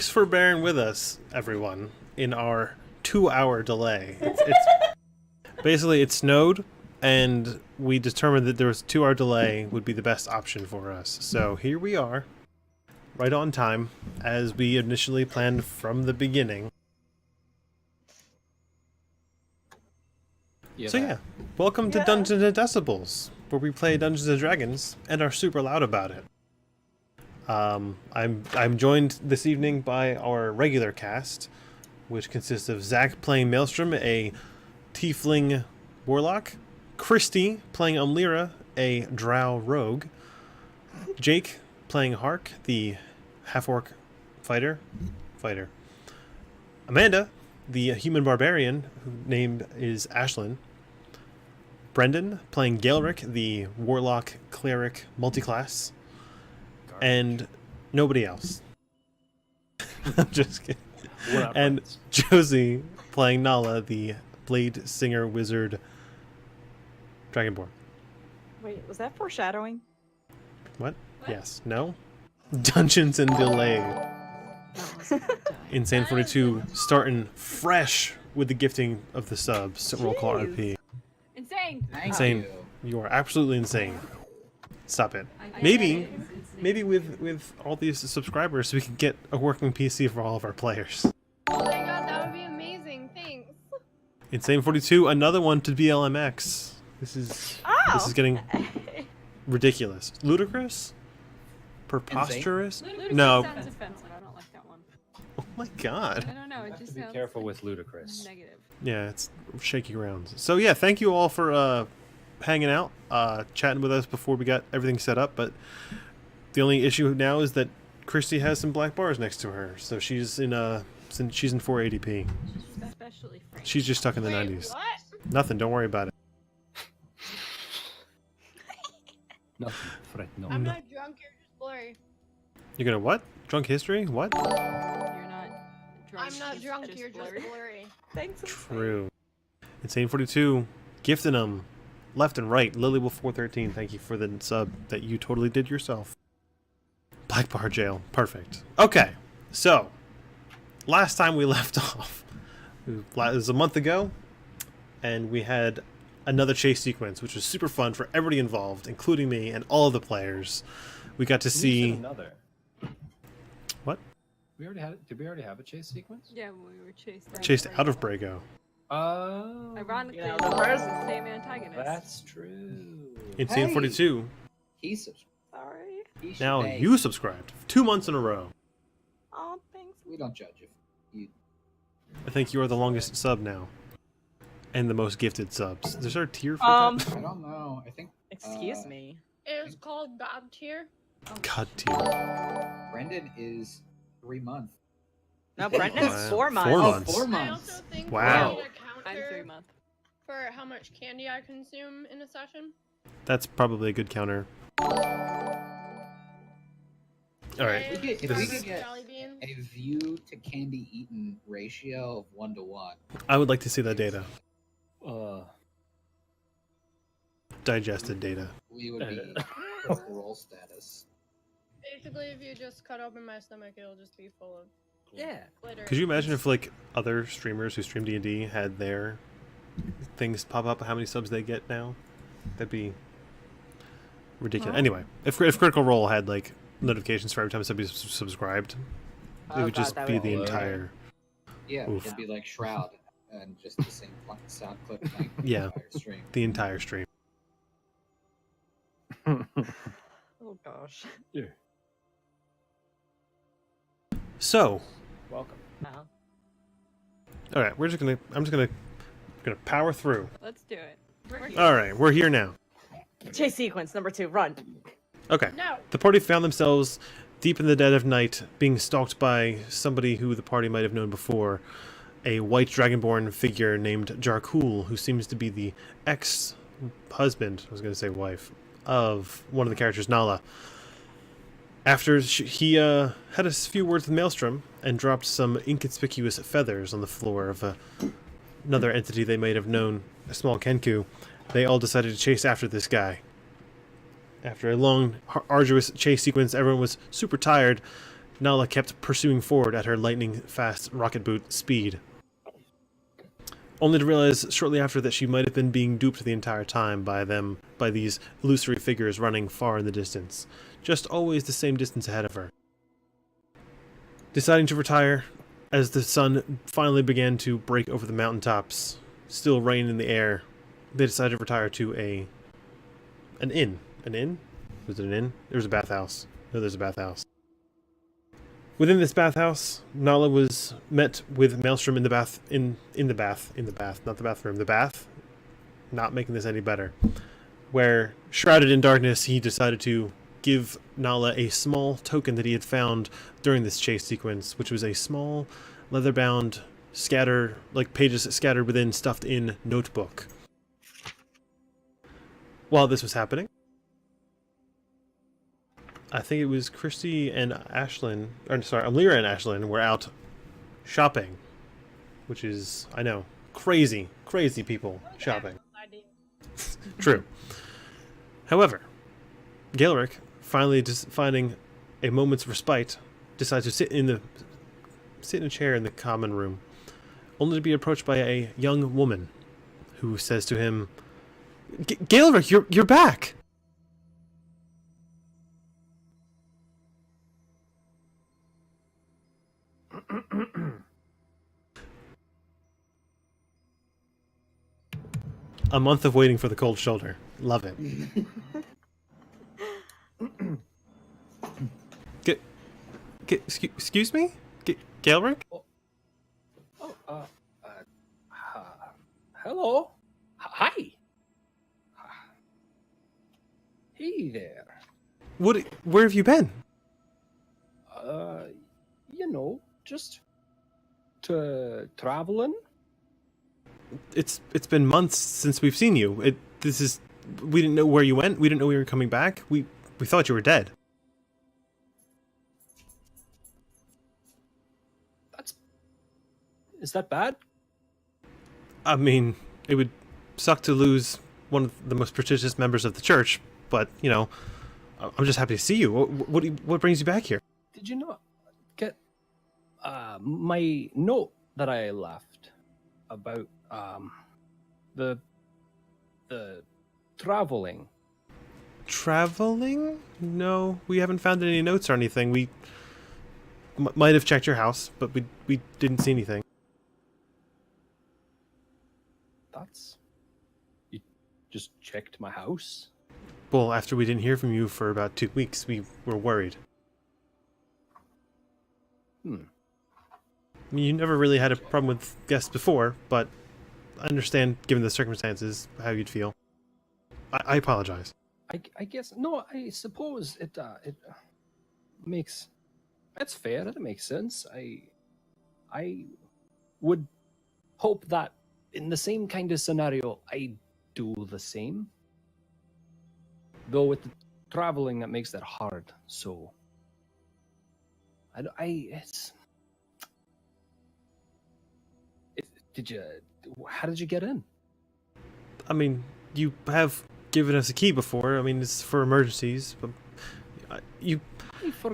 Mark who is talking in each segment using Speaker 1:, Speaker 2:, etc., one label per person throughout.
Speaker 1: Thanks for bearing with us, everyone, in our 2-hour delay. It's basically it snowed, and we determined that there was a 2-hour delay would be the best option for us. So here we are, right on time, as we initially planned from the beginning. So welcome to Dungeons and Decibels, where we play Dungeons and Dragons and are super loud about it. I'm joined this evening by our regular cast, which consists of Zach playing Maelstrom, a tiefling warlock, Christy playing Umlira, a drow rogue, Jake playing Hark, the half-orc fighter, Amanda, the human barbarian, whose name is Ashlyn, Brendan playing Gaelric, the warlock cleric multiclass, and nobody else. I'm just kidding. And friends. Josie playing Nala, the blade singer wizard dragonborn.
Speaker 2: Wait, was that foreshadowing?
Speaker 1: What? Yes. No? Dungeons and Delay. Insane 42 starting fresh with the gifting of the subs. Roll call RP.
Speaker 3: Insane.
Speaker 1: Insane. You are absolutely insane. Stop it. Maybe with all these subscribers, we can get a working PC for all of our players.
Speaker 3: Oh my god, that would be amazing. Thanks.
Speaker 1: Insane 42, another one to BLMX. This is getting ridiculous. Ludicrous? Preposterous?
Speaker 3: Ludicrous
Speaker 1: No.
Speaker 3: sounds offensive. I don't like that one.
Speaker 1: Oh my god.
Speaker 3: I don't know. It just
Speaker 4: Be
Speaker 3: sounds
Speaker 4: careful with ludicrous.
Speaker 3: negative.
Speaker 1: Yeah, it's shaky grounds. So yeah, thank you all for hanging out, chatting with us before we got everything set up, but the only issue now is that Christy has some black bars next to her, so she's in 480p.
Speaker 3: Especially Frank.
Speaker 1: She's just stuck in the
Speaker 3: Wait,
Speaker 1: 90s.
Speaker 3: What?
Speaker 1: Nothing, don't worry about it.
Speaker 4: Nothing, Fred, no.
Speaker 3: I'm not drunk. You're just blurry.
Speaker 1: You're gonna what? Drunk history? What?
Speaker 3: You're not drunk. I'm not drunk. Just You're blurry. just blurry.
Speaker 2: Thanks.
Speaker 1: True. Insane 42, gifting them left and right. Lilywolf413, thank you for the sub that you totally did yourself. Black Bar Jail, perfect. Okay, so last time we left off, it was a month ago, and we had another chase sequence, which was super fun for everybody involved, including me and all of the players. We got to see
Speaker 4: another.
Speaker 1: What?
Speaker 4: We already had. Did we already have a chase sequence?
Speaker 3: Yeah, we were chased.
Speaker 1: chased out of Brago.
Speaker 4: Oh.
Speaker 3: Ironically,
Speaker 2: Yeah,
Speaker 3: the
Speaker 2: the
Speaker 3: first
Speaker 2: first-
Speaker 3: the same antagonist.
Speaker 4: That's true.
Speaker 1: Insane
Speaker 5: Hey!
Speaker 1: 42.
Speaker 5: He subscribed.
Speaker 2: Sorry.
Speaker 5: He should
Speaker 1: Now
Speaker 5: pay.
Speaker 1: you subscribed 2 months in a row.
Speaker 2: Oh, thanks.
Speaker 5: We don't judge if you.
Speaker 1: I think you are the longest sub now, and the most gifted subs. Is there a tier for
Speaker 2: Um,
Speaker 1: that?
Speaker 5: I don't know. I think
Speaker 2: Excuse me.
Speaker 3: It was called God Tier.
Speaker 1: God tier.
Speaker 5: Brendan is 3 months.
Speaker 2: No, Brendan's
Speaker 1: Wow.
Speaker 2: 4 months.
Speaker 1: 4
Speaker 5: Oh,
Speaker 1: months.
Speaker 5: 4
Speaker 3: I
Speaker 5: months.
Speaker 3: also think
Speaker 1: Wow.
Speaker 3: we need a
Speaker 2: I'm 3
Speaker 3: counter
Speaker 2: months.
Speaker 3: for how much candy I consume in a session.
Speaker 1: That's probably a good counter. All right.
Speaker 3: And
Speaker 5: If we
Speaker 1: This
Speaker 5: could
Speaker 1: is-
Speaker 5: get
Speaker 3: jelly beans.
Speaker 5: a view to candy eaten ratio of 1 to 1.
Speaker 1: I would like to see that data. Digested data.
Speaker 5: We would be roll status.
Speaker 3: Basically, if you just cut open my stomach, it'll just be full of
Speaker 4: Yeah.
Speaker 3: glitter.
Speaker 1: Could you imagine if like other streamers who stream D&D had their things pop up? How many subs they get now? That'd be ridiculous.
Speaker 2: Huh?
Speaker 1: Anyway, if Critical Role had like notifications for every time somebody subscribed, it
Speaker 2: Oh,
Speaker 1: would
Speaker 2: God,
Speaker 1: just
Speaker 2: that
Speaker 1: be
Speaker 2: would
Speaker 1: the
Speaker 5: be-
Speaker 1: entire.
Speaker 5: Yeah,
Speaker 1: Oof.
Speaker 5: it'd be like Shroud and just the same sound clip playing for the
Speaker 1: Yeah.
Speaker 5: entire stream.
Speaker 1: The entire stream.
Speaker 2: Oh, gosh.
Speaker 4: Yeah.
Speaker 1: So,
Speaker 4: Welcome.
Speaker 2: No.
Speaker 1: all right, I'm just gonna power through.
Speaker 3: Let's do it. We're here.
Speaker 1: All right, we're here now.
Speaker 2: Chase sequence number 2. Run.
Speaker 1: Okay.
Speaker 3: No.
Speaker 1: The party found themselves deep in the dead of night, being stalked by somebody who the party might have known before, a white dragonborn figure named Jarkul, who seems to be the ex-husband, I was going to say wife, of one of the characters, Nala. After he had a few words with Maelstrom and dropped some inconspicuous feathers on the floor of another entity they might have known, a small Kenku, they all decided to chase after this guy. After a long, arduous chase sequence, everyone was super tired. Nala kept pursuing forward at her lightning-fast rocket boot speed, only to realize shortly after that she might have been being duped the entire time by these illusory figures running far in the distance, just always the same distance ahead of her. Deciding to retire, as the sun finally began to break over the mountaintops, still rain in the air, they decided to retire to an inn. An inn? Was it an inn? There was a bathhouse. No, there's a bathhouse. Within this bathhouse, Nala was met with Maelstrom in the bath, not the bathroom, the bath. Not making this any better. Where, shrouded in darkness, he decided to give Nala a small token that he had found during this chase sequence, which was a small, leather-bound, pages scattered within, stuffed-in notebook. While this was happening, I think it was Christy and Ashlyn, Amlira and Ashlyn were out shopping, which is, I know, crazy people shopping. True. However, Gaelric, finally just finding a moment's respite, decides to sit in a chair in the common room, only to be approached by a young woman, who says to him, "Gaelric, you're back." A month of waiting for the cold shoulder. Love it. Excuse me? Gaelric?
Speaker 4: Hello. Hi. Hey there.
Speaker 1: Where have you been?
Speaker 4: Just traveling.
Speaker 1: It's been months since we've seen you. We didn't know where you went. We didn't know you were coming back. We thought you were dead.
Speaker 4: Is that bad?
Speaker 1: I mean, it would suck to lose one of the most prestigious members of the church, but, I'm just happy to see you. What brings you back here?
Speaker 4: Did you not get my note that I left about the traveling?
Speaker 1: Traveling? No, we haven't found any notes or anything. We might have checked your house, but we didn't see anything.
Speaker 4: You just checked my house?
Speaker 1: Well, after we didn't hear from you for about 2 weeks, we were worried. I mean, you never really had a problem with guests before, but I understand, given the circumstances, how you'd feel. I apologize.
Speaker 4: I guess no. I suppose it makes that's fair. It makes sense. I would hope that in the same kind of scenario, I do the same. Though with the traveling, that makes that hard. So how did you get in?
Speaker 1: I mean, you have given us a key before. I mean, it's for emergencies. But you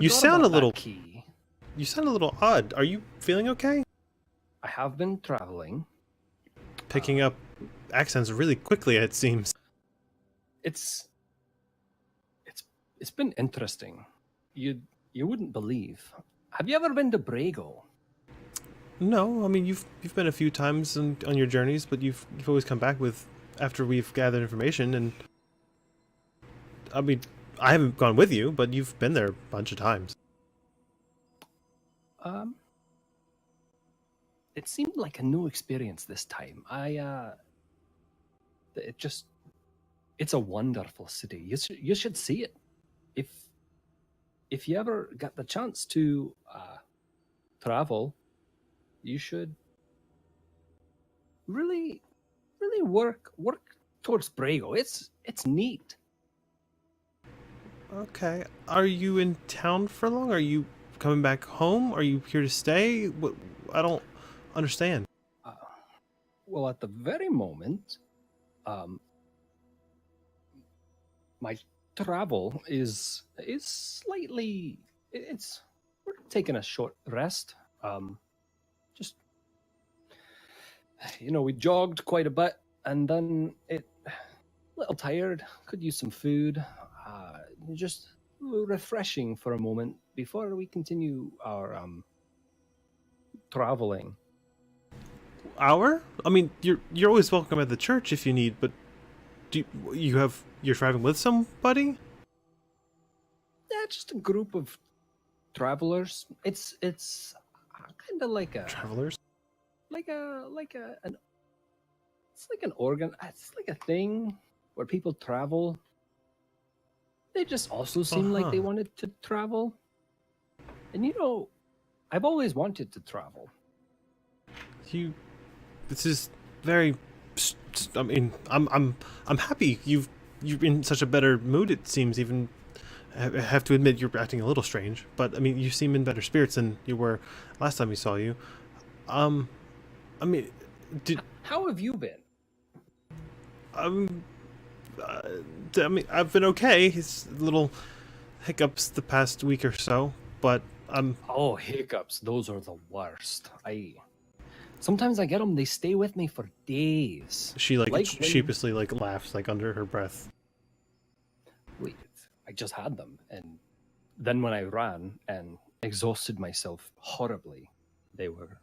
Speaker 1: sound a little
Speaker 4: key.
Speaker 1: You sound a little odd. Are you feeling okay?
Speaker 4: I have been traveling.
Speaker 1: Picking up accents really quickly, it seems.
Speaker 4: It's been interesting. You wouldn't believe. Have you ever been to Brago?
Speaker 1: No, I mean you've been a few times on your journeys, but you've always come back with after we've gathered information. And I mean, I haven't gone with you, but you've been there a bunch of times.
Speaker 4: It seemed like a new experience this time. It's a wonderful city. You should see it. If you ever get the chance to travel, you should really work towards Brago. It's neat.
Speaker 1: Okay. Are you in town for long? Are you coming back home? Are you here to stay? I don't understand.
Speaker 4: Well, at the very moment, my travel is slightly. It's we're taking a short rest. Just we jogged quite a bit, and then a little tired. Could use some food. Just refreshing for a moment before we continue our traveling.
Speaker 1: I mean, you're always welcome at the church if you need, but you're traveling with somebody?
Speaker 4: Yeah, just a group of travelers. It's kind of like
Speaker 1: Travelers?
Speaker 4: it's like an organ. It's like a thing where people travel. They just also seem like they
Speaker 1: Uh-huh.
Speaker 4: wanted to travel. And I've always wanted to travel.
Speaker 1: This is very. I mean, I'm happy you're in such a better mood. It seems even. I have to admit you're acting a little strange, but I mean you seem in better spirits than you were last time we saw you. I mean,
Speaker 4: How have you been?
Speaker 1: um, I mean I've been okay. It's little hiccups the past week or so, but
Speaker 4: Oh, hiccups. Those are the worst. Sometimes I get them. They stay with me for days.
Speaker 1: she like
Speaker 4: when-
Speaker 1: sheepishly like laughs like under her breath.
Speaker 4: Wait, I just had them, and then when I ran and exhausted myself horribly, they were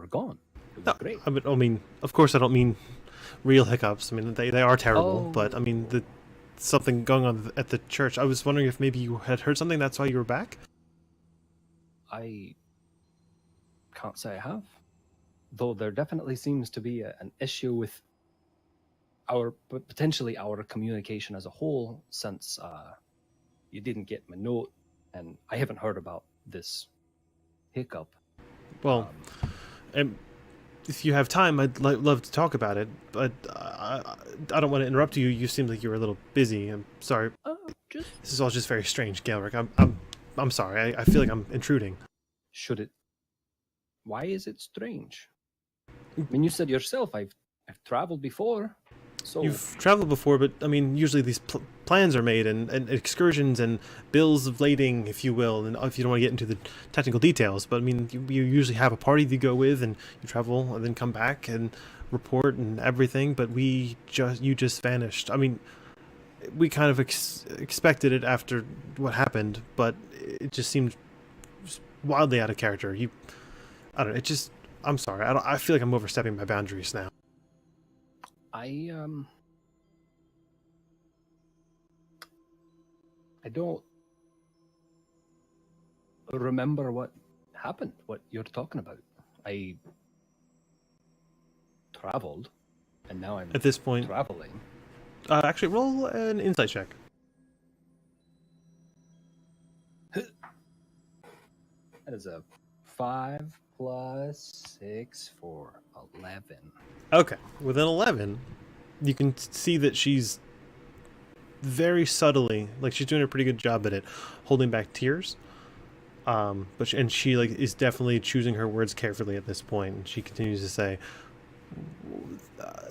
Speaker 4: gone. It was
Speaker 1: No,
Speaker 4: great.
Speaker 1: I mean, of course, I don't mean real hiccups. I mean, they are terrible,
Speaker 4: Oh.
Speaker 1: but I mean, something going on at the church. I was wondering if maybe you had heard something. That's why you were back.
Speaker 4: I can't say I have, though there definitely seems to be an issue with potentially our communication as a whole, since you didn't get my note, and I haven't heard about this hiccup.
Speaker 1: Well, if you have time, I'd love to talk about it, but I don't want to interrupt you. You seem like you were a little busy. I'm sorry.
Speaker 4: Just
Speaker 1: This is all just very strange, Galric. I'm sorry. I feel like I'm intruding.
Speaker 4: should it? Why is it strange? I mean, you said yourself I've traveled before, so
Speaker 1: You've traveled before, but I mean, usually these plans are made and excursions and bills of lading, if you will, and if you don't want to get into the technical details, but I mean, you usually have a party to go with, and you travel and then come back and report and everything. But you just vanished. I mean, we kind of expected it after what happened, but it just seemed wildly out of character. I don't know. It just. I'm sorry. I feel like I'm overstepping my boundaries now.
Speaker 4: I don't remember what happened, what you're talking about. I traveled, and now I'm
Speaker 1: At this point,
Speaker 4: traveling.
Speaker 1: actually, roll an insight check.
Speaker 4: That is a 5 plus 6 for 11.
Speaker 1: Okay, with an 11, you can see that she's very subtly, like she's doing a pretty good job at it, holding back tears. But she like is definitely choosing her words carefully at this point. And she continues to say,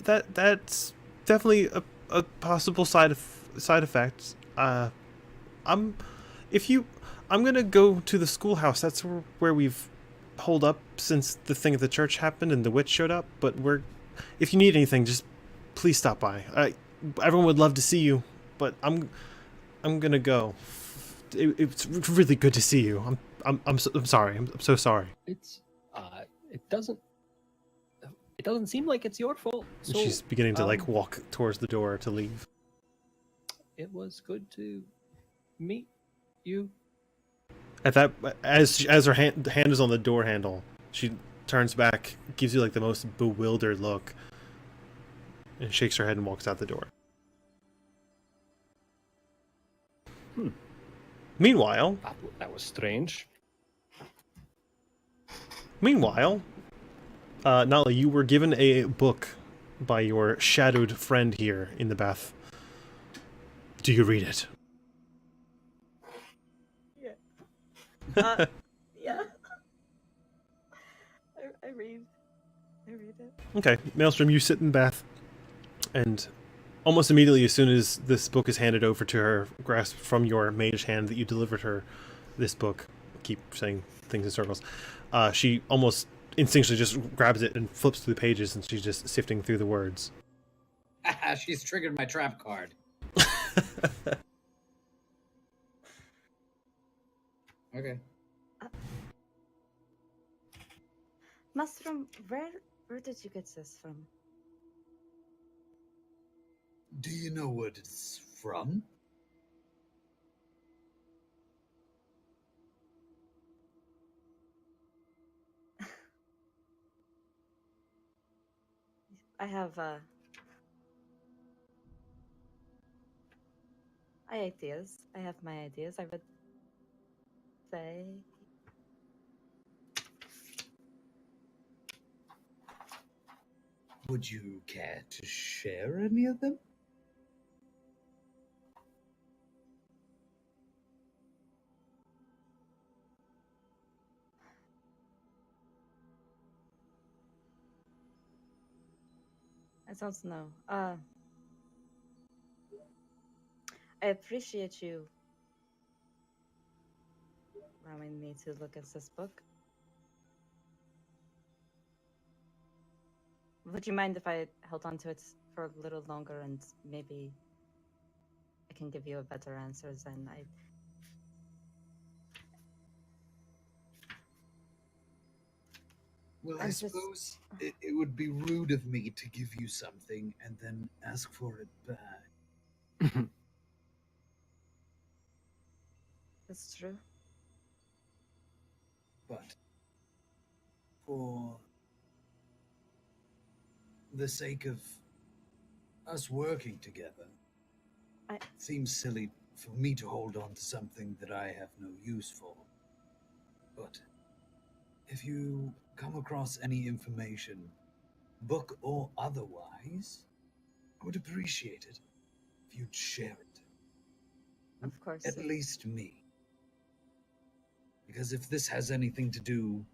Speaker 1: "That's definitely a possible side effect. I'm gonna go to the schoolhouse. That's where we've holed up since the thing at the church happened and the witch showed up. But if you need anything, just please stop by. Everyone would love to see you, but I'm gonna go. It's really good to see you. I'm sorry. I'm so sorry."
Speaker 4: It's it doesn't seem like it's your fault. So,
Speaker 1: She's beginning to like walk towards the door to leave.
Speaker 4: it was good to meet you.
Speaker 1: At that, as her hand is on the door handle, she turns back, gives you like the most bewildered look, and shakes her head and walks out the door. Meanwhile,
Speaker 4: That was strange.
Speaker 1: Nala, you were given a book by your shadowed friend here in the bath. Do you read it?
Speaker 2: Yeah. I read it.
Speaker 1: Okay, Maelstrom, you sit in the bath, and almost immediately, as soon as this book is handed over to her, grasped from your mage hand that you delivered her this book, keep saying things in circles. She almost instinctually just grabs it and flips through the pages, and she's just sifting through the words.
Speaker 5: She's triggered my trap card. Okay.
Speaker 2: Mushroom, where did you get this from?
Speaker 5: Do you know what it's from?
Speaker 2: I have ideas. I have my ideas. I would say
Speaker 5: Would you care to share any of them?
Speaker 2: I don't know. I appreciate you allowing me to look at this book. Would you mind if I held on to it for a little longer and maybe I can give you a better answer than I...
Speaker 5: Well,
Speaker 2: I
Speaker 5: I
Speaker 2: just-
Speaker 5: suppose it would be rude of me to give you something and then ask for it back.
Speaker 2: That's true.
Speaker 5: But for the sake of us working together,
Speaker 2: I-
Speaker 5: it seems silly for me to hold on to something that I have no use for. But if you come across any information, book or otherwise, I would appreciate it if you'd share it.
Speaker 2: Of course.
Speaker 5: At least me. Because if this has anything to do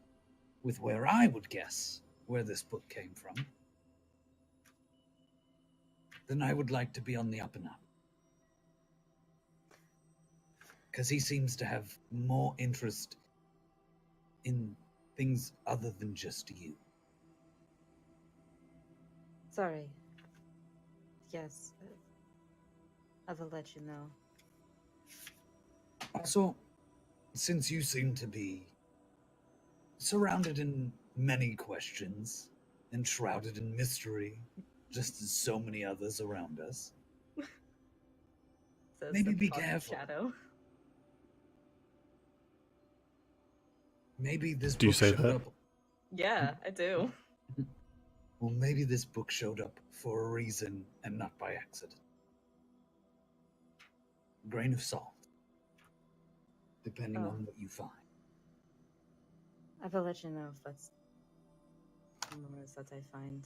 Speaker 5: with where I would guess where this book came from, then I would like to be on the up and up. Because he seems to have more interest in things other than just you.
Speaker 2: Sorry. Yes. I will let you know.
Speaker 5: Also, since you seem to be surrounded in many questions and shrouded in mystery, just as so many others around us,
Speaker 2: Says
Speaker 5: maybe
Speaker 2: the
Speaker 5: be
Speaker 2: fucking
Speaker 5: careful.
Speaker 2: Shadow.
Speaker 5: maybe this
Speaker 1: Do you
Speaker 5: book
Speaker 1: say
Speaker 5: showed
Speaker 1: that?
Speaker 5: up.
Speaker 2: Yeah, I do.
Speaker 5: Well, maybe this book showed up for a reason and not by accident. Grain of salt, depending
Speaker 2: Oh.
Speaker 5: on what you find.
Speaker 2: I will let you know if that's the rumors that I find.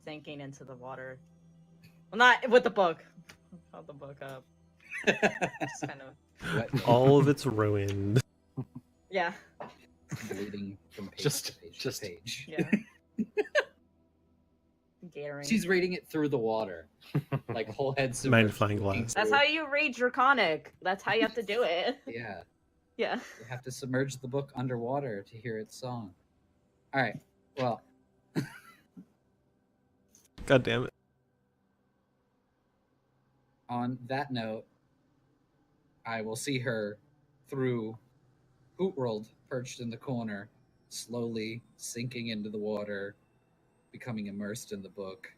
Speaker 2: Sinking into the water. Well, not with the book. Hold the book up. Just kind of.
Speaker 5: What?
Speaker 1: All of it's ruined.
Speaker 2: Yeah.
Speaker 5: Bleeding from page
Speaker 4: Just-
Speaker 5: to page
Speaker 4: just-
Speaker 5: to page.
Speaker 2: Yeah. Gathering.
Speaker 6: She's reading it through the water, like whole head submerged.
Speaker 1: Magnifying
Speaker 6: looking
Speaker 1: glass.
Speaker 2: That's
Speaker 6: through.
Speaker 2: how you read Draconic. That's how you have to do it.
Speaker 6: Yeah,
Speaker 2: Yeah.
Speaker 6: you have to submerge the book underwater to hear its song. All right. Well,
Speaker 1: God damn it.
Speaker 6: on that note, I will see her through Hootworld, perched in the corner, slowly sinking into the water, becoming immersed in the book.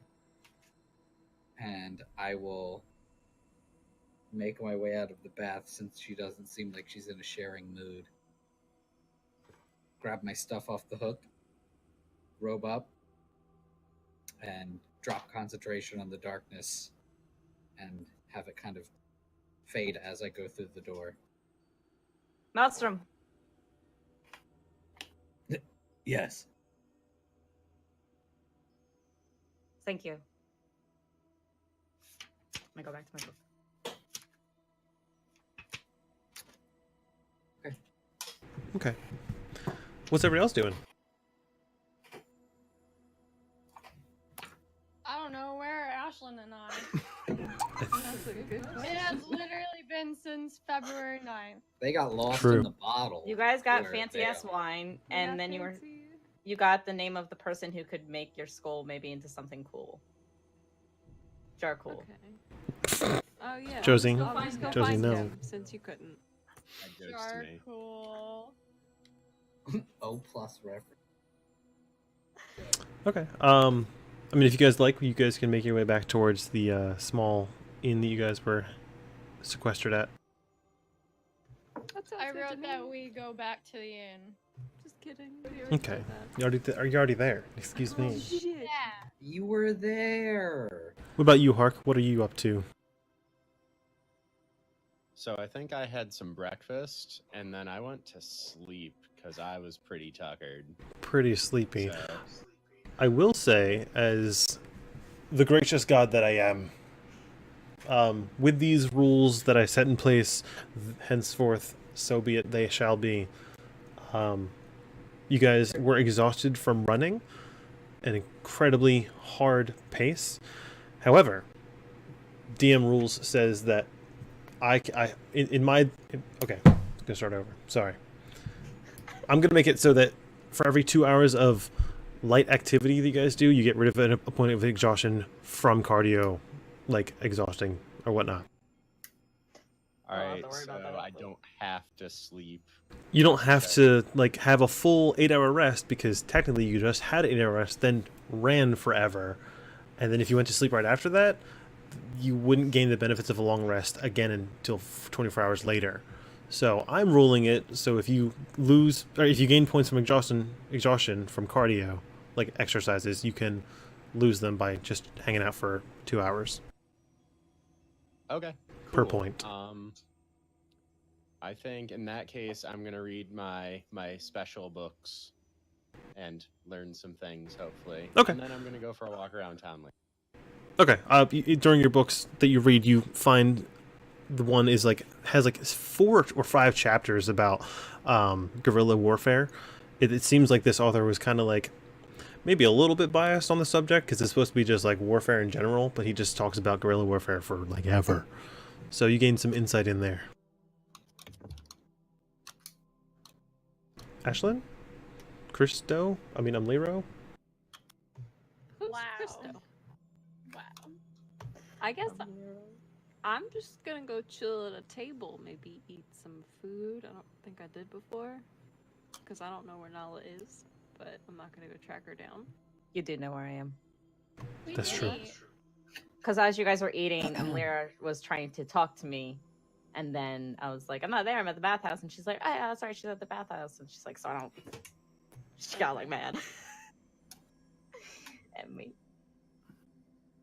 Speaker 6: And I will make my way out of the bath since she doesn't seem like she's in a sharing mood. Grab my stuff off the hook, robe up, and drop concentration on the darkness and have it kind of fade as I go through the door.
Speaker 2: Maelstrom.
Speaker 5: Yes.
Speaker 2: Thank you. I'm gonna go back to my book.
Speaker 1: Okay. What's everybody else doing?
Speaker 3: I don't know where are Ashlyn and I.
Speaker 2: That's a good question.
Speaker 3: That's literally since February 9th.
Speaker 6: They got lost
Speaker 1: True.
Speaker 6: in the bottle.
Speaker 2: You guys got
Speaker 6: Where
Speaker 2: fancy
Speaker 6: they
Speaker 2: ass
Speaker 6: are.
Speaker 2: wine,
Speaker 7: We
Speaker 2: and
Speaker 7: got
Speaker 2: then
Speaker 7: fancy.
Speaker 2: you got the name of the person who could make your skull maybe into something cool. Jarcool.
Speaker 7: Okay. Oh yeah.
Speaker 1: Josie.
Speaker 7: I'll just go
Speaker 1: Josie,
Speaker 7: find
Speaker 1: no.
Speaker 7: him since you couldn't.
Speaker 8: That goes to me.
Speaker 3: Cool.
Speaker 6: O plus reference.
Speaker 1: Okay. I mean, if you guys like, you guys can make your way back towards the small inn that you guys were sequestered at.
Speaker 7: That sounds
Speaker 3: I
Speaker 7: good to
Speaker 3: wrote that
Speaker 7: me.
Speaker 3: we go back to the inn.
Speaker 7: Just kidding. We already
Speaker 1: Okay.
Speaker 7: said that.
Speaker 1: Are you already there? Excuse
Speaker 7: Oh
Speaker 1: me.
Speaker 7: shit.
Speaker 3: Yeah.
Speaker 6: You were there.
Speaker 1: What about you, Hark? What are you up to?
Speaker 8: So I think I had some breakfast and then I went to sleep because I was pretty tuckered.
Speaker 1: Pretty sleepy.
Speaker 8: So,
Speaker 1: I will say, as the gracious God that I am, with these rules that I set in place, henceforth, so be it, they shall be. You guys were exhausted from running, an incredibly hard pace. However, DM rules says that okay, I'm gonna start over. Sorry. I'm gonna make it so that for every 2 hours of light activity that you guys do, you get rid of a point of exhaustion from cardio, like exhausting or whatnot.
Speaker 8: all
Speaker 2: I'll have
Speaker 8: right,
Speaker 2: to worry
Speaker 8: so
Speaker 2: about that
Speaker 8: I
Speaker 2: also.
Speaker 8: don't have to sleep.
Speaker 1: You don't have to like have a full 8-hour rest because technically you just had an 8-hour rest, then ran forever, and then if you went to sleep right after that, you wouldn't gain the benefits of a long rest again until 24 hours later. So I'm ruling it so if you lose or if you gain points from exhaustion from cardio, like exercises, you can lose them by just hanging out for 2 hours.
Speaker 8: Okay.
Speaker 1: Per
Speaker 8: cool.
Speaker 1: point.
Speaker 8: I think in that case I'm gonna read my special books and learn some things hopefully.
Speaker 1: Okay.
Speaker 8: And then I'm gonna go for a walk around town later.
Speaker 1: Okay. During your books that you read, you find the one is has 4 or 5 chapters about guerrilla warfare. It seems like this author was kind of like maybe a little bit biased on the subject because it's supposed to be just like warfare in general, but he just talks about guerrilla warfare for like ever. So you gain some insight in there. Ashlyn? Christo? I'm Lero?
Speaker 7: Who's
Speaker 3: Wow.
Speaker 7: Christo?
Speaker 3: Wow.
Speaker 7: I guess I'm just gonna go chill at a table, maybe eat some food. I don't think I did before, because I don't know where Nala is, but I'm not gonna go track her down.
Speaker 2: You do know where I am.
Speaker 3: We
Speaker 1: That's
Speaker 3: did
Speaker 1: true.
Speaker 3: eat.
Speaker 2: Because as you guys were eating, Lyra was trying to talk to me. And then I was like, I'm not there, I'm at the bathhouse. And she's like, oh, yeah, sorry, she's at the bathhouse. And she's like, so I don't. She got like mad at me.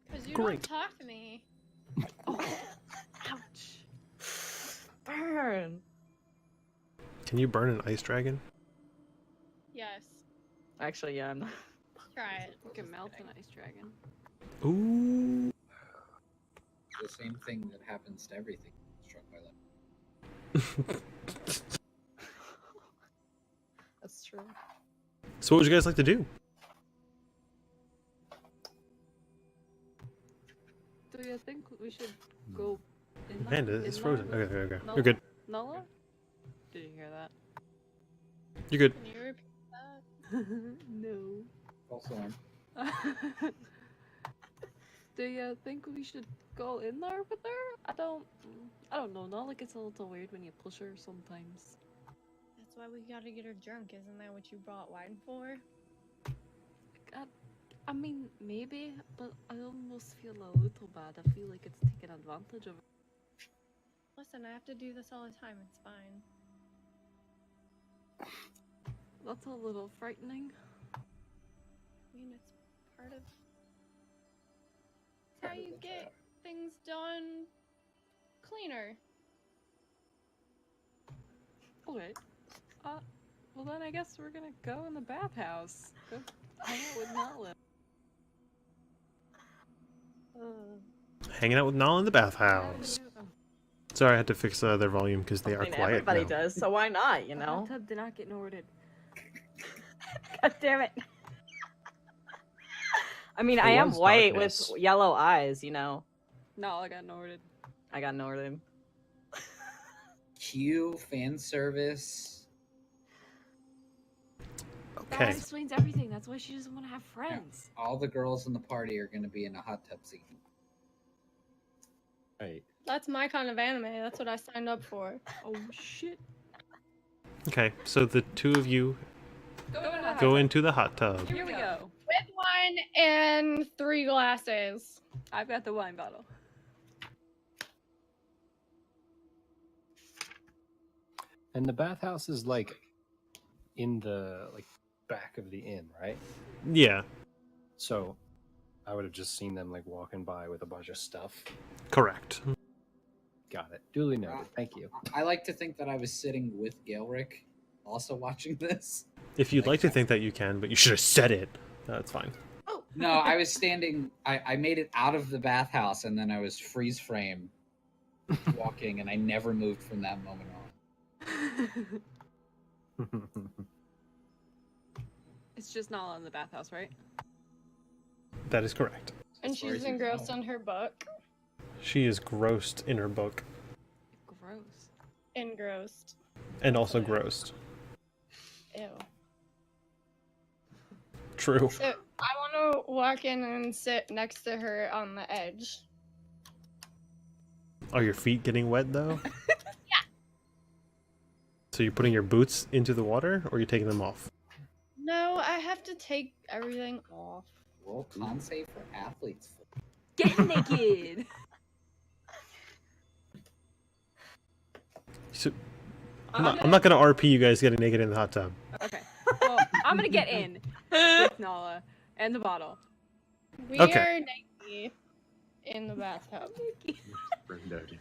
Speaker 3: Because you
Speaker 1: Great.
Speaker 3: don't talk to me.
Speaker 7: Oh, ouch!
Speaker 2: Burn.
Speaker 1: Can you burn an ice dragon?
Speaker 3: Yes.
Speaker 2: Actually, yeah, I'm not.
Speaker 3: Try it.
Speaker 7: You can melt an ice dragon.
Speaker 1: Ooh.
Speaker 6: The same thing that happens to everything struck by lightning.
Speaker 2: That's true.
Speaker 1: So what would you guys like to do?
Speaker 7: Do you think we should go in there?
Speaker 1: Amanda, it's
Speaker 7: in
Speaker 1: frozen.
Speaker 7: there
Speaker 1: Okay,
Speaker 7: with
Speaker 1: okay.
Speaker 7: Nola?
Speaker 1: You're good.
Speaker 7: Nola? Did you hear that?
Speaker 1: You're good.
Speaker 3: Can you repeat that?
Speaker 7: No.
Speaker 6: Also, I'm
Speaker 7: Do you think we should go in there with her? I don't know. Nola gets a little weird when you push her sometimes.
Speaker 3: That's why we gotta get her drunk. Isn't that what you brought wine for?
Speaker 7: I mean, maybe, but I almost feel a little bad. I feel like it's taking advantage of her.
Speaker 3: Listen, I have to do this all the time. It's fine.
Speaker 7: That's a little frightening.
Speaker 3: I mean, it's part of how you get things done cleaner.
Speaker 7: Okay. Well then I guess we're gonna go in the bathhouse. Go hang out with Nola.
Speaker 1: Hanging out with Nala in the bathhouse. Sorry, I had to fix their volume because they
Speaker 2: I
Speaker 1: are
Speaker 2: mean,
Speaker 1: quiet
Speaker 2: everybody
Speaker 1: now.
Speaker 2: does, so why not, you
Speaker 7: The
Speaker 2: know?
Speaker 7: hot tub did not get Norded.
Speaker 2: God damn it. I mean,
Speaker 1: It
Speaker 2: I am
Speaker 1: was
Speaker 2: white
Speaker 1: darkness.
Speaker 2: with yellow eyes, you know?
Speaker 7: No, I got Norded.
Speaker 2: I got Northern.
Speaker 6: cue fan service.
Speaker 7: That
Speaker 1: Okay.
Speaker 7: explains everything. That's why she doesn't want to have friends.
Speaker 6: All the girls in the party are going to be in a hot tub scene.
Speaker 8: Right.
Speaker 3: That's my kind of anime. That's what I signed up for.
Speaker 7: Oh shit.
Speaker 1: Okay, so the two of you go into the hot tub.
Speaker 7: Here we go.
Speaker 3: With wine and 3 glasses.
Speaker 7: I've got the wine bottle.
Speaker 4: And the bathhouse is like in the back of the inn, right?
Speaker 1: Yeah,
Speaker 4: So I would have just seen them like walking by with a bunch of stuff.
Speaker 1: correct.
Speaker 4: Got it. Duly noted. Thank you.
Speaker 6: I like to think that I was sitting with Gaelric, also watching this.
Speaker 1: If you'd like to think that you can, but you should have said it. That's fine.
Speaker 6: No, I was standing. I made it out of the bathhouse, and then I was freeze frame walking, and I never moved from that moment on.
Speaker 7: It's just not in the bathhouse, right?
Speaker 1: That is correct.
Speaker 3: And
Speaker 6: As far
Speaker 3: she's
Speaker 6: as you
Speaker 3: engrossed
Speaker 6: know.
Speaker 3: on her book.
Speaker 1: She is grossed in her book,
Speaker 7: Gross.
Speaker 3: Engrossed.
Speaker 1: and also grossed.
Speaker 3: Ew.
Speaker 1: True.
Speaker 3: So I want to walk in and sit next to her on the edge.
Speaker 1: Are your feet getting wet though? Yeah. So you're putting your boots into the water, or are you taking them off?
Speaker 3: No, I have to take everything off.
Speaker 6: Well, Kansei for athletes.
Speaker 7: Get naked.
Speaker 1: So, I'm not gonna RP you guys getting naked in the hot tub.
Speaker 7: Okay. Well, I'm gonna get in with Nala and the bottle.
Speaker 3: We
Speaker 1: Okay.
Speaker 3: are naked in the bathtub.
Speaker 8: Brendo.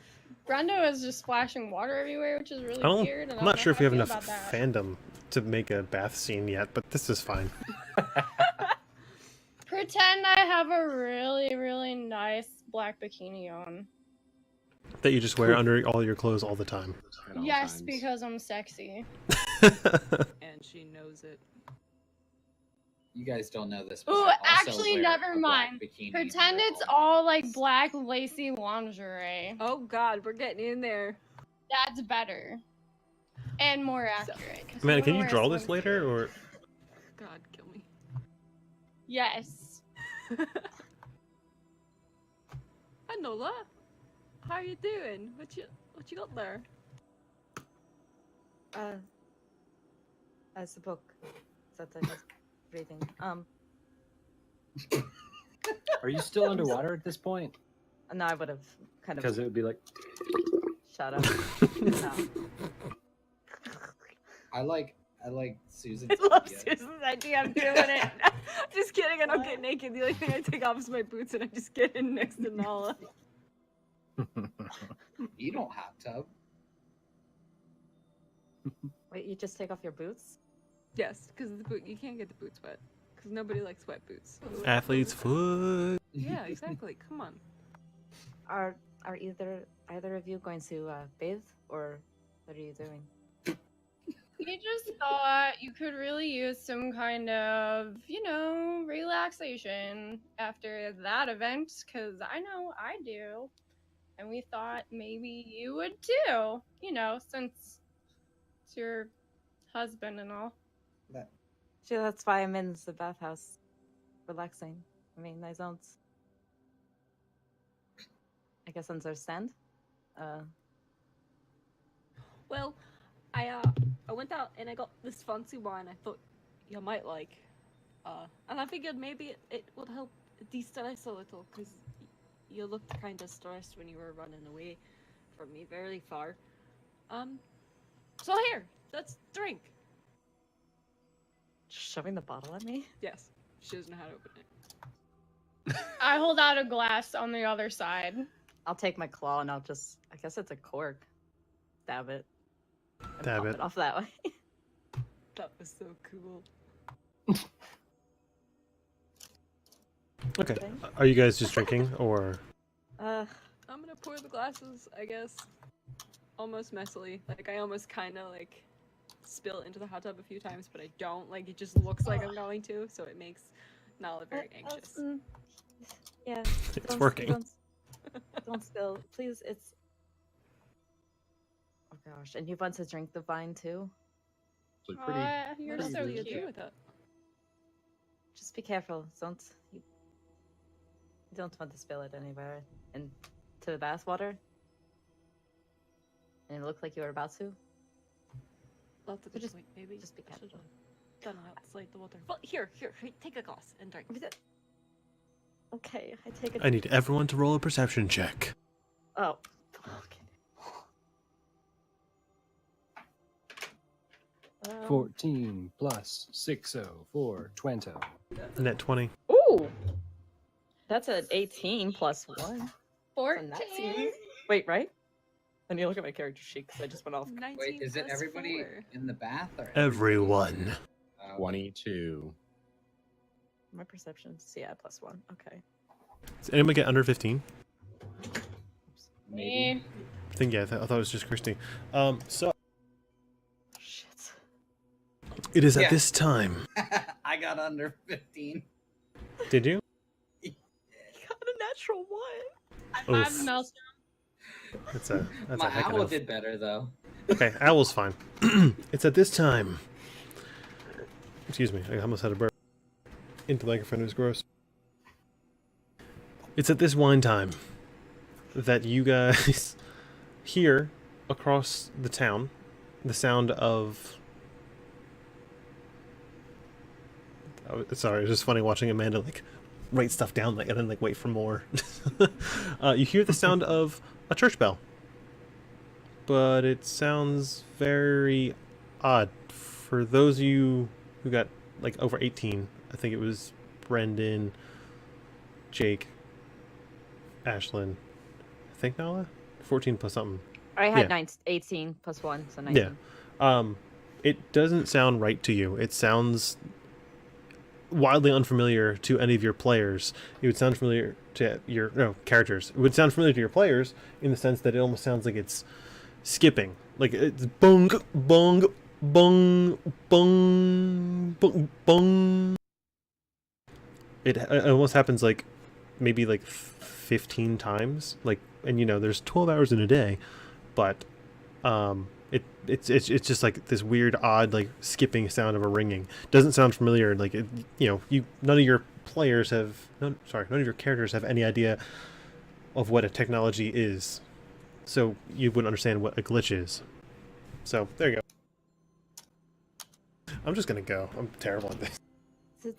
Speaker 3: Brendo is just splashing water everywhere, which is really weird. And
Speaker 1: I'm not sure if we have
Speaker 3: feel
Speaker 1: enough
Speaker 3: about that.
Speaker 1: fandom to make a bath scene yet, but this is fine.
Speaker 3: Pretend I have a really, really nice black bikini on.
Speaker 1: That you just wear under all your clothes all the time.
Speaker 8: At all
Speaker 3: Yes,
Speaker 8: times.
Speaker 3: because I'm sexy.
Speaker 7: And she knows it.
Speaker 6: You guys don't know this. but
Speaker 3: Ooh,
Speaker 6: I also
Speaker 3: actually,
Speaker 6: wear
Speaker 3: never
Speaker 6: a black
Speaker 3: mind.
Speaker 6: bikini
Speaker 3: Pretend
Speaker 6: under
Speaker 3: it's
Speaker 6: my
Speaker 3: all like
Speaker 6: clothes.
Speaker 3: black lacy lingerie.
Speaker 7: Oh god, we're getting in there.
Speaker 3: That's better. And more accurate. 'cause
Speaker 1: Man,
Speaker 3: I'm
Speaker 1: can
Speaker 3: gonna
Speaker 1: you
Speaker 3: wear a
Speaker 1: draw this
Speaker 3: swimsuit.
Speaker 1: later, or
Speaker 7: God, kill me.
Speaker 3: Yes.
Speaker 7: Hi Nola. How are you doing? What you got there?
Speaker 2: As the book that I was reading.
Speaker 4: Are you still underwater at this point?
Speaker 2: No, I would have kind
Speaker 4: Because
Speaker 2: of
Speaker 4: it would be like.
Speaker 2: shut up. No.
Speaker 6: I like Susan's
Speaker 7: I love
Speaker 6: idea.
Speaker 7: Susan's idea. I'm doing it. Just kidding. I don't get naked. The only thing I take off is my boots, and I just get in next to Nala.
Speaker 6: You don't hot tub.
Speaker 2: Wait, you just take off your boots?
Speaker 7: Yes, because the boot you can't get the boots wet. Because nobody likes wet boots.
Speaker 1: athlete's foot?
Speaker 7: Yeah, exactly. Come on.
Speaker 2: Are either of you going to bathe, or what are you doing?
Speaker 3: We just thought you could really use some kind of, relaxation after that event, because I know I do. And we thought maybe you would too, since it's your husband and all.
Speaker 2: See, that's why I'm in the bathhouse, relaxing. I mean, I don't. I guess understand.
Speaker 7: Well, I went out and I got this fancy wine I thought you might like. And I figured maybe it would help de-stress a little, because you looked kind of stressed when you were running away from me very far. So here, let's drink.
Speaker 2: Shoving the bottle at me?
Speaker 7: Yes, she doesn't know how to open it.
Speaker 3: I hold out a glass on the other side.
Speaker 2: I'll take my claw and I'll just. I guess it's a cork. Stab it. And
Speaker 1: Dab
Speaker 2: pop
Speaker 1: it.
Speaker 2: off that way.
Speaker 7: That was so cool.
Speaker 1: Okay. Are you guys just drinking, or
Speaker 2: Uh,
Speaker 7: I'm gonna pour the glasses, I guess, almost messily. Like, I almost kind of, like, spill into the hot tub a few times, but I don't. Like, it just looks like I'm going to, so it makes Nala very anxious.
Speaker 2: yeah.
Speaker 1: it's working?
Speaker 2: Don't spill, please. It's. Oh gosh, and you want to drink the wine too?
Speaker 4: So pretty.
Speaker 3: You're
Speaker 7: What else
Speaker 3: so
Speaker 7: do you
Speaker 3: cute.
Speaker 7: do with it?
Speaker 2: Just be careful. You don't want to spill it anywhere into the bath water. And it looked like you were about to.
Speaker 7: That's a good
Speaker 2: just-
Speaker 7: point, maybe.
Speaker 2: just be
Speaker 7: I should've
Speaker 2: careful.
Speaker 7: done it outside the water. Well, here, take a glass and drink.
Speaker 2: Okay, I take it.
Speaker 1: I need everyone to roll a perception check.
Speaker 2: Oh. Okay.
Speaker 4: 14 plus 6, 4, 20.
Speaker 1: Net 20.
Speaker 2: Ooh! That's an 18 plus 1.
Speaker 3: 14.
Speaker 2: Wait, right? I need to look at my character sheet because I just went off.
Speaker 7: 19
Speaker 6: Wait, is it
Speaker 7: plus
Speaker 6: everybody
Speaker 7: 4.
Speaker 6: in the bath or
Speaker 1: Everyone.
Speaker 8: 22.
Speaker 2: My perceptions. Yeah, plus 1. Okay.
Speaker 1: Does anyone get under 15?
Speaker 6: Maybe.
Speaker 1: I think, yeah, I thought it was just Christy. So,
Speaker 2: Shit.
Speaker 1: it is
Speaker 6: Yeah.
Speaker 1: at this time.
Speaker 6: I got under 15.
Speaker 1: Did you?
Speaker 2: You got a natural 1.
Speaker 3: High five,
Speaker 1: Oof.
Speaker 3: Maelstrom.
Speaker 1: That's a
Speaker 6: My
Speaker 1: heck
Speaker 6: owl
Speaker 1: of.
Speaker 6: did better though.
Speaker 1: Okay, owl's fine. It's at this time. Excuse me, I almost had a burp. Into the microphone, it was gross. It's at this wine time that you guys hear across the town the sound of. Oh, sorry, it's just funny watching Amanda like write stuff down like and then like wait for more. You hear the sound of a church bell, but it sounds very odd for those of you who got like over 18. I think it was Brendan, Jake, Ashlyn, I think Nala, 14 plus something.
Speaker 2: I had
Speaker 1: Yeah.
Speaker 2: 18 plus 1, so 19.
Speaker 1: Yeah. It doesn't sound right to you. It sounds wildly unfamiliar to any of your players. It would sound familiar to your characters. It would sound familiar to your players in the sense that it almost sounds like it's skipping. Like it's bung, bung, bung, bung, bung, bung. It almost happens like maybe like 15 times. Like, and you know, there's 12 hours in a day, but it's just like this weird, odd, like skipping sound of a ringing. Doesn't sound familiar. Like it, none of your players have, none of your characters have any idea of what a technology is, so you wouldn't understand what a glitch is. So there you go. I'm just gonna go. I'm terrible at this.
Speaker 2: Is it,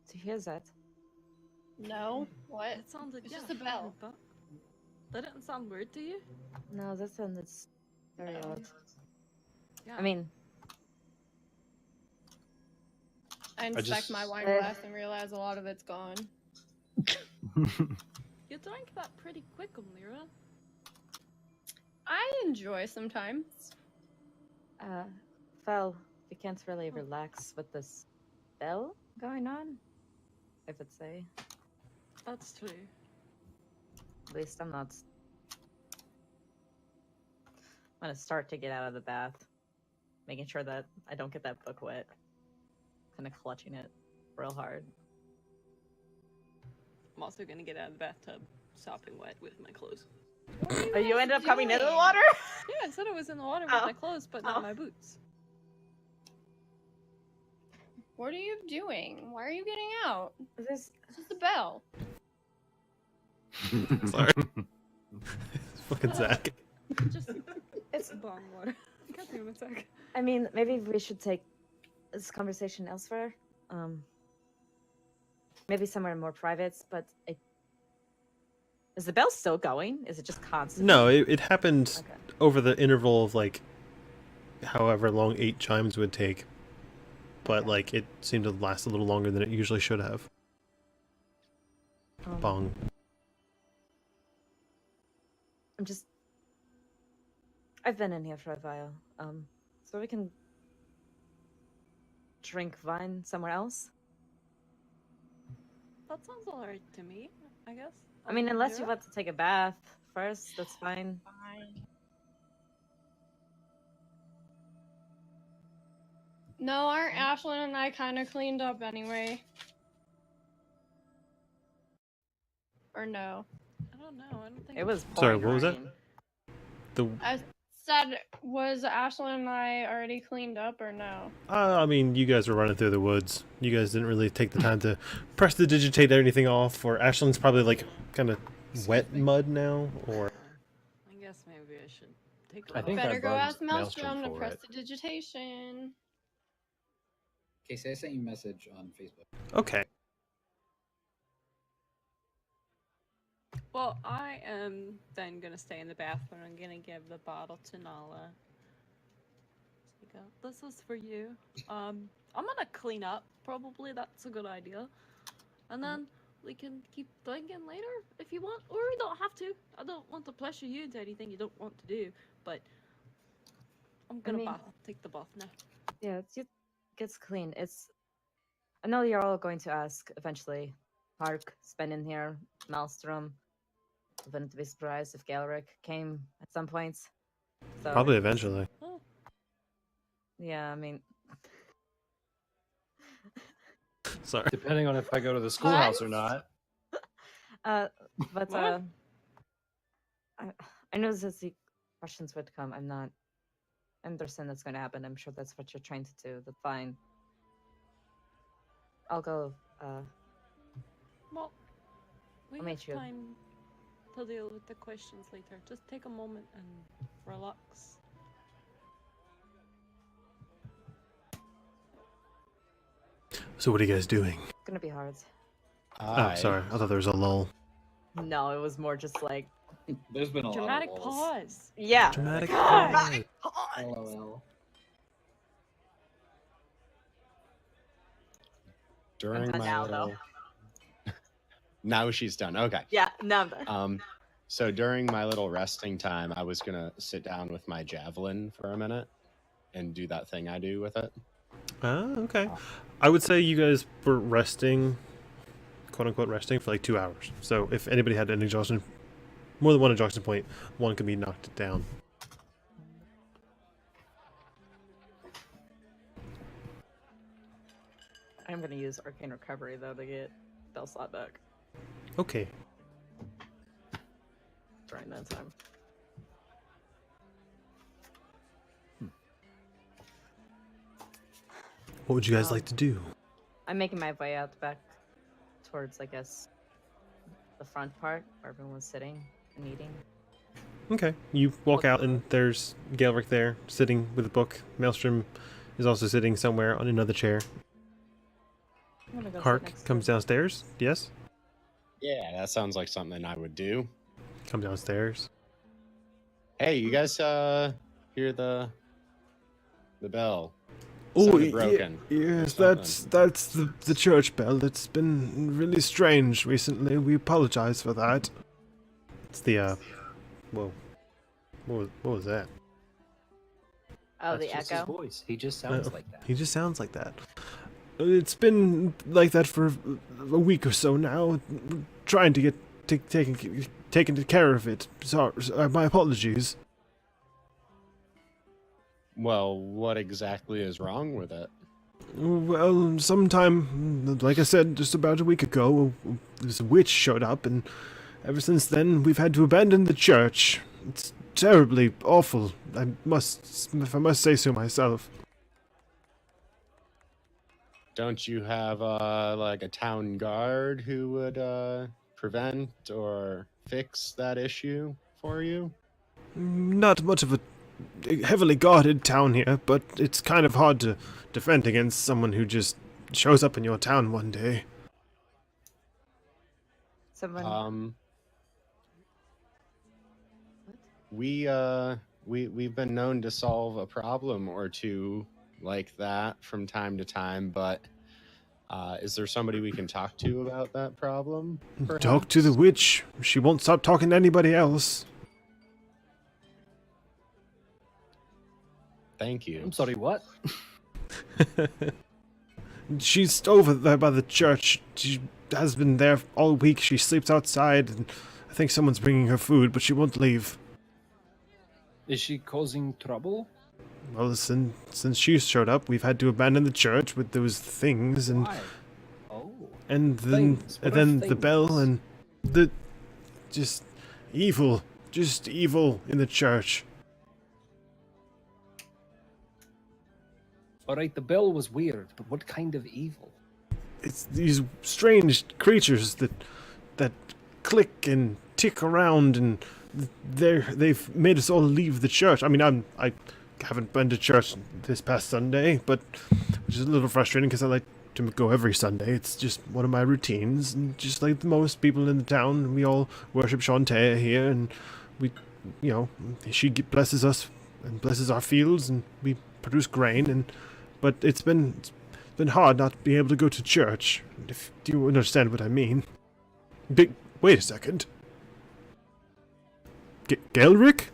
Speaker 2: so here's that.
Speaker 3: No. What?
Speaker 7: It sounded
Speaker 3: It's
Speaker 7: yeah,
Speaker 3: just a bell.
Speaker 7: but that didn't sound weird to you?
Speaker 2: No, that sounded very
Speaker 3: No.
Speaker 2: odd.
Speaker 7: Yeah.
Speaker 2: I mean,
Speaker 3: I inspect
Speaker 1: just-
Speaker 3: my wine glass and realize a lot of it's gone.
Speaker 7: you drank that pretty quick, Amira.
Speaker 3: I enjoy sometimes.
Speaker 2: Fel, we can't really relax with this bell going on, I would say.
Speaker 7: That's true.
Speaker 2: At least I'm not. I'm gonna start to get out of the bath, making sure that I don't get that book wet. Kind of clutching it real hard.
Speaker 7: I'm also gonna get out of the bathtub, sopping wet with my clothes.
Speaker 2: Oh, you ended up coming into the
Speaker 3: doing?
Speaker 2: water?
Speaker 7: Yeah, I said I was in the water with
Speaker 2: Oh.
Speaker 7: my clothes, but
Speaker 2: Oh.
Speaker 7: not my boots.
Speaker 3: What are you doing? Why are you getting out?
Speaker 2: This
Speaker 3: It's just a bell.
Speaker 1: Sorry. Fucking Zach.
Speaker 7: Just
Speaker 2: it's.
Speaker 7: bong water. God damn it, Zach.
Speaker 2: I mean, maybe we should take this conversation elsewhere. Maybe somewhere more private. But is the bell still going? Is it just constant?
Speaker 1: No, it happened
Speaker 2: Okay.
Speaker 1: over the interval of like however long 8 chimes would take, but
Speaker 2: Okay.
Speaker 1: like it seemed to last a little longer than it usually should have.
Speaker 2: Um,
Speaker 1: Bong.
Speaker 2: I've been in here for a while. So we can drink wine somewhere else.
Speaker 7: That sounds alright to me, I guess.
Speaker 2: I mean, unless you
Speaker 7: Amira?
Speaker 2: want to take a bath first, that's fine.
Speaker 3: Fine. No, aren't Ashlyn and I kind of cleaned up anyway? Or no?
Speaker 7: I don't know. I don't think
Speaker 2: It was.
Speaker 1: Sorry,
Speaker 2: pouring
Speaker 1: what was that?
Speaker 2: rain.
Speaker 1: The
Speaker 3: I said, was Ashlyn and I already cleaned up or no?
Speaker 1: I mean, you guys were running through the woods. You guys didn't really take the time to press the digitate anything off. Or Ashlyn's probably like kind of wet
Speaker 6: me.
Speaker 1: mud now. Or
Speaker 7: I guess maybe I should take a
Speaker 4: I
Speaker 7: look.
Speaker 4: think I
Speaker 3: Better go
Speaker 4: bugged
Speaker 3: ask
Speaker 4: Maelstrom
Speaker 3: Maelstrom to
Speaker 4: for
Speaker 3: press
Speaker 4: it.
Speaker 3: the digitation.
Speaker 6: Casey, I sent you a message on Facebook.
Speaker 1: okay,
Speaker 7: Well, I am then gonna stay in the bathroom. I'm gonna give the bottle to Nala. Take out. This is for you. I'm gonna clean up. Probably that's a good idea. And then we can keep drinking later if you want, or you don't have to. I don't want to pressure you into anything you don't want to do. But I'm gonna
Speaker 2: mean-
Speaker 7: take the bath now.
Speaker 2: Yeah, it gets clean. I know you're all going to ask eventually. Hark, spend in here, Maelstrom. Wouldn't be surprised if Galric came at some point. So
Speaker 1: probably eventually.
Speaker 7: Oh,
Speaker 2: Yeah, I mean,
Speaker 1: Sorry.
Speaker 4: Depending on if I go to the schoolhouse or not.
Speaker 2: but
Speaker 7: What?
Speaker 2: I know that the questions would come. I understand that's going to happen. I'm sure that's what you're trying to do. That's fine. I'll go.
Speaker 7: well, we
Speaker 2: I'll
Speaker 7: have
Speaker 2: meet you.
Speaker 7: time to deal with the questions later. Just take a moment and relax.
Speaker 1: So what are you guys doing?
Speaker 2: It's gonna be hard.
Speaker 1: Oh, sorry. I thought there was a lull.
Speaker 2: No, it was more just like
Speaker 6: There's been a
Speaker 7: Dramatic
Speaker 6: lot of lulls.
Speaker 7: pause.
Speaker 2: yeah.
Speaker 1: Dramatic
Speaker 2: Dramatic
Speaker 1: pause.
Speaker 2: pause.
Speaker 6: LOL.
Speaker 8: During
Speaker 2: done
Speaker 8: my
Speaker 2: now,
Speaker 8: little... Now she's done. Okay.
Speaker 2: Yeah, no. I'm done.
Speaker 8: So during my little resting time, I was gonna sit down with my javelin for a minute and do that thing I do with it.
Speaker 1: Okay. I would say you guys were resting, quote unquote resting, for like 2 hours. So if anybody had an exhaustion, more than one exhaustion point, one can be knocked down.
Speaker 2: I'm gonna use Arcane Recovery though to get spell slot back
Speaker 1: Okay.
Speaker 2: during that time.
Speaker 1: What would you guys like to do?
Speaker 2: I'm making my way out back towards, I guess, the front part where everyone was sitting and eating.
Speaker 1: Okay. You walk out and there's Galric there, sitting with a book. Maelstrom is also sitting somewhere on another chair.
Speaker 2: I'm gonna go sit
Speaker 1: Hark
Speaker 2: next to
Speaker 1: comes
Speaker 2: him.
Speaker 1: downstairs. Yes?
Speaker 8: Yeah, that sounds like something I would do.
Speaker 1: Come downstairs.
Speaker 8: Hey, you guys hear the bell?
Speaker 1: Oh,
Speaker 8: Sounded broken.
Speaker 1: yes,
Speaker 8: Something.
Speaker 1: that's the church bell. It's been really strange recently. We apologize for that. It's the whoa, what was that?
Speaker 2: Oh,
Speaker 4: That's
Speaker 2: the
Speaker 4: just
Speaker 2: echo.
Speaker 4: his voice. He just sounds
Speaker 1: Oh,
Speaker 4: like that.
Speaker 1: He just sounds like that. It's been like that for a week or so now. We're trying to get taken care of it. Sorry, my apologies.
Speaker 8: Well, what exactly is wrong with it?
Speaker 1: Well, sometime, like I said, just about a week ago, this witch showed up, and ever since then, we've had to abandon the church. It's terribly awful. If I must say so myself.
Speaker 8: Don't you have like a town guard who would prevent or fix that issue for you?
Speaker 1: Not much of a heavily guarded town here, but it's kind of hard to defend against someone who just shows up in your town one day.
Speaker 2: Someone.
Speaker 8: We've been known to solve a problem or two like that from time to time, but is there somebody we can talk to about that problem?
Speaker 1: Talk to the
Speaker 8: perhaps?
Speaker 1: witch. She won't stop talking to anybody else.
Speaker 8: Thank you.
Speaker 4: I'm sorry, what?
Speaker 1: She's over there by the church. She has been there all week. She sleeps outside, and I think someone's bringing her food, but she won't leave.
Speaker 4: Is she causing trouble?
Speaker 1: Well, since she showed up, we've had to abandon the church with those things, and
Speaker 4: Why? Oh.
Speaker 1: and then
Speaker 4: Things.
Speaker 1: and
Speaker 4: What are
Speaker 1: then the bell
Speaker 4: things?
Speaker 1: and the just Evil. Just evil in the church.
Speaker 4: All right, the bell was weird, but what kind of evil?
Speaker 1: It's these strange creatures that click and tick around, and they've made us all leave the church. I mean, I haven't been to church this past Sunday, but which is a little frustrating because I like to go every Sunday. It's just one of my routines, and just like most people in the town, we all worship Shantae here, and we, she blesses us and blesses our fields, and we produce grain, but it's been hard not being able to go to church. Do you understand what I mean? Wait a second. Gelric?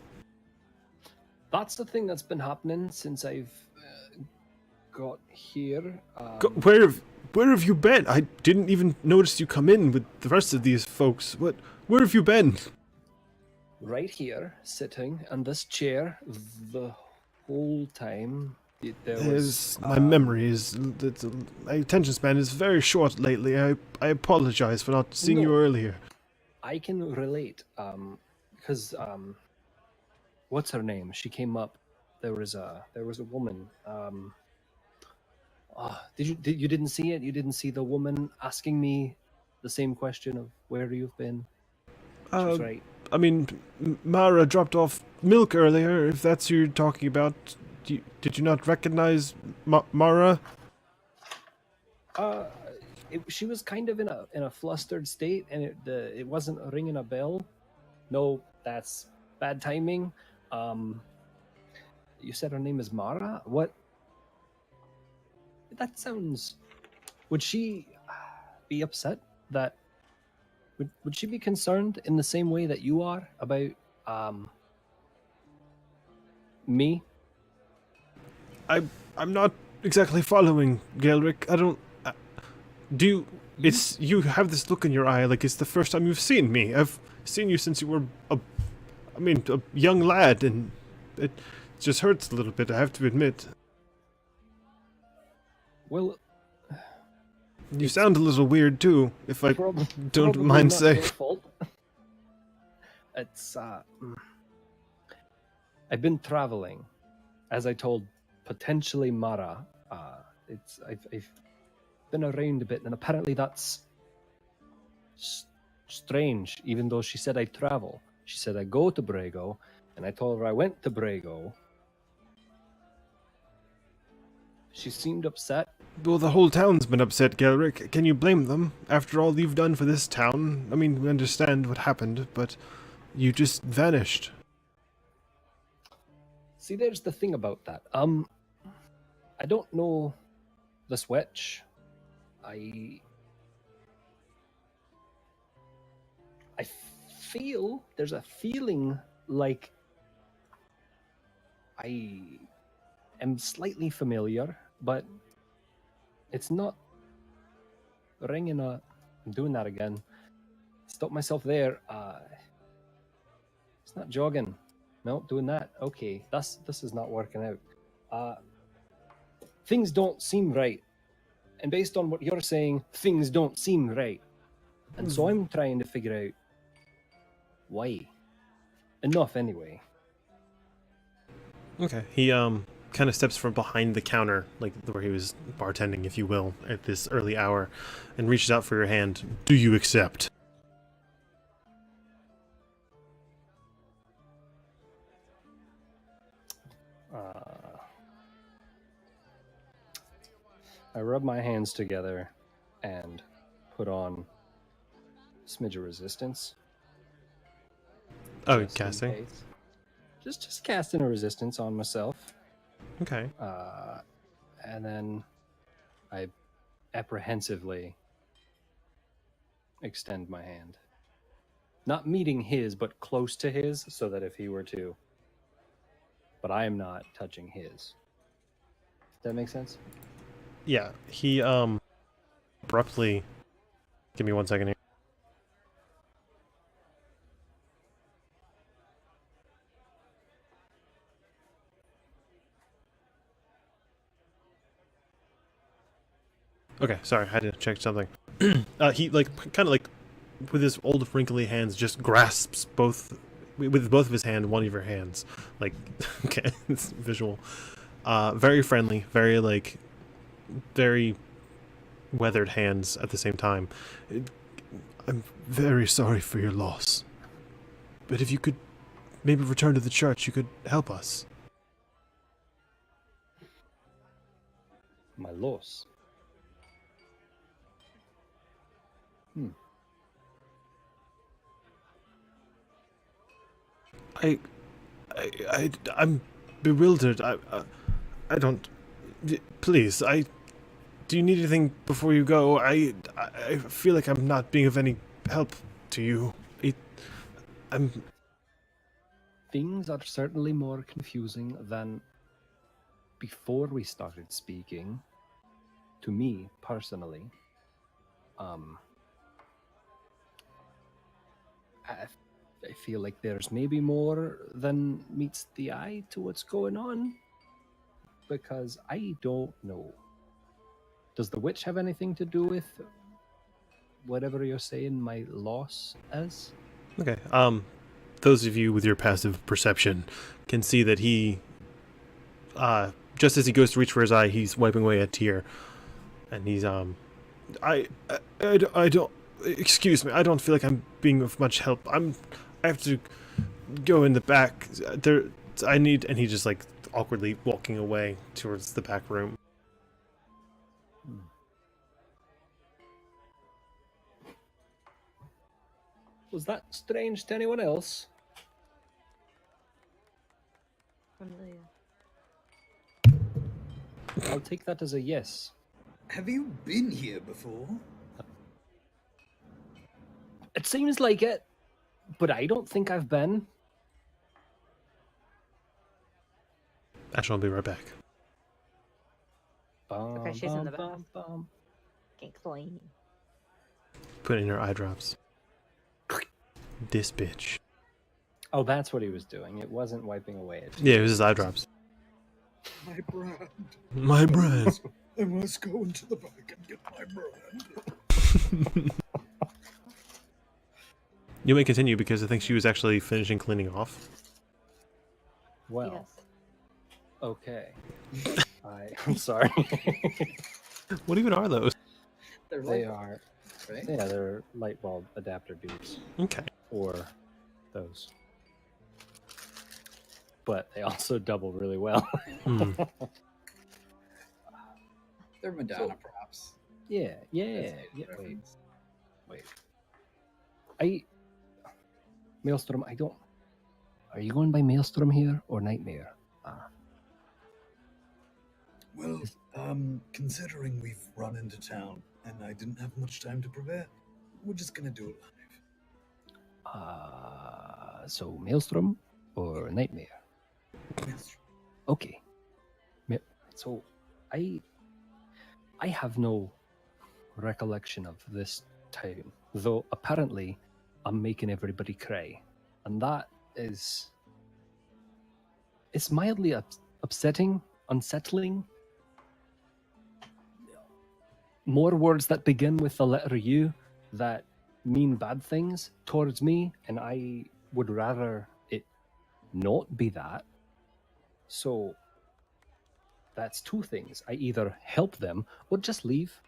Speaker 4: That's the thing that's been happening since I've got here.
Speaker 1: Where have you been? I didn't even notice you come in with the rest of these folks. Where have you been?
Speaker 4: Right here, sitting on this chair the whole time.
Speaker 1: My memory is... my attention span is very short lately. I apologize for not seeing you earlier. I
Speaker 4: can relate, because what's her name? She came up. There was a woman. You didn't see it? You didn't see the woman asking me the same question of where you've been? She was right.
Speaker 1: I mean, Mara dropped off milk earlier, if that's who you're talking about. Did you not recognize Mara?
Speaker 4: She was kind of in a flustered state, and it wasn't ringing a bell. No, that's bad timing. You said her name is Mara? What? That sounds... Would she be upset that... Would she be concerned in the same way that you are about, me?
Speaker 1: I'm not exactly following, Gelric. I don't... You have this look in your eye like it's the first time you've seen me. I've seen you since you were a young lad, and it just hurts a little bit, I have to admit.
Speaker 4: Well...
Speaker 1: You sound a little weird too, if I don't mind saying.
Speaker 4: It's I've been traveling, as I told potentially Mara. I've been around a bit, and apparently that's strange. Even though she said I travel, she said I go to Brago, and I told her I went to Brago. She seemed upset.
Speaker 1: Well, the whole town's been upset, Gelric. Can you blame them? After all you've done for this town, I mean, we understand what happened, but you just vanished.
Speaker 4: See, there's the thing about that. I don't know this witch. I feel, there's a feeling like I am slightly familiar, but it's not ringing a... I'm doing that again. Stop myself there. It's not jogging. No, doing that. Okay, this is not working out. Things don't seem right. And based on what you're saying, things don't seem right. And so I'm trying to figure out why. Enough anyway.
Speaker 1: Okay. He kind of steps from behind the counter, like where he was bartending, if you will, at this early hour, and reaches out for your hand. Do you accept?
Speaker 4: I rub my hands together and put on a smidge of resistance.
Speaker 1: Oh, casting?
Speaker 4: Just casting a resistance on myself.
Speaker 1: Okay.
Speaker 4: And then I apprehensively extend my hand. Not meeting his, but close to his, so that if he were to... But I am not touching his. Does that make sense?
Speaker 1: Yeah, he abruptly... Give me 1 second here. Okay, sorry, I had to check something. He kind of with his old wrinkly hands, just grasps with both of his hand, one of your hands. Like, okay, it's visual. Very friendly, very weathered hands at the same time. I'm very sorry for your loss. But if you could maybe return to the church, you could help us.
Speaker 4: My loss.
Speaker 1: I'm bewildered. I don't. Please, do you need anything before you go? I feel like I'm not being of any help to you. I'm.
Speaker 4: Things are certainly more confusing than before we started speaking. To me, personally. I feel like there's maybe more than meets the eye to what's going on. Because I don't know. Does the witch have anything to do with whatever you're saying my loss is?
Speaker 1: Okay. Those of you with your passive perception can see that he, just as he goes to reach for his eye, he's wiping away a tear, and he's I don't. Excuse me. I don't feel like I'm being of much help. I have to go in the back. And he just like awkwardly walking away towards the back room.
Speaker 4: Was that strange to anyone else?
Speaker 2: Familiar.
Speaker 4: I'll take that as a yes.
Speaker 5: Have you been here before?
Speaker 4: It seems like it, but I don't think I've been.
Speaker 1: Actually, I'll be right back.
Speaker 2: Okay, she's in the bath. Get clean.
Speaker 1: Put in her eye drops. This bitch.
Speaker 4: Oh, that's what he was doing. It wasn't wiping away it.
Speaker 1: Yeah, it was his eye drops.
Speaker 5: My brand.
Speaker 1: My brand.
Speaker 5: I must go into the back and get my brand.
Speaker 1: You may continue because I think she was actually finishing cleaning off.
Speaker 4: Well,
Speaker 2: Yes.
Speaker 4: okay. I'm sorry.
Speaker 1: What even are those?
Speaker 6: They're
Speaker 4: They
Speaker 6: like,
Speaker 4: are.
Speaker 6: right?
Speaker 4: Yeah, they're light bulb adapter dudes.
Speaker 1: Okay.
Speaker 4: Or those. But they also double really well.
Speaker 1: Hmm.
Speaker 6: They're Madonna props.
Speaker 4: Yeah.
Speaker 6: That's
Speaker 4: Wait.
Speaker 6: reference.
Speaker 4: Maelstrom, are you going by Maelstrom here or Nightmare?
Speaker 5: Well, considering we've run into town and I didn't have much time to prepare, we're just gonna do it live.
Speaker 4: So Maelstrom or Nightmare?
Speaker 5: Yes.
Speaker 4: Okay. So I have no recollection of this town, though apparently I'm making everybody cry, and that is it's mildly upsetting, unsettling. More words that begin with the letter U that mean bad things towards me, and I would rather it not be that. So that's two things. I either help them or just leave.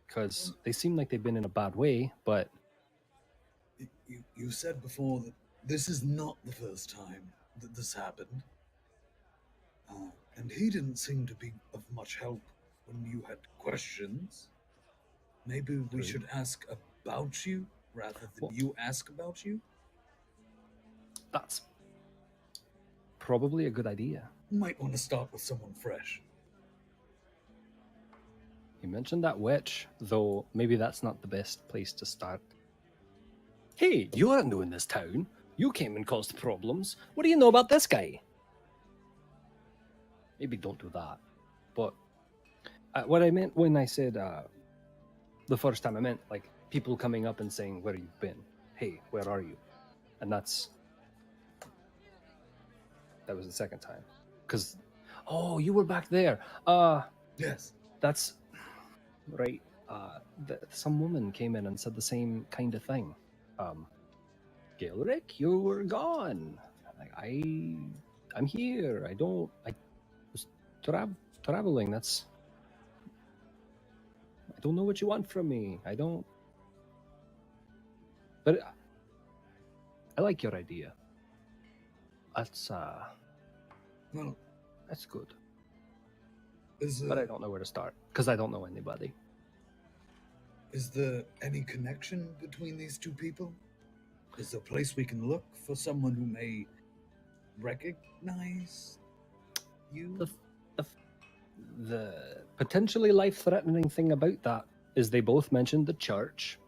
Speaker 4: Because they seem like they've been in a bad way, but...
Speaker 5: You said before that this is not the first time that this happened. And he didn't seem to be of much help when you had questions. Maybe we should ask about you rather than you ask about you?
Speaker 4: That's probably a good idea.
Speaker 5: Might want to start with someone fresh.
Speaker 4: You mentioned that witch, though maybe that's not the best place to start. Hey, you're new in this town. You came and caused problems. What do you know about this guy? Maybe don't do that. But what I meant when I said the first time, I meant like people coming up and saying, where you've been. Hey, where are you? And that was the second time. Because, oh, you were back there.
Speaker 5: Yes.
Speaker 4: That's right. some woman came in and said the same kind of thing. Gilrick, you were gone. Like, I'm here. I was traveling. I don't know what you want from me. But I like your idea.
Speaker 5: Well,
Speaker 4: That's good.
Speaker 5: But
Speaker 4: I don't know where to start because I don't know anybody.
Speaker 5: Is there any connection between these two people? Is there a place we can look for someone who may recognize you?
Speaker 4: The potentially life-threatening thing about that is they both mentioned the church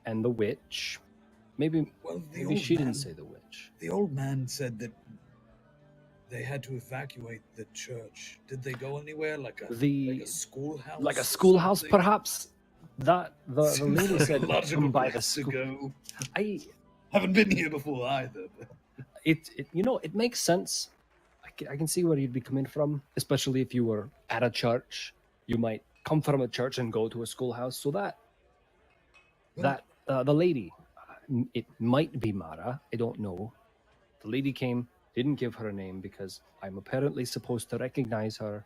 Speaker 4: and the witch. Maybe she didn't say the witch.
Speaker 5: The old man said that they had to evacuate the church. Did they go anywhere? Like a schoolhouse?
Speaker 4: Like a schoolhouse,
Speaker 5: something?
Speaker 4: perhaps? That the lady
Speaker 5: Like
Speaker 4: said
Speaker 5: a logical
Speaker 4: come by the
Speaker 5: place to
Speaker 4: school.
Speaker 5: go.
Speaker 4: I
Speaker 5: haven't been here before either. But...
Speaker 4: It makes sense. I can see where you'd be coming from, especially if you were at a church. You might come from a church and go to a schoolhouse. So the lady, it might be Mara. I don't know. The lady came, didn't give her a name because I'm apparently supposed to recognize her.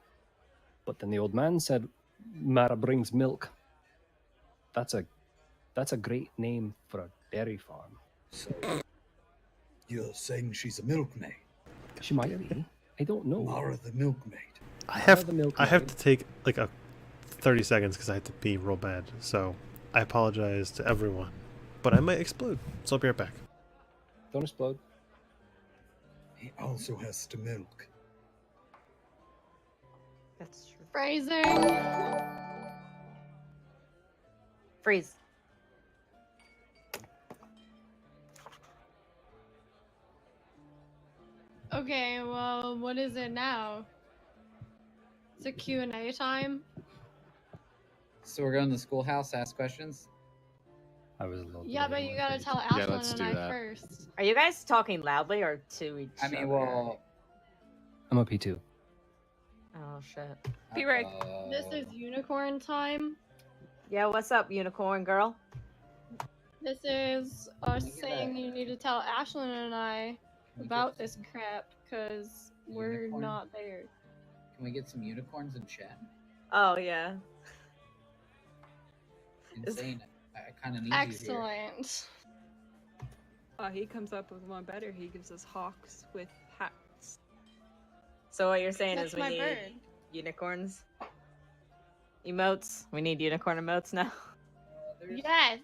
Speaker 4: But then the old man said, Mara brings milk. That's a great name for a dairy farm.
Speaker 5: So you're saying she's a milkmaid?
Speaker 4: She might be. I don't know.
Speaker 5: Mara the milkmaid.
Speaker 1: I have to take like a 30 seconds because I have to pee real bad. So I apologize to everyone, but I might explode. So I'll be right back.
Speaker 4: Don't explode.
Speaker 5: He also has to milk.
Speaker 2: That's true.
Speaker 3: Phrasing.
Speaker 2: Freeze.
Speaker 3: Okay, well, what is it now? It's a Q&A time.
Speaker 6: So we're going to the schoolhouse, ask questions?
Speaker 4: I was a little
Speaker 3: Yeah, but you gotta tell
Speaker 8: Yeah,
Speaker 3: Ashlyn
Speaker 8: let's
Speaker 3: and
Speaker 8: do
Speaker 3: I
Speaker 8: that.
Speaker 3: first.
Speaker 2: Are you guys talking loudly or to each other?
Speaker 6: I mean, well...
Speaker 4: I'm a P2.
Speaker 2: Oh, shit.
Speaker 7: Be right.
Speaker 3: This is unicorn time.
Speaker 2: Yeah, what's up, unicorn girl?
Speaker 3: This is us
Speaker 6: Look at
Speaker 3: saying
Speaker 6: that.
Speaker 3: you need to tell Ashlyn and I about this crap, because we're
Speaker 6: Unicorn?
Speaker 3: not there.
Speaker 6: Can we get some unicorns in chat?
Speaker 2: Oh, yeah.
Speaker 6: Insane. I kind of need you here.
Speaker 3: Excellent.
Speaker 7: He comes up with one better. He gives us hawks with hats.
Speaker 2: So what you're saying
Speaker 3: That's
Speaker 2: is we
Speaker 3: my
Speaker 2: need
Speaker 3: bird.
Speaker 2: unicorns? Emotes? We need unicorn emotes now?
Speaker 3: Yes.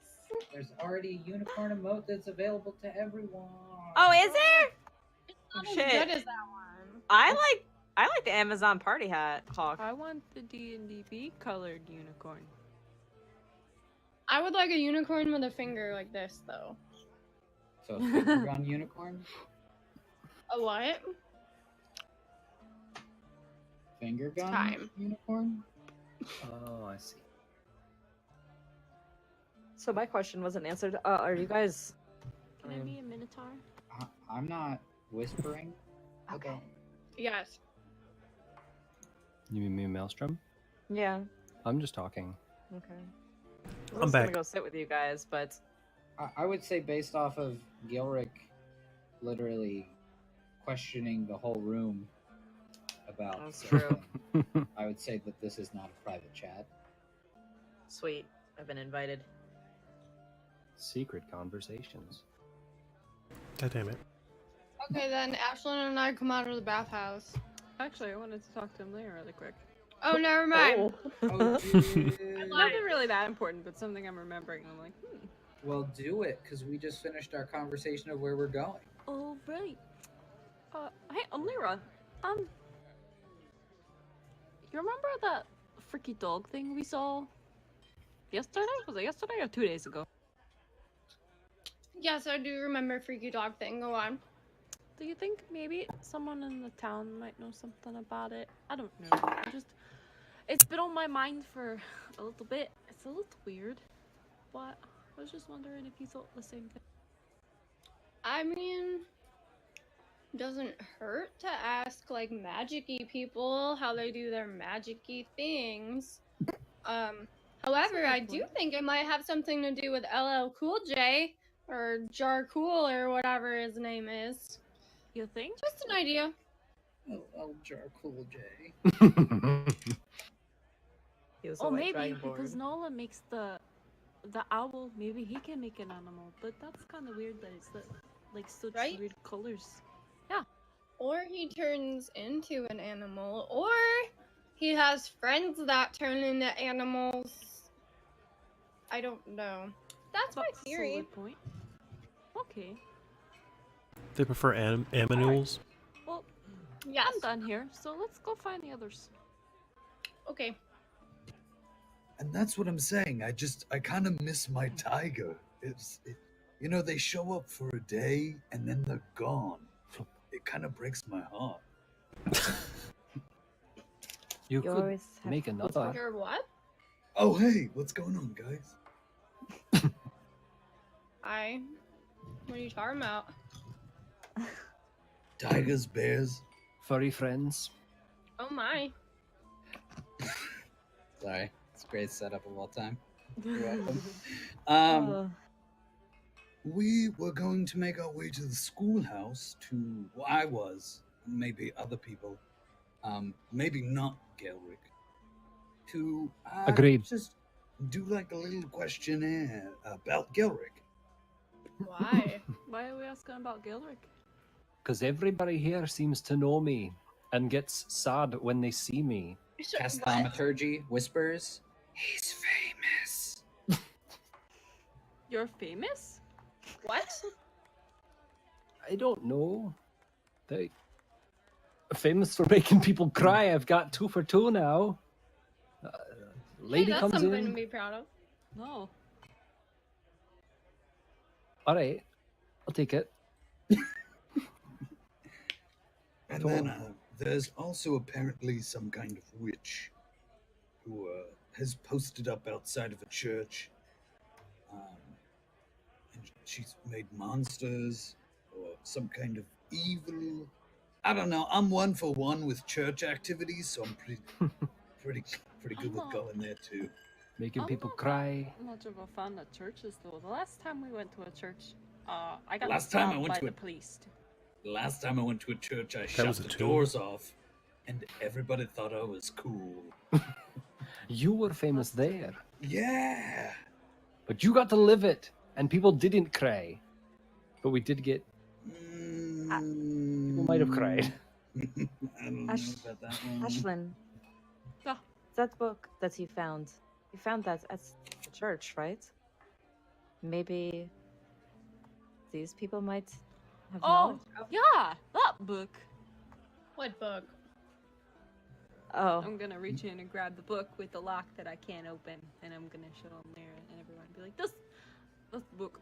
Speaker 6: There's already a unicorn emote that's available to everyone.
Speaker 2: Oh, is there?
Speaker 3: Not as
Speaker 2: Shit.
Speaker 3: good as that one.
Speaker 2: I like the Amazon party hat hawk.
Speaker 7: I want the D&DB colored unicorn.
Speaker 3: I would like a unicorn with a finger like this, though.
Speaker 6: So a finger gun unicorn?
Speaker 3: A what?
Speaker 6: Finger gun
Speaker 3: Time.
Speaker 6: unicorn?
Speaker 4: Oh, I see.
Speaker 2: So my question wasn't answered. Are you guys...
Speaker 7: Can I be a minotaur?
Speaker 6: I'm not whispering.
Speaker 2: Okay.
Speaker 3: Yes.
Speaker 4: You mean me, Maelstrom?
Speaker 2: Yeah.
Speaker 4: I'm just talking.
Speaker 2: Okay.
Speaker 1: I'm
Speaker 2: I'm
Speaker 1: back.
Speaker 2: gonna go sit with you guys, but
Speaker 6: I would say based off of Gilrick literally questioning the whole room about
Speaker 2: That's true.
Speaker 6: something, I would say that this is not a private chat.
Speaker 2: sweet. I've been invited.
Speaker 4: Secret conversations.
Speaker 1: God damn it.
Speaker 3: Okay, then Ashlyn and I come out of the bathhouse.
Speaker 7: Actually, I wanted to talk to him later really quick.
Speaker 3: Oh, never mind.
Speaker 6: Oh, dude.
Speaker 7: Nothing really that important, but something I'm remembering. I'm like,
Speaker 6: Well, do it, because we just finished our conversation of where we're going.
Speaker 7: Oh, right. Hey, Lyra. You remember that freaky dog thing we saw yesterday? Was it yesterday or 2 days ago?
Speaker 3: Yes, I do remember Freaky Dog thing. Go on.
Speaker 7: Do you think maybe someone in the town might know something about it? I don't know. It's been on my mind for a little bit. It's a little weird, but I was just wondering if you thought the same thing.
Speaker 3: I mean, doesn't hurt to ask like magic-y people how they do their magic-y things. However,
Speaker 7: That's a
Speaker 3: I
Speaker 7: good
Speaker 3: do
Speaker 7: point.
Speaker 3: think it might have something to do with LL Cool J or Jar Cool or whatever his name is.
Speaker 7: You think?
Speaker 3: Just an idea.
Speaker 6: Oh, Jar Cool J.
Speaker 2: He was a
Speaker 7: Oh,
Speaker 2: white
Speaker 7: maybe because
Speaker 2: dragonborn.
Speaker 7: Nola makes the owl. Maybe he can make an animal, but that's kind of weird that it's like such
Speaker 3: Right?
Speaker 7: weird colors.
Speaker 3: Or he turns into an animal, or he has friends that turn into animals. I don't know. That's my
Speaker 7: That's a
Speaker 3: theory.
Speaker 7: solid point. Okay.
Speaker 1: They prefer aminules.
Speaker 7: Well,
Speaker 3: Yes.
Speaker 7: I'm done here, so let's go find the others.
Speaker 3: Okay.
Speaker 5: And that's what I'm saying. I kind of miss my tiger. You know, they show up for a day and then they're gone. It kind of breaks my heart.
Speaker 4: You
Speaker 2: You
Speaker 4: could
Speaker 2: always have
Speaker 4: make another.
Speaker 3: Your what?
Speaker 5: Oh, hey, what's going on, guys?
Speaker 3: What are you talking about?
Speaker 5: Tigers, bears.
Speaker 4: Furry friends.
Speaker 3: Oh my.
Speaker 6: Sorry, it's a great setup of all time. You're welcome.
Speaker 2: Oh,
Speaker 5: We were going to make our way to the schoolhouse to, well, I was, maybe other people, maybe not Gelric, to
Speaker 4: Agreed.
Speaker 5: just do like a little questionnaire about Gelric.
Speaker 3: Why?
Speaker 7: Why are we asking about Gilric?
Speaker 4: Because everybody here seems to know me and gets sad when they see me.
Speaker 6: Cast
Speaker 3: What?
Speaker 6: thaumaturgy, whispers. He's famous.
Speaker 7: You're famous?
Speaker 3: What?
Speaker 4: I don't know. They famous for making people cry. I've got 2 for 2 now. Lady
Speaker 3: Hey, that's
Speaker 4: comes
Speaker 3: something
Speaker 4: in.
Speaker 3: to be proud of.
Speaker 7: No.
Speaker 4: All right, I'll take it.
Speaker 5: And then there's also apparently some kind of witch who has posted up outside of a church. And she's made monsters or some kind of evil. I don't know. I'm 1 for 1 with church activities, so I'm pretty good with going there too.
Speaker 4: Making
Speaker 7: I'm
Speaker 4: people
Speaker 7: not
Speaker 4: cry.
Speaker 7: that much of a fan of churches, though. The last time we went to a church, I got
Speaker 5: Last time I
Speaker 7: stopped
Speaker 5: went
Speaker 7: by
Speaker 5: to
Speaker 7: the
Speaker 5: a-
Speaker 7: police.
Speaker 5: Last time I went to a church, I shut
Speaker 1: was a
Speaker 5: the
Speaker 1: tomb?
Speaker 5: doors off, and everybody thought I was cool.
Speaker 4: You were famous
Speaker 7: That's true.
Speaker 4: there,
Speaker 5: Yeah.
Speaker 4: but you got to live it, and people didn't cry. But we did get. People might have cried.
Speaker 5: I don't know
Speaker 2: Ash-
Speaker 5: about that one.
Speaker 2: Ashlyn,
Speaker 7: Yeah.
Speaker 2: that book that you found that at the church, right? Maybe these people might have
Speaker 7: Oh,
Speaker 2: knowledge.
Speaker 7: yeah, that book.
Speaker 3: What book?
Speaker 2: Oh,
Speaker 7: I'm gonna reach in and grab the book with the lock that I can't open, and I'm gonna show them there, and everyone be like, "This book."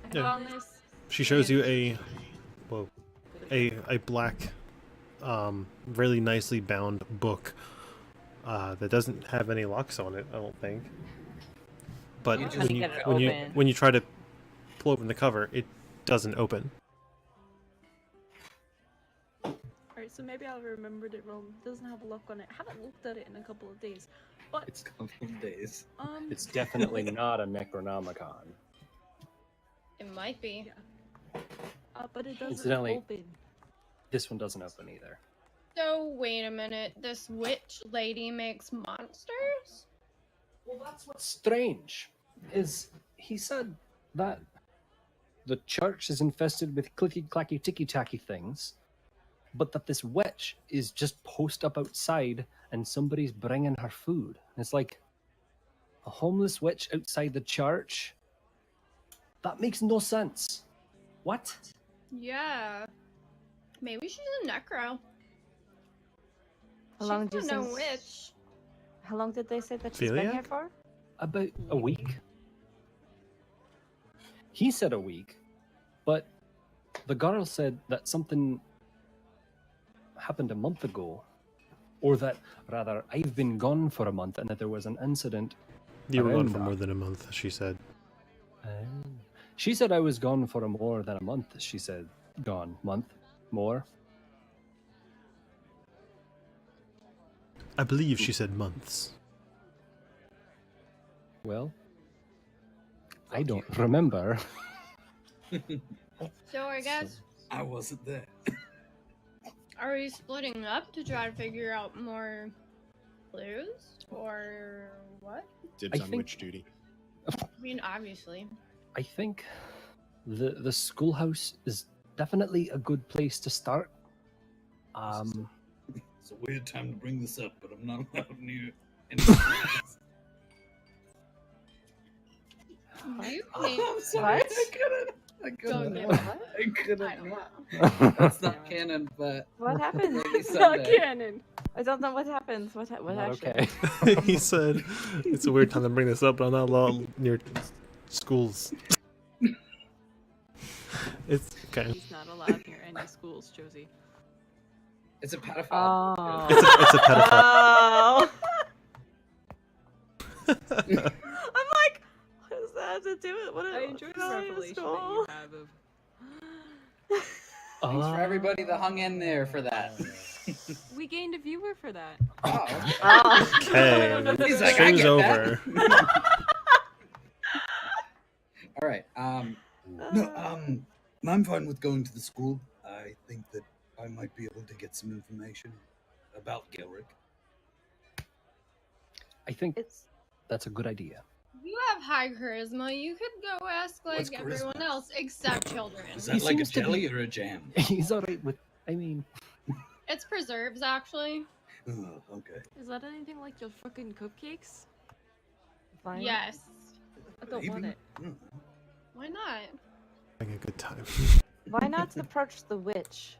Speaker 7: I
Speaker 1: Yeah.
Speaker 7: found this.
Speaker 1: She shows you a black, really nicely bound book that doesn't have any locks on it. I don't think. But
Speaker 6: You just-
Speaker 1: when
Speaker 2: Can
Speaker 1: you
Speaker 2: you get it
Speaker 1: when you
Speaker 2: open?
Speaker 1: when you try to pull open the cover, it doesn't open.
Speaker 7: Alright, so maybe I remembered it wrong. It doesn't have a lock on it. I haven't looked at it in a couple of days. But,
Speaker 6: It's a couple of days.
Speaker 4: It's definitely not a Necronomicon.
Speaker 3: It might be.
Speaker 7: but it doesn't
Speaker 4: Incidentally-
Speaker 7: open.
Speaker 4: This one doesn't open either.
Speaker 3: So wait a minute. This witch lady makes monsters?
Speaker 4: Well, that's what's strange. Is he said that the church is infested with clicky clacky ticky tacky things, but that this witch is just post up outside and somebody's bringing her food. And it's like a homeless witch outside the church. That makes no sense. What?
Speaker 3: Yeah. Maybe she's a necro.
Speaker 2: how long do you
Speaker 3: she's not
Speaker 2: think?
Speaker 3: no witch.
Speaker 2: How long did they say that she's been here
Speaker 1: Celiac?
Speaker 2: for?
Speaker 4: About a week. He said a week, but the girl said that something happened a month ago, or that rather I've been gone for a month and that there was an incident.
Speaker 1: You were gone
Speaker 4: Around
Speaker 1: for
Speaker 4: that.
Speaker 1: more than a month, she said.
Speaker 4: She said I was gone for more than a month. She said month, more.
Speaker 1: I believe she said months.
Speaker 4: Well, I don't remember.
Speaker 3: So I guess,
Speaker 5: I wasn't there.
Speaker 3: are we splitting up to try to figure out more clues? Or what?
Speaker 8: Dibs
Speaker 4: I
Speaker 8: on
Speaker 4: think-
Speaker 8: witch duty.
Speaker 3: I mean, obviously.
Speaker 4: I think the schoolhouse is definitely a good place to start.
Speaker 5: It's a weird time to bring this up, but I'm not allowed near any schools.
Speaker 3: You
Speaker 5: I'm
Speaker 3: think
Speaker 5: sorry.
Speaker 2: What?
Speaker 5: I
Speaker 3: Go
Speaker 5: couldn't.
Speaker 3: get
Speaker 2: What?
Speaker 5: I couldn't.
Speaker 3: I don't know.
Speaker 6: That's not canon, but
Speaker 2: What happened?
Speaker 6: maybe
Speaker 7: It's not
Speaker 6: someday.
Speaker 7: canon.
Speaker 2: I don't know what happened. What
Speaker 4: Not
Speaker 2: actually?
Speaker 4: okay.
Speaker 1: He said, "It's a weird time to bring this up, but I'm not allowed near schools." It's okay.
Speaker 7: He's not allowed near any schools, Josie.
Speaker 6: It's a pedophile.
Speaker 2: Oh.
Speaker 1: It's a pedophile.
Speaker 2: Oh. I'm like, what does that have to do with what?
Speaker 7: I enjoy the
Speaker 2: going to
Speaker 7: revelation that
Speaker 2: school?
Speaker 7: you have of.
Speaker 6: Thanks for everybody that hung in there for that.
Speaker 7: We gained a viewer for that.
Speaker 6: Oh, okay.
Speaker 2: Oh.
Speaker 1: Okay,
Speaker 6: He's like, I
Speaker 1: show's
Speaker 6: get
Speaker 1: over.
Speaker 6: All right.
Speaker 5: No, I'm fine with going to the school. I think that I might be able to get some information about Gilrick.
Speaker 4: I think
Speaker 2: It's
Speaker 4: that's a good idea.
Speaker 3: You have high charisma. You could go ask like
Speaker 5: What's charisma?
Speaker 3: everyone else except children.
Speaker 5: Is
Speaker 4: He
Speaker 5: that like a
Speaker 4: seems to
Speaker 5: jelly
Speaker 4: be-
Speaker 5: or a jam?
Speaker 4: He's all right with. I mean,
Speaker 3: It's preserves, actually.
Speaker 5: Oh, okay.
Speaker 7: Is that anything like your fucking cupcakes?
Speaker 2: fine.
Speaker 3: Yes.
Speaker 7: I don't want
Speaker 5: Maybe.
Speaker 7: it.
Speaker 3: Why not?
Speaker 1: Having a good time.
Speaker 2: Why not approach the witch?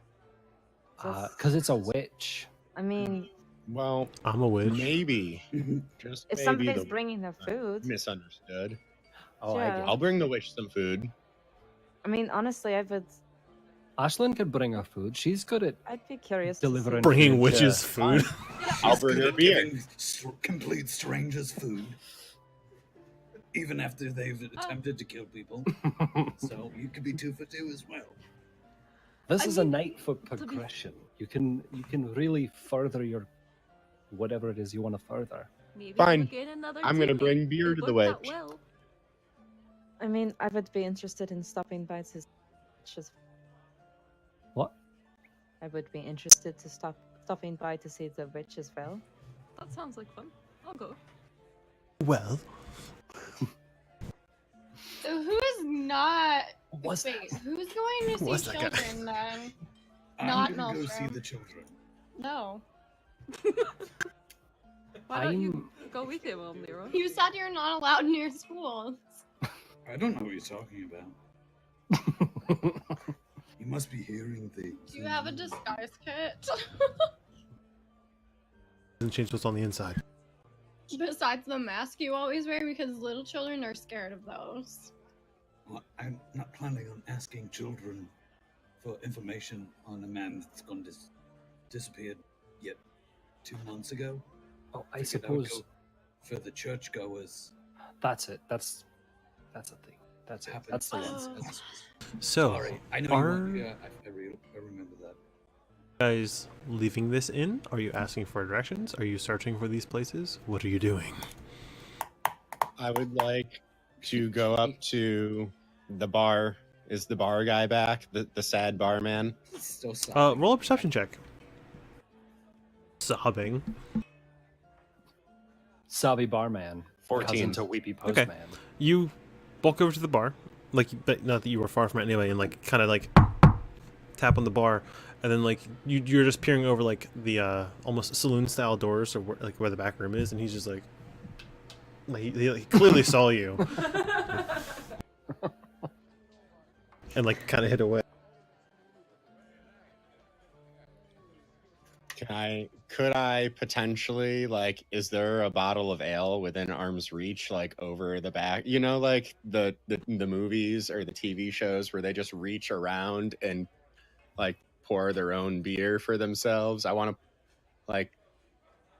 Speaker 4: because it's a witch.
Speaker 2: I mean,
Speaker 8: Well,
Speaker 1: I'm a witch.
Speaker 8: maybe.
Speaker 5: Mm-hmm.
Speaker 8: Just
Speaker 2: if
Speaker 8: maybe
Speaker 2: somebody's
Speaker 8: the
Speaker 2: bringing their food,
Speaker 8: misunderstood.
Speaker 4: Oh,
Speaker 2: Yeah.
Speaker 4: I get.
Speaker 8: I'll bring the witch some food.
Speaker 2: I mean, honestly,
Speaker 4: Ashlyn could bring her food. She's good at.
Speaker 2: I'd be curious.
Speaker 4: Delivering
Speaker 2: To see.
Speaker 1: Bringing
Speaker 4: food,
Speaker 1: witches
Speaker 4: yeah.
Speaker 1: food.
Speaker 8: I'll bring her beer.
Speaker 5: Giving complete strangers food, even after they've attempted to kill people. So you could be 2 for 2 as well.
Speaker 4: This
Speaker 7: I
Speaker 4: is a
Speaker 7: mean,
Speaker 4: night for
Speaker 7: be-
Speaker 4: progression. You can really further your whatever it is you want to further.
Speaker 7: Maybe
Speaker 8: Fine.
Speaker 7: we'll get another
Speaker 8: I'm gonna
Speaker 7: teammate.
Speaker 8: bring beer
Speaker 7: It
Speaker 8: to the
Speaker 7: worked out
Speaker 8: witch.
Speaker 7: well.
Speaker 2: I mean, I would be interested in stopping by to.
Speaker 4: What?
Speaker 2: I would be interested to stopping by to see the witch as well.
Speaker 7: That sounds like fun. I'll go.
Speaker 1: Well,
Speaker 3: So who is not?
Speaker 4: Was
Speaker 3: Wait, who's going to
Speaker 1: Was
Speaker 3: see
Speaker 1: that guy?
Speaker 3: children then?
Speaker 5: I'm
Speaker 3: Not
Speaker 5: gonna go
Speaker 3: Maelstrom.
Speaker 5: see the children.
Speaker 3: No.
Speaker 7: Why don't you
Speaker 4: I'm-
Speaker 7: go with him, Leroy?
Speaker 3: You said you're not allowed near schools.
Speaker 5: I don't know what you're talking about. You must be hearing things.
Speaker 3: Do you have a disguise kit?
Speaker 1: doesn't change what's on the inside.
Speaker 3: Besides the mask you always wear, because little children are scared of those.
Speaker 5: Well, I'm not planning on asking children for information on a man that's gone disappeared yet 2 months ago.
Speaker 4: Oh, I
Speaker 5: Figured would
Speaker 4: suppose
Speaker 5: go for the churchgoers.
Speaker 4: that's it. That's a thing. That's it.
Speaker 5: Happens.
Speaker 4: That's the one.
Speaker 3: Oh.
Speaker 1: So,
Speaker 5: Sorry, I know
Speaker 1: are-
Speaker 5: you want. Yeah, I remember that.
Speaker 1: guys leaving this inn? Are you asking for directions? Are you searching for these places? What are you doing?
Speaker 8: I would like to go up to the bar. Is the bar guy back? The sad barman?
Speaker 6: Still sobbing.
Speaker 1: Roll a perception check. Sobbing.
Speaker 4: Savvy barman.
Speaker 8: 14.
Speaker 4: Cousin to Weepy Postman.
Speaker 1: You walk over to the bar, like, but not that you were far from it anyway, and like kind of like tap on the bar, and then like you're just peering over like the almost saloon style doors or like where the back room is, and he's just like he clearly saw you and like kind of hid away.
Speaker 8: Could I potentially, like, is there a bottle of ale within arm's reach, like over the back? You know, like the movies or the TV shows where they just reach around and like pour their own beer for themselves. I want to, like,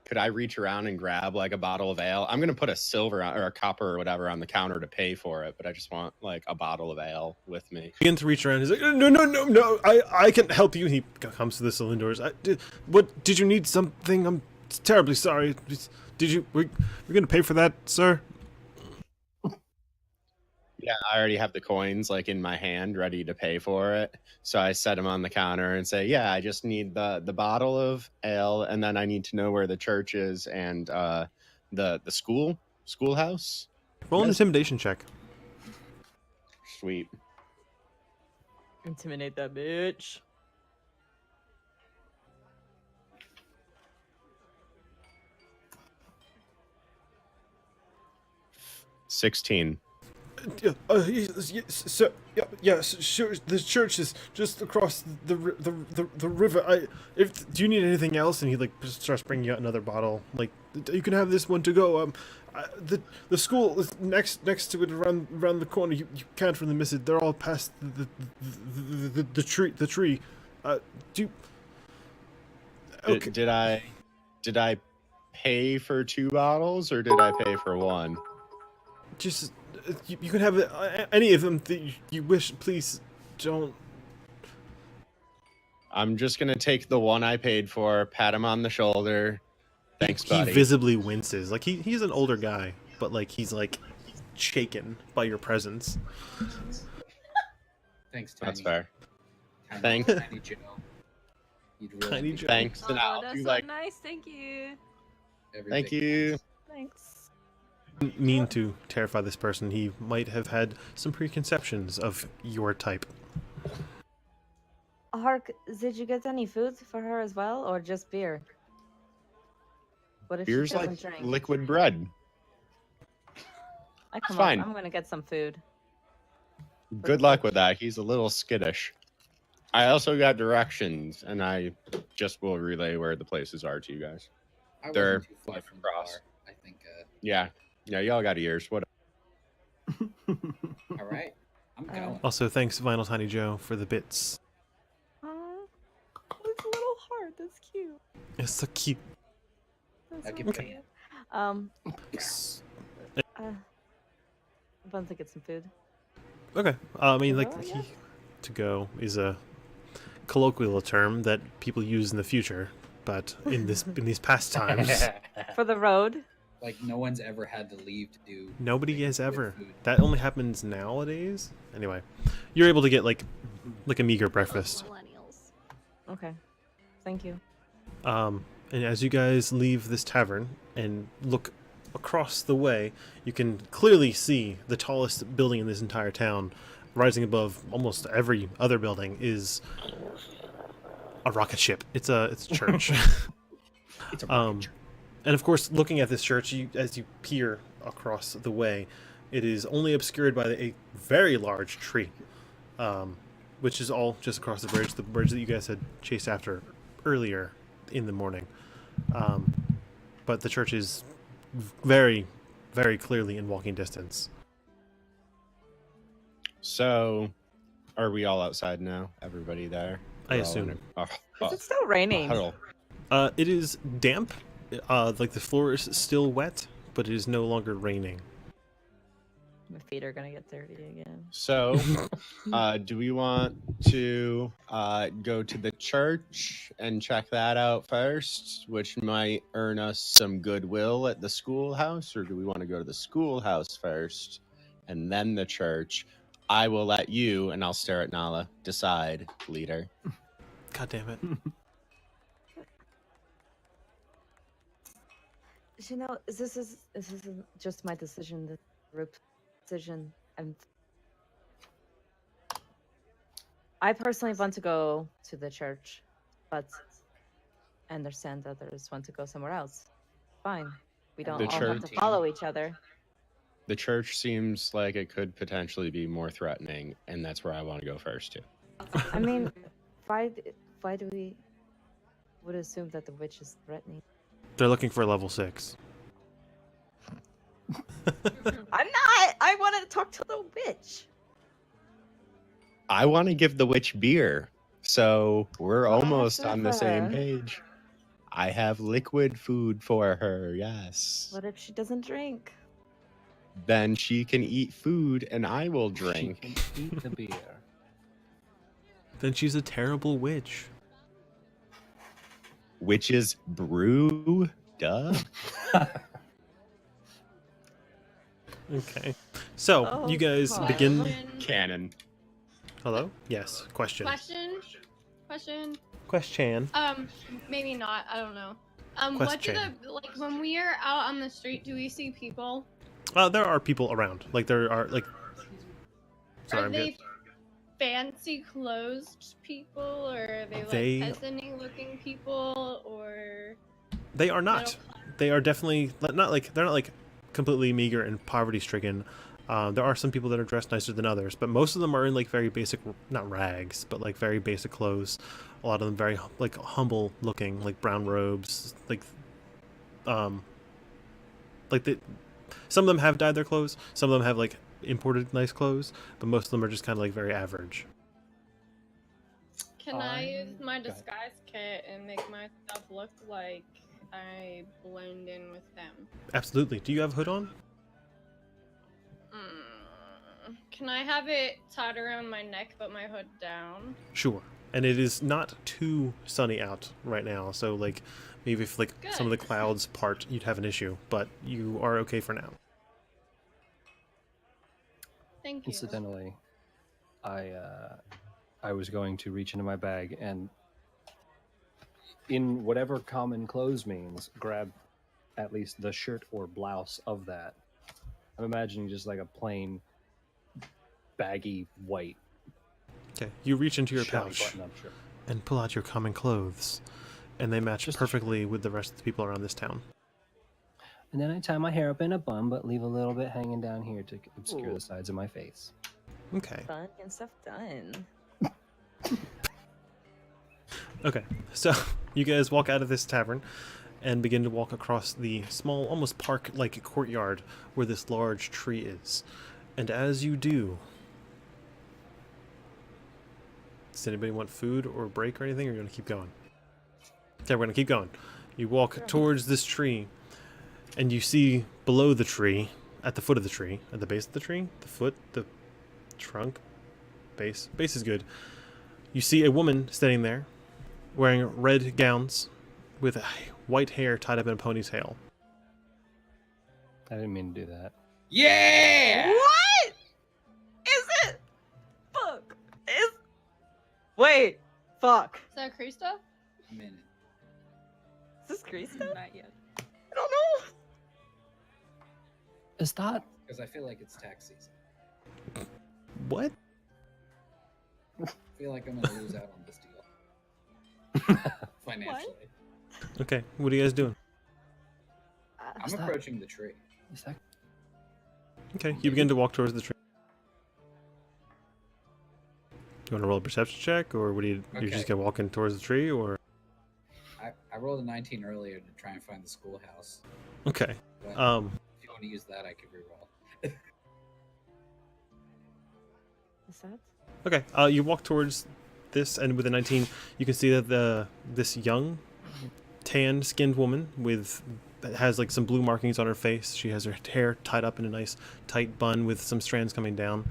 Speaker 8: could I reach around and grab like a bottle of ale? I'm gonna put a silver or a copper or whatever on the counter to pay for it, but I just want like a bottle of ale with me.
Speaker 1: Begins to reach around. He's like, no, I can help you. He comes to the saloon doors. What did you need? Something? I'm terribly sorry. Did you? We're gonna pay for that, sir?
Speaker 8: Yeah, I already have the coins like in my hand, ready to pay for it. So I set them on the counter and say, "Yeah, I just need the bottle of ale, and then I need to know where the church is and the schoolhouse."
Speaker 1: Roll an
Speaker 8: Yes.
Speaker 1: intimidation check.
Speaker 8: Sweet.
Speaker 2: Intimidate that bitch.
Speaker 8: $16.
Speaker 1: So yes, sure. The church is just across the river. Do you need anything else? And he like starts bringing out another bottle. Like, you can have this one to go. The school is next to it, around the corner. You can't really miss it. They're all past the tree. Do you, okay.
Speaker 8: Did I pay for 2 bottles or did I pay for 1?
Speaker 1: Just you can have any of them that you wish. Please don't.
Speaker 8: I'm just gonna take the one I paid for, pat him on the shoulder. Thanks, buddy.
Speaker 1: He visibly winces. Like he's an older guy, but like he's like shaken by your presence.
Speaker 6: Thanks, Tiny.
Speaker 8: That's fair.
Speaker 6: Tiny,
Speaker 8: Thanks.
Speaker 6: Tiny Joe. You'd really
Speaker 1: Tiny
Speaker 6: be
Speaker 1: Joe.
Speaker 8: Thanks. And
Speaker 7: Oh,
Speaker 8: I'll
Speaker 7: that's
Speaker 8: do
Speaker 7: so
Speaker 8: like
Speaker 7: nice. Thank you.
Speaker 6: every
Speaker 8: thank
Speaker 6: big
Speaker 8: you.
Speaker 6: thanks.
Speaker 2: Thanks.
Speaker 1: Mean to terrify this person. He might have had some preconceptions of your type.
Speaker 2: Hark, did you get any food for her as well, or just beer? What if
Speaker 8: Beer's
Speaker 2: she doesn't
Speaker 8: like
Speaker 2: drink?
Speaker 8: liquid bread.
Speaker 2: I come
Speaker 8: fine.
Speaker 2: up. I'm gonna get some food.
Speaker 8: Good luck with that. He's a little skittish. I also got directions, and I just will relay where the places are to you guys.
Speaker 6: I
Speaker 8: They're
Speaker 6: wasn't too far from the
Speaker 8: across.
Speaker 6: bar. I think.
Speaker 8: Yeah, y'all got ears. What?
Speaker 6: All right, I'm
Speaker 2: All right.
Speaker 6: going.
Speaker 1: Also, thanks Vinyl Tiny Joe for the bits.
Speaker 2: Oh, it's a little heart. That's cute.
Speaker 1: It's so cute.
Speaker 2: That's
Speaker 6: I'll
Speaker 2: so
Speaker 6: give it to
Speaker 2: cute.
Speaker 6: you.
Speaker 2: I'm about to get some food.
Speaker 1: Okay. I mean,
Speaker 2: To
Speaker 1: like,
Speaker 2: go, yeah?
Speaker 1: to go is a colloquial term that people use in the future, but in these past times,
Speaker 2: For the road.
Speaker 6: Like no one's ever had to leave to do.
Speaker 1: nobody
Speaker 6: things
Speaker 1: has
Speaker 6: with
Speaker 1: ever.
Speaker 6: food.
Speaker 1: That only happens nowadays. Anyway, you're able to get like a meager breakfast.
Speaker 7: Millennials.
Speaker 2: Okay. Thank you.
Speaker 1: And as you guys leave this tavern and look across the way, you can clearly see the tallest building in this entire town, rising above almost every other building, is a rocket ship. It's a church.
Speaker 4: It's a rocket church.
Speaker 1: And of course, looking at this church, as you peer across the way, it is only obscured by a very large tree, which is all just across the bridge that you guys had chased after earlier in the morning. But the church is very, very clearly in walking distance.
Speaker 8: So, are we all outside now? Everybody there?
Speaker 1: I
Speaker 8: We're all
Speaker 1: assume.
Speaker 8: in a-
Speaker 2: Is it still raining?
Speaker 8: huddle.
Speaker 1: It is damp. Like the floor is still wet, but it is no longer raining.
Speaker 2: My feet are gonna get dirty again.
Speaker 8: So, do we want to go to the church and check that out first, which might earn us some goodwill at the schoolhouse, or do we want to go to the schoolhouse first and then the church? I will let you, and I'll stare at Nala, decide, leader.
Speaker 1: God damn it.
Speaker 2: You know, this isn't just my decision. The group decision, and I personally want to go to the church, but I understand that others want to go somewhere else. Fine, we don't
Speaker 8: The
Speaker 2: all have to
Speaker 8: church-
Speaker 2: follow each other.
Speaker 8: The church seems like it could potentially be more threatening, and that's where I want to go first, too.
Speaker 2: I mean, why do we would assume that the witch is threatening?
Speaker 1: They're looking for level 6.
Speaker 2: I'm not. I want to talk to the witch.
Speaker 8: I want to give the witch beer, so we're
Speaker 2: Oh,
Speaker 8: almost
Speaker 2: good
Speaker 8: on the
Speaker 2: for
Speaker 8: same
Speaker 2: her.
Speaker 8: page. I have liquid food for her, yes.
Speaker 2: What if she doesn't drink?
Speaker 8: Then she can eat food and I will
Speaker 4: She
Speaker 8: drink.
Speaker 4: can eat the beer.
Speaker 1: Then she's a terrible witch.
Speaker 8: Witches brew Duh.
Speaker 1: Okay. So,
Speaker 2: Oh,
Speaker 1: you guys
Speaker 2: God.
Speaker 1: begin...
Speaker 8: Canon.
Speaker 1: Hello? Yes. Question.
Speaker 3: Question.
Speaker 1: Question.
Speaker 3: Maybe not. I don't know. What do
Speaker 1: Question.
Speaker 3: like when we are out on the street? Do we see people?
Speaker 1: There are people around. Like, there are, like... Sorry,
Speaker 3: Are
Speaker 1: I'm
Speaker 3: they
Speaker 1: good.
Speaker 3: fancy clothed people, or are they like
Speaker 1: They-
Speaker 3: peasant-y looking people, or
Speaker 1: They are not.
Speaker 3: middle-
Speaker 1: They are definitely not like they're not like completely meager and poverty stricken. There are some people that are dressed nicer than others, but most of them are in like very basic, not rags, but like very basic clothes. A lot of them very like humble looking, like brown robes, like they, some of them have dyed their clothes. Some of them have like imported nice clothes, but most of them are just kind of like very average.
Speaker 3: Can I use my
Speaker 4: Go ahead.
Speaker 3: disguise kit and make myself look like I blend in with them?
Speaker 1: Absolutely. Do you have a hood on?
Speaker 3: Can I have it tied around my neck but my hood down?
Speaker 1: Sure. And it is not too sunny out right now, so like maybe if like some of the
Speaker 3: Good.
Speaker 1: clouds part, you'd have an issue, but you are okay for now.
Speaker 3: Thank you.
Speaker 4: Incidentally, I was going to reach into my bag and, in whatever common clothes means, grab at least the shirt or blouse of that. I'm imagining just like a plain, baggy white
Speaker 1: Okay. You reach into your
Speaker 4: shabby
Speaker 1: pouch
Speaker 4: button-up shirt.
Speaker 1: and pull out your common clothes, and they match
Speaker 4: Just a
Speaker 1: perfectly with the rest of the people around this town.
Speaker 4: And then I tie my hair up in a bun, but leave a little bit hanging down here to obscure
Speaker 2: Ooh.
Speaker 4: the sides of my face.
Speaker 1: Okay.
Speaker 2: Fun and stuff done.
Speaker 1: Okay. So you guys walk out of this tavern and begin to walk across the small, almost park-like courtyard where this large tree is. And as you do, does anybody want food or a break or anything, or are you going to keep going? Okay, we're going to keep going. You walk towards this tree, and you see below the tree, at the foot of the tree, at the base of the tree, the foot, the trunk, base. Base is good. You see a woman standing there, wearing red gowns, with white hair tied up in a ponytail.
Speaker 4: I didn't mean to do that.
Speaker 6: Yeah!
Speaker 2: What? Is it? Fuck. Wait. Fuck.
Speaker 3: Is that Krista?
Speaker 6: I'm in it.
Speaker 2: Is this Krista?
Speaker 7: Not yet.
Speaker 2: I don't know.
Speaker 4: Is that...
Speaker 6: Because I feel like it's tax season.
Speaker 1: What?
Speaker 6: I feel like I'm gonna lose out on this deal. Financially.
Speaker 1: Okay, what are you guys doing?
Speaker 6: I'm
Speaker 4: that-
Speaker 6: approaching the tree.
Speaker 4: Is that...
Speaker 1: Okay, you begin to walk towards the tree. You want to roll a perception check, or what do you? You're
Speaker 6: Okay.
Speaker 1: just gonna walk in towards the tree, or
Speaker 6: I rolled a 19 earlier to try and find the schoolhouse.
Speaker 1: okay.
Speaker 6: But if you want to use that, I could reroll.
Speaker 2: Is that?
Speaker 1: Okay, you walk towards this, and with a 19, you can see that this young, tan-skinned woman that has like some blue markings on her face. She has her hair tied up in a nice tight bun with some strands coming down.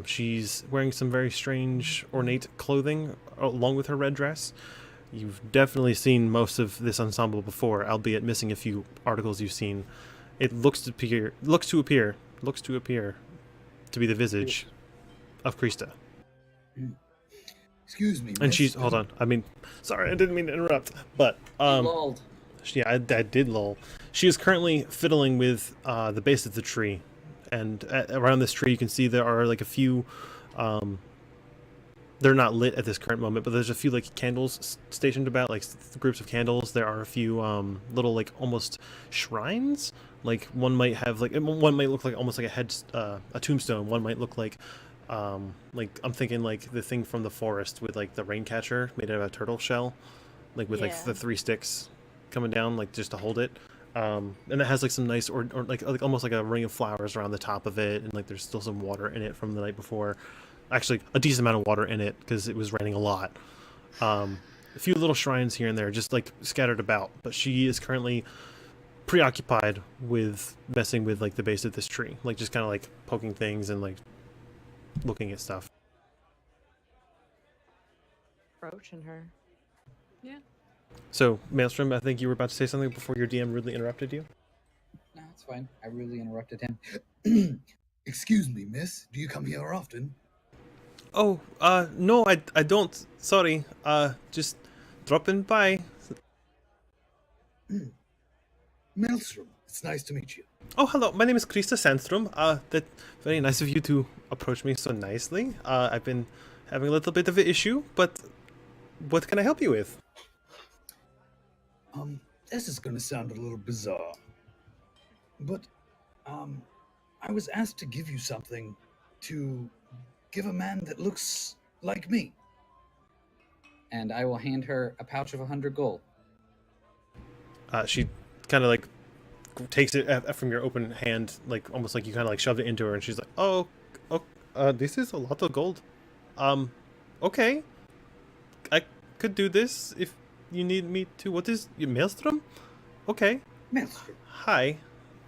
Speaker 1: She's wearing some very strange, ornate clothing along with her red dress. You've definitely seen most of this ensemble before, albeit missing a few articles you've seen. It looks to appear to be the visage of Krista.
Speaker 5: Excuse me.
Speaker 1: And
Speaker 5: miss.
Speaker 1: she's hold on. I mean, sorry, I didn't mean to interrupt. But
Speaker 6: Lulled.
Speaker 1: yeah, I did lull. She is currently fiddling with the base of the tree, and around this tree you can see there are like a few. They're not lit at this current moment, but there's a few like candles stationed about, like groups of candles. There are a few little like almost shrines. Like one might have one might look like almost like a tombstone. One might look like I'm thinking like the thing from the forest with like the rain catcher made out of a turtle shell, like with like
Speaker 2: Yeah.
Speaker 1: the 3 sticks coming down like just to hold it. And it has like some nice or like almost like a ring of flowers around the top of it, and like there's still some water in it from the night before. Actually, a decent amount of water in it because it was raining a lot. A few little shrines here and there, just like scattered about. But she is currently preoccupied with messing with like the base of this tree, like just kind of like poking things and like looking at stuff.
Speaker 2: Approaching her.
Speaker 7: Yeah.
Speaker 1: So, Maelstrom, I think you were about to say something before your DM rudely interrupted you.
Speaker 6: No, it's fine. I rudely interrupted him.
Speaker 5: Excuse me, miss. Do you come here often?
Speaker 1: Oh, no, I don't. Sorry. Just dropping by.
Speaker 5: Maelstrom, it's nice to meet you.
Speaker 1: Oh, hello. My name is Krista Sandstrom. That very nice of you to approach me so nicely. I've been having a little bit of an issue, but what can I help you with?
Speaker 5: This is gonna sound a little bizarre, but, I was asked to give you something to give a man that looks like me.
Speaker 6: And I will hand her a pouch of 100 gold.
Speaker 1: She kind of like takes it from your open hand, like almost like you kind of like shoved it into her, and she's like, "Oh, this is a lot of gold. Okay, I could do this if you need me to. What is your Maelstrom? Okay,
Speaker 5: Maelstrom.
Speaker 1: hi.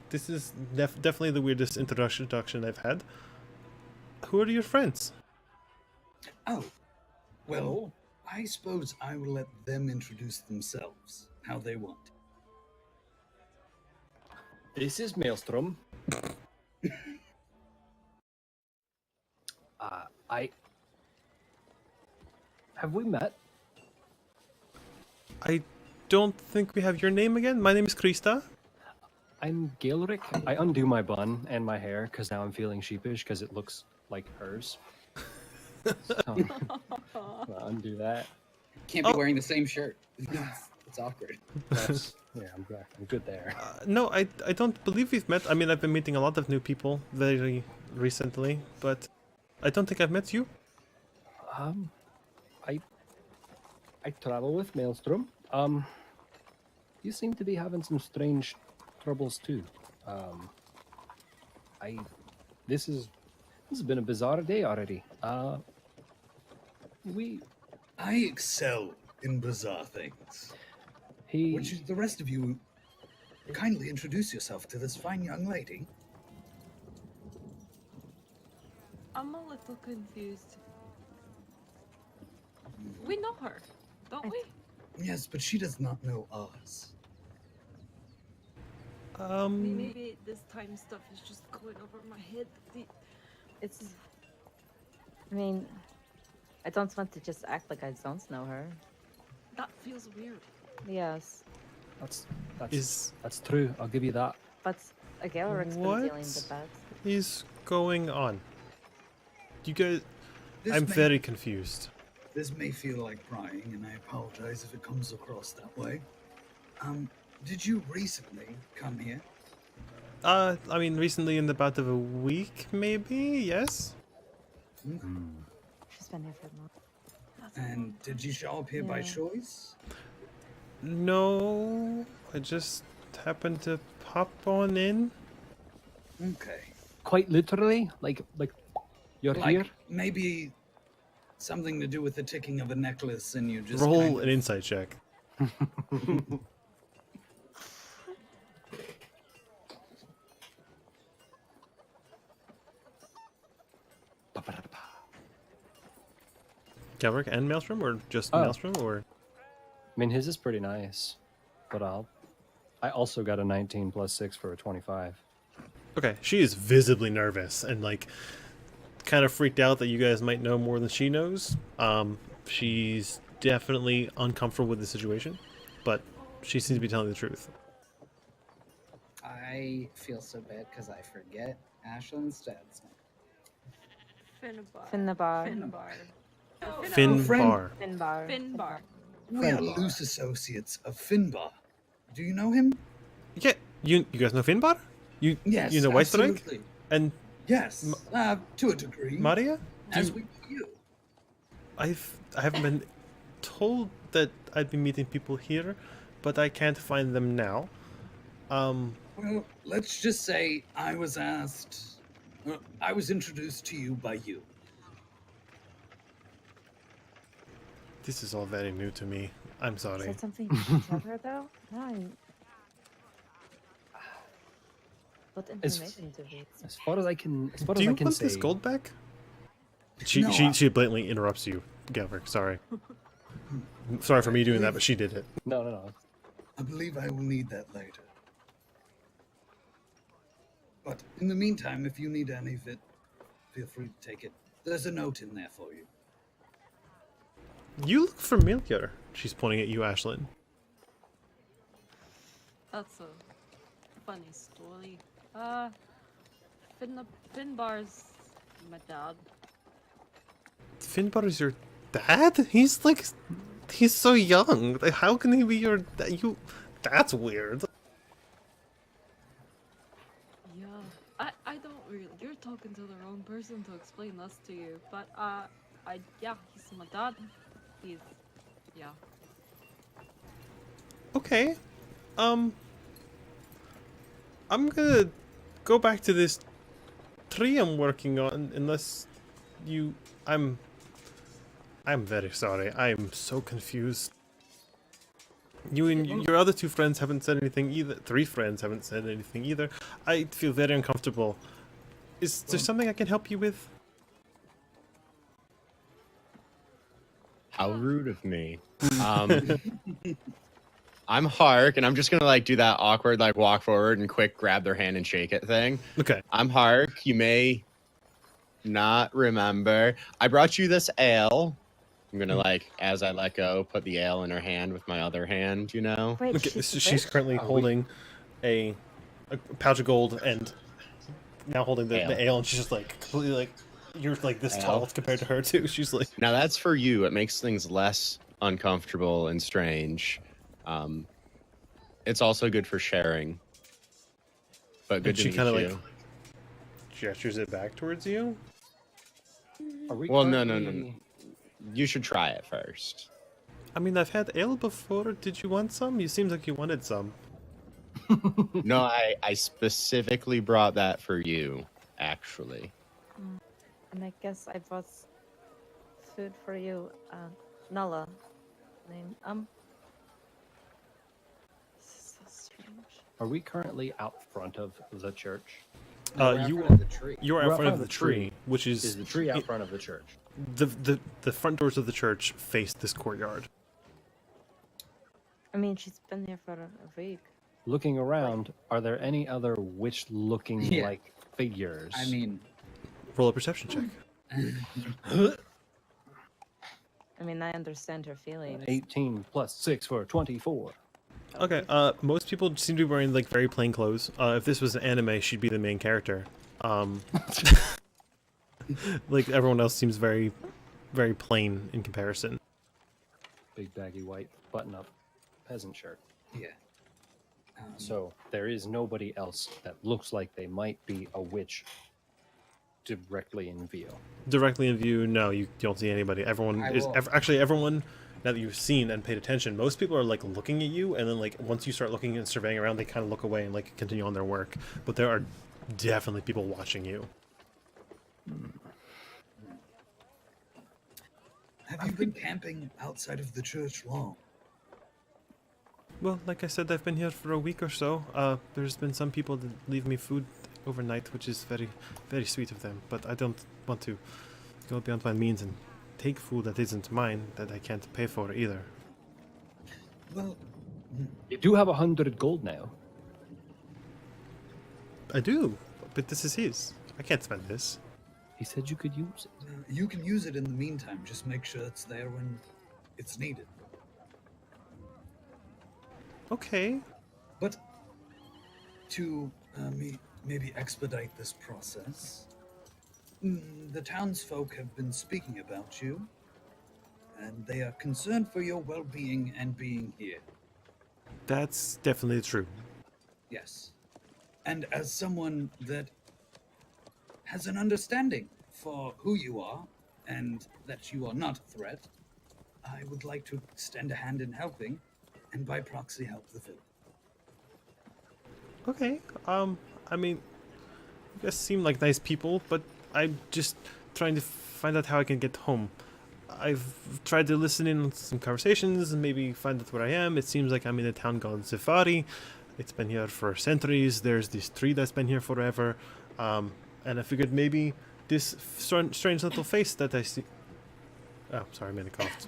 Speaker 1: This is definitely the weirdest introduction I've had. Who are your friends?
Speaker 5: Oh, well, I suppose I will let them introduce themselves, how they want.
Speaker 4: This is Maelstrom. Have we met?
Speaker 1: I don't think we have your name again. My name is Krista.
Speaker 4: I'm Gaelric. I undo my bun and my hair because now I'm feeling sheepish because it looks like hers. So, I'll undo that.
Speaker 6: Can't be wearing the same shirt. It's awkward.
Speaker 4: Yeah, I'm good there.
Speaker 1: No, I don't believe we've met. I mean, I've been meeting a lot of new people very recently, but I don't think I've met you.
Speaker 4: I travel with Maelstrom. You seem to be having some strange troubles too. This has been a bizarre day already.
Speaker 5: I excel in bizarre things. Would you, the rest of you, kindly introduce yourself to this fine young lady?
Speaker 7: I'm a little confused. We know her, don't we?
Speaker 5: Yes, but she does not know us.
Speaker 7: Maybe this time stuff is just going over my head.
Speaker 2: It's. I mean, I don't want to just act like I don't know her.
Speaker 7: That feels weird.
Speaker 2: Yes,
Speaker 4: That's true. I'll give you that.
Speaker 2: but Gaelric's been
Speaker 1: What?
Speaker 2: dealing with that.
Speaker 1: is going on? You guys,
Speaker 5: This
Speaker 1: I'm
Speaker 5: may-
Speaker 1: very confused.
Speaker 5: This may feel like prying, and I apologize if it comes across that way. Did you recently come here?
Speaker 1: I mean, recently in about of a week, maybe. Yes.
Speaker 2: She's been here for a month.
Speaker 5: And did you show up here by
Speaker 2: Yeah.
Speaker 5: choice?
Speaker 1: No, I just happened to pop on in.
Speaker 5: Okay.
Speaker 4: Quite literally, like you're
Speaker 5: Like
Speaker 4: here.
Speaker 5: maybe something to do with the ticking of a necklace, and you just
Speaker 1: Roll
Speaker 5: kind
Speaker 1: an
Speaker 5: of-
Speaker 1: insight check. Galric and Maelstrom, or just
Speaker 4: Oh.
Speaker 1: Maelstrom, or
Speaker 4: I mean, his is pretty nice, but I also got a 19 plus 6 for a 25.
Speaker 1: okay. She is visibly nervous and like kind of freaked out that you guys might know more than she knows. She's definitely uncomfortable with the situation, but she seems to be telling the truth.
Speaker 6: I feel so bad because I forget Ashland's dad's name.
Speaker 2: Finnabar.
Speaker 1: Finbar.
Speaker 2: Finbar.
Speaker 7: Finbar.
Speaker 5: We are loose associates of Finbar. Do you know him?
Speaker 1: Yeah, you guys know Finbar? You
Speaker 5: Yes,
Speaker 1: you know Whitestrike
Speaker 5: absolutely.
Speaker 1: and
Speaker 5: Yes, to a degree.
Speaker 1: Maria?
Speaker 5: As we you.
Speaker 1: I haven't been told that I'd be meeting people here, but I can't find them now.
Speaker 5: Well, let's just say I was asked. I was introduced to you by you.
Speaker 1: This is all very new to me. I'm
Speaker 2: Is
Speaker 1: sorry.
Speaker 2: that something you should tell her though? No. What
Speaker 4: As-
Speaker 2: information do we?
Speaker 4: As far as I can,
Speaker 1: Do you
Speaker 4: I can
Speaker 1: want
Speaker 4: say,
Speaker 1: this gold back? She
Speaker 5: No, I-
Speaker 1: she blatantly interrupts you, Galric. Sorry. Sorry for me doing that, but she did it.
Speaker 4: No.
Speaker 5: I believe I will need that later. But in the meantime, if you need any of it, feel free to take it. There's a note in there for you.
Speaker 1: You look familiar. She's pointing at you, Ashlyn.
Speaker 7: That's a funny story. Finbar's my dad.
Speaker 1: Finbar is your dad? He's so young. Like, how can he be your dad? That's weird.
Speaker 7: Yeah, I don't really. You're talking to the wrong person to explain this to you. But yeah, he's my dad. Yeah.
Speaker 1: Okay. I'm gonna go back to this tree I'm working on, unless I'm very sorry. I'm so confused. You and your other two friends haven't said anything either. 3 friends haven't said anything either. I feel very uncomfortable. Is there something I can help you with?
Speaker 8: How rude of me. I'm Hark, and I'm just gonna do that awkward walk forward and quick grab their hand and shake it thing.
Speaker 1: Okay.
Speaker 8: I'm Hark. You may not remember. I brought you this ale. I'm gonna as I let go, put the ale in her hand with my other hand.
Speaker 2: Wait,
Speaker 1: Okay,
Speaker 2: she's,
Speaker 1: so she's currently holding a pouch of gold and now holding the ale, and she's just completely you're this tall compared to her too. She's like,
Speaker 8: Now that's for you. It makes things less uncomfortable and strange. It's also good for sharing. But good
Speaker 1: and
Speaker 8: to
Speaker 1: she
Speaker 8: meet
Speaker 1: kind of
Speaker 8: you.
Speaker 1: gestures it back towards you.
Speaker 4: Are we
Speaker 8: Well, no.
Speaker 4: currently-
Speaker 8: You should try it first.
Speaker 1: I mean, I've had ale before. Did you want some? You seemed like you wanted some.
Speaker 8: No, I specifically brought that for you, actually.
Speaker 2: And I guess I brought food for you, Nala. Name. This is so strange.
Speaker 4: Are we currently out front of the church?
Speaker 6: No, we're out
Speaker 1: you
Speaker 6: front of the tree.
Speaker 1: You're out front of the tree, which
Speaker 4: Is the tree out front of the church?
Speaker 1: the front doors of the church face this courtyard.
Speaker 2: I mean, she's been here for a week.
Speaker 4: Looking around, are there any other witch-looking
Speaker 6: Yeah.
Speaker 4: figures?
Speaker 6: I mean,
Speaker 1: Roll a perception check.
Speaker 2: I mean, I understand her feelings.
Speaker 4: 18 plus 6 for 24.
Speaker 1: Okay. Most people seem to be wearing very plain clothes. If this was an anime, she'd be the main character. Everyone else seems very, very plain in comparison.
Speaker 4: Big baggy white button-up peasant shirt.
Speaker 5: Yeah.
Speaker 4: So there is nobody else that looks like they might be a witch directly in view.
Speaker 1: Directly in view, no, you don't see anybody. Everyone actually everyone. Now that you've seen and paid attention, most people are looking at you, and then once you start looking and surveying around, they kind of look away and continue on their work. But there are definitely people watching you.
Speaker 5: Have you been camping outside of the church long?
Speaker 1: Well, like I said, I've been here for a week or so. There's been some people that leave me food overnight, which is very, very sweet of them. But I don't want to go beyond my means and take food that isn't mine, that I can't pay for either.
Speaker 5: Well,
Speaker 4: You do have 100 gold now.
Speaker 1: I do, but this is his. I can't spend this.
Speaker 4: He said you could use it.
Speaker 5: you can use it in the meantime. Just make sure it's there when it's needed.
Speaker 1: Okay.
Speaker 5: But to maybe expedite this process, the townsfolk have been speaking about you, and they are concerned for your well-being and being here.
Speaker 1: That's definitely true.
Speaker 5: Yes. And as someone that has an understanding for who you are and that you are not a threat, I would like to extend a hand in helping and by proxy help the village.
Speaker 1: Okay. I mean, you guys seem like nice people, but I'm just trying to find out how I can get home. I've tried to listen in on some conversations and maybe find out where I am. It seems like I'm in a town called Zafari. It's been here for centuries. There's this tree that's been here forever. And I figured maybe this strange little face that I see... Oh, sorry, I made a cough.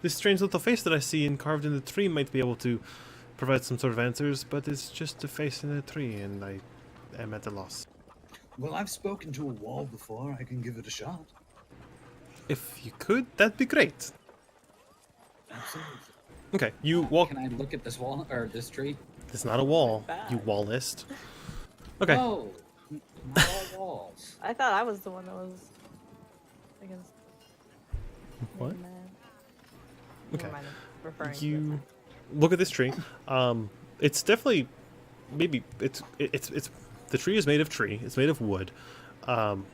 Speaker 1: This strange little face that I see carved in the tree might be able to provide some sort of answers, but it's just a face in a tree, and I am at a loss.
Speaker 5: Well, I've spoken to a wall before. I can give it a shot.
Speaker 1: If you could, that'd be great.
Speaker 5: Absolutely.
Speaker 1: Okay, you walk.
Speaker 6: Can I look at this wall or this tree?
Speaker 1: It's not a wall, you
Speaker 2: Bad.
Speaker 1: wallist. Okay.
Speaker 6: No, not all walls.
Speaker 2: I thought I was the one that was against.
Speaker 1: What?
Speaker 2: Never mind.
Speaker 1: Okay.
Speaker 2: Never mind, I'm referring to
Speaker 1: You
Speaker 2: it.
Speaker 1: look at this tree. It's definitely maybe it's the tree is made of tree. It's made of wood.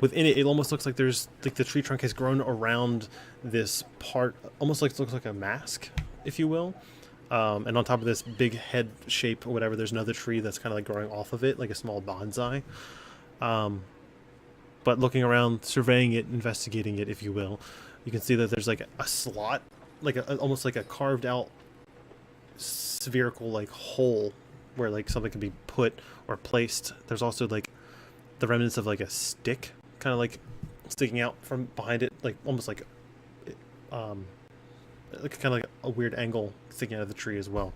Speaker 1: Within it, it almost looks like there's like the tree trunk has grown around this part, almost like it looks like a mask, if you will. And on top of this big head shape or whatever, there's another tree that's kind of like growing off of it, like a small bonsai. But looking around, surveying it, investigating it, if you will, you can see that there's like a slot, like almost like a carved out spherical like hole where like something can be put or placed. There's also like the remnants of like a stick kind of like sticking out from behind it, like almost like kind of like a weird angle sticking out of the tree as well.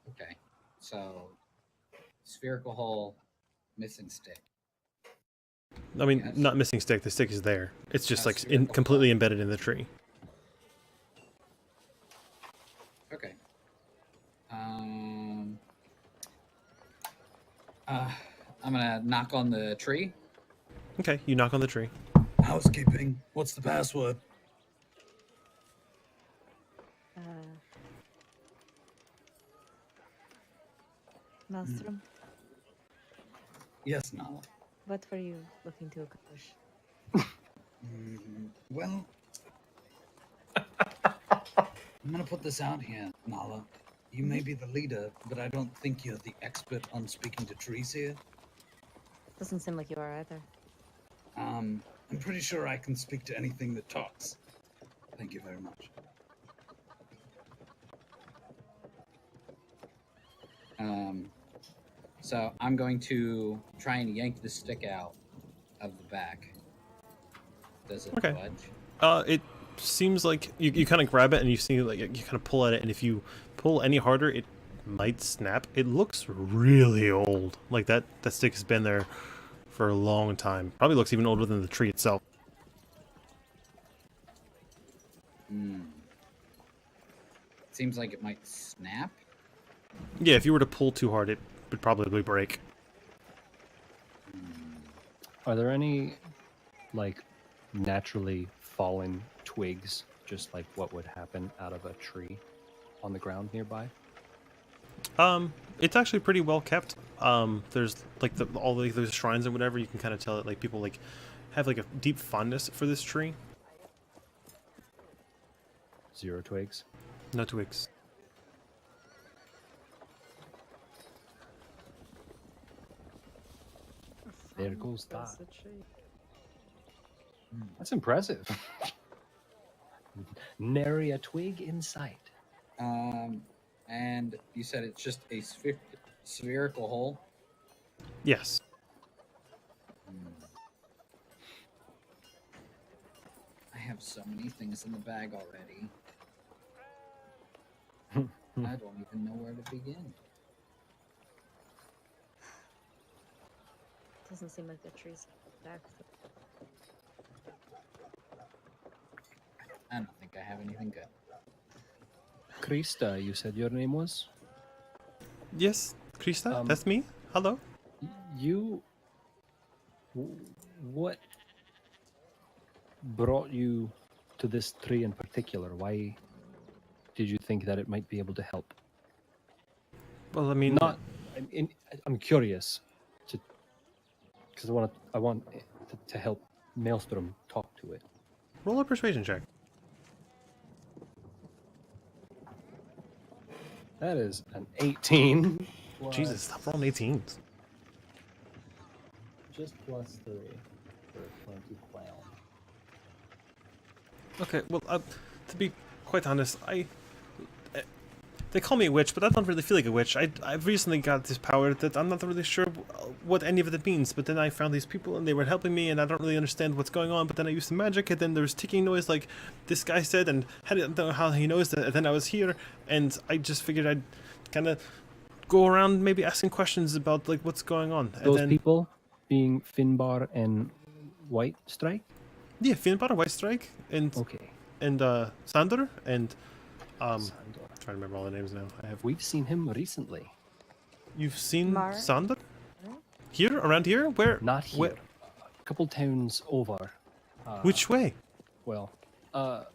Speaker 6: Okay, so spherical hole, missing stick.
Speaker 1: I mean,
Speaker 6: Yes.
Speaker 1: not missing stick. The stick is there. It's just like
Speaker 6: Spherical
Speaker 1: completely
Speaker 6: hole.
Speaker 1: embedded in the tree.
Speaker 6: Okay. I'm gonna knock on the tree.
Speaker 1: Okay, you knock on the tree.
Speaker 5: Housekeeping. What's the password?
Speaker 2: Maelstrom,
Speaker 5: Yes, Nala.
Speaker 2: what were you looking to accomplish?
Speaker 5: Well, I'm gonna put this out here, Nala. You may be the leader, but I don't think you're the expert on speaking to trees here.
Speaker 2: Doesn't seem like you are either.
Speaker 5: I'm pretty sure I can speak to anything that talks. Thank you very much.
Speaker 6: So I'm going to try and yank the stick out of the back. Does it
Speaker 1: Okay.
Speaker 6: budge?
Speaker 1: It seems like you kind of grab it and you see like you kind of pull at it, and if you pull any harder, it might snap. It looks really old. Like that stick has been there for a long time. Probably looks even older than the tree itself.
Speaker 6: Seems like it might snap.
Speaker 1: Yeah, if you were to pull too hard, it would probably break.
Speaker 4: Are there any, like, naturally fallen twigs, just like what would happen out of a tree on the ground nearby?
Speaker 1: It's actually pretty well kept. There's like all those shrines and whatever. You can kind of tell that like people like have like a deep fondness for this tree.
Speaker 4: 0 twigs.
Speaker 1: No twigs.
Speaker 4: There goes that. That's impressive. Nary a twig in sight.
Speaker 6: And you said it's just a spherical hole.
Speaker 1: Yes.
Speaker 6: I have so many things in the bag already. I don't even know where to begin.
Speaker 2: Doesn't seem like the tree's back.
Speaker 6: I don't think I have anything good.
Speaker 4: Krista, you said your name was?
Speaker 1: Yes, Krista, that's me. Hello.
Speaker 4: You. What brought you to this tree in particular? Why did you think that it might be able to help?
Speaker 1: Well, I mean,
Speaker 4: I'm curious, because I want to help Maelstrom talk to it.
Speaker 1: roll a persuasion check.
Speaker 4: That is an 18.
Speaker 1: Jesus, stop rolling 18s.
Speaker 4: Just plus 3 for 20 clown.
Speaker 1: Okay, well, to be quite honest, They call me a witch, but I don't really feel like a witch. I've recently got this power that I'm not really sure what any of it means, but then I found these people and they were helping me and I don't really understand what's going on, but then I used the magic and then there was ticking noise like this guy said, and I don't know how he knows that, and then I was here and I just figured I'd kind of go around maybe asking questions about like what's going on. And
Speaker 4: Those
Speaker 1: then,
Speaker 4: people being Finbar and White Strike?
Speaker 1: Yeah, Finbar, White Strike, and
Speaker 4: Okay.
Speaker 1: Sander, and
Speaker 4: Sandor.
Speaker 1: I'm trying to remember all the names now.
Speaker 4: We've seen him recently.
Speaker 1: You've seen
Speaker 2: Mar?
Speaker 1: Sander? Here? Around here? Where?
Speaker 4: Not here.
Speaker 1: Where?
Speaker 4: A couple towns over.
Speaker 1: Which way?
Speaker 4: Well, I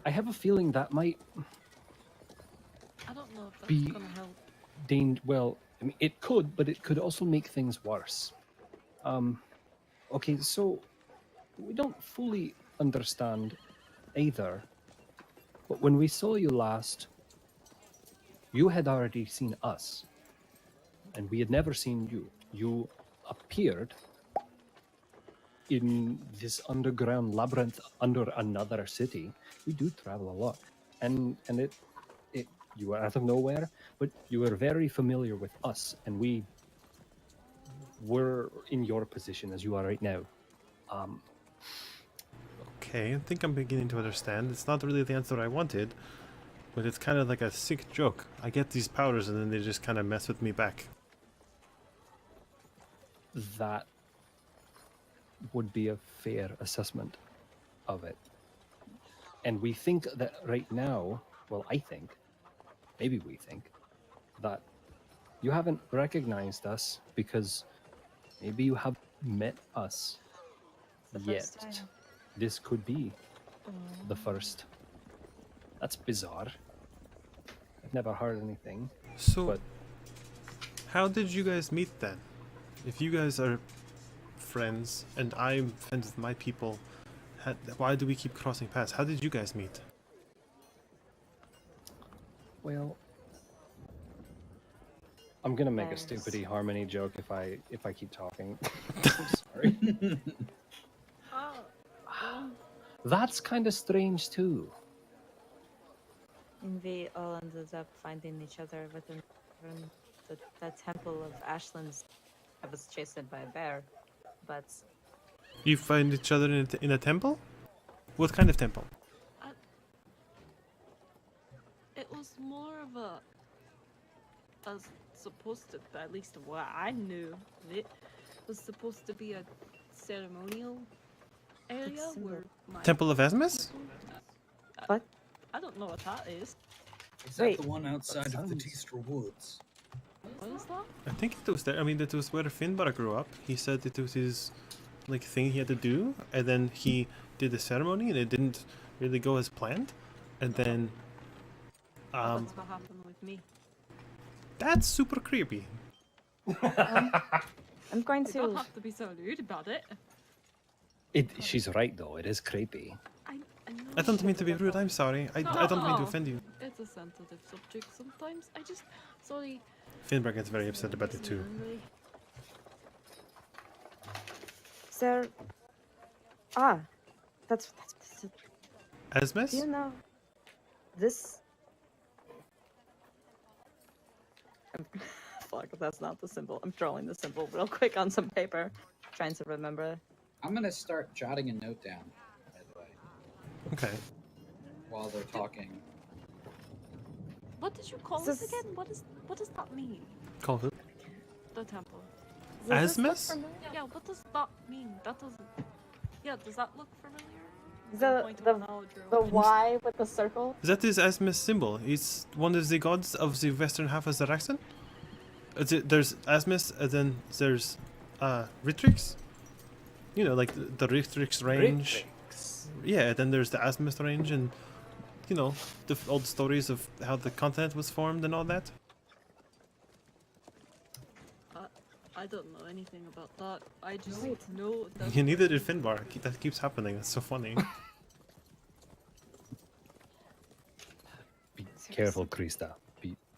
Speaker 4: have a feeling that might
Speaker 7: I don't know if that's
Speaker 4: Be-
Speaker 7: gonna help.
Speaker 4: well, I mean, it could, but it could also make things worse. Okay, so we don't fully understand either, but when we saw you last, you had already seen us, and we had never seen you. You appeared in this underground labyrinth under another city. We do travel a lot, and it you were out of nowhere, but you were very familiar with us, and we were in your position as you are right now.
Speaker 1: Okay, I think I'm beginning to understand. It's not really the answer I wanted, but it's kind of like a sick joke. I get these powers and then they just kind of mess with me back.
Speaker 4: That would be a fair assessment of it. And we think that right now, well, I think, maybe we think, that you haven't recognized us because maybe you have met us
Speaker 2: The
Speaker 4: yet.
Speaker 2: first time.
Speaker 4: This could be the first. That's bizarre. I've never heard anything.
Speaker 1: So,
Speaker 4: But-
Speaker 1: how did you guys meet then? If you guys are friends and I'm friends with my people, why do we keep crossing paths? How did you guys meet?
Speaker 4: Well, I'm gonna make a
Speaker 2: Yes.
Speaker 4: stupid harmony joke if I keep talking. I'm sorry.
Speaker 7: Oh,
Speaker 4: That's kind of strange too.
Speaker 2: And we all ended up finding each other within the temple of Ashlands. I was chased by a bear, but
Speaker 1: You find each other in a temple? What kind of temple?
Speaker 7: it was more of a, as supposed to, at least what I knew, it was supposed to be a ceremonial area
Speaker 2: It's
Speaker 7: where my
Speaker 1: Temple of Asmus?
Speaker 2: What?
Speaker 7: I don't know what that is.
Speaker 5: Is that
Speaker 2: Wait.
Speaker 5: the one outside of the
Speaker 4: sounds-
Speaker 5: Tistra Woods?
Speaker 7: What is that?
Speaker 1: I think it was there. I mean, that was where Finbar grew up. He said it was his like thing he had to do, and then he did the ceremony, and it didn't really go as planned. And then,
Speaker 7: That's what happened with me.
Speaker 1: that's super creepy.
Speaker 2: I'm going
Speaker 7: You don't
Speaker 2: to.
Speaker 7: have to be so rude about it.
Speaker 4: She's right though. It is creepy.
Speaker 7: I know.
Speaker 1: I don't mean to be rude. I'm sorry. I don't mean to
Speaker 7: No.
Speaker 1: offend you.
Speaker 7: It's a sensitive subject sometimes. Sorry.
Speaker 1: Finbar gets very upset about it too.
Speaker 7: Angry.
Speaker 2: Sir. That's
Speaker 1: Asmus?
Speaker 2: do you know this? Fuck, that's not the symbol. I'm drawing the symbol real quick on some paper, trying to remember.
Speaker 6: I'm gonna start jotting a note down, by the way,
Speaker 1: Okay.
Speaker 6: while they're talking.
Speaker 7: What did you call
Speaker 2: This
Speaker 7: this again? What does that mean?
Speaker 1: Call who?
Speaker 7: The temple.
Speaker 2: Does this look
Speaker 1: Asmus?
Speaker 2: familiar?
Speaker 7: Yeah, what does that mean? That doesn't. Yeah, does that look familiar?
Speaker 2: The-
Speaker 7: Point of
Speaker 2: the-
Speaker 7: knowledge or
Speaker 2: The
Speaker 7: what?
Speaker 2: Y with the circle.
Speaker 1: That is Asmus symbol. It's one of the gods of the western half of Zaraxan. There's Asmus, and then there's Ritrix. You know, like the Ritrix range. Yeah, then there's the Asmus range, and you know the old stories of how the continent was formed and all that.
Speaker 7: I don't know anything about that. I just
Speaker 2: Wait.
Speaker 7: know that.
Speaker 1: You neither did Finbar. That keeps happening. That's so funny.
Speaker 4: Be careful, Krista.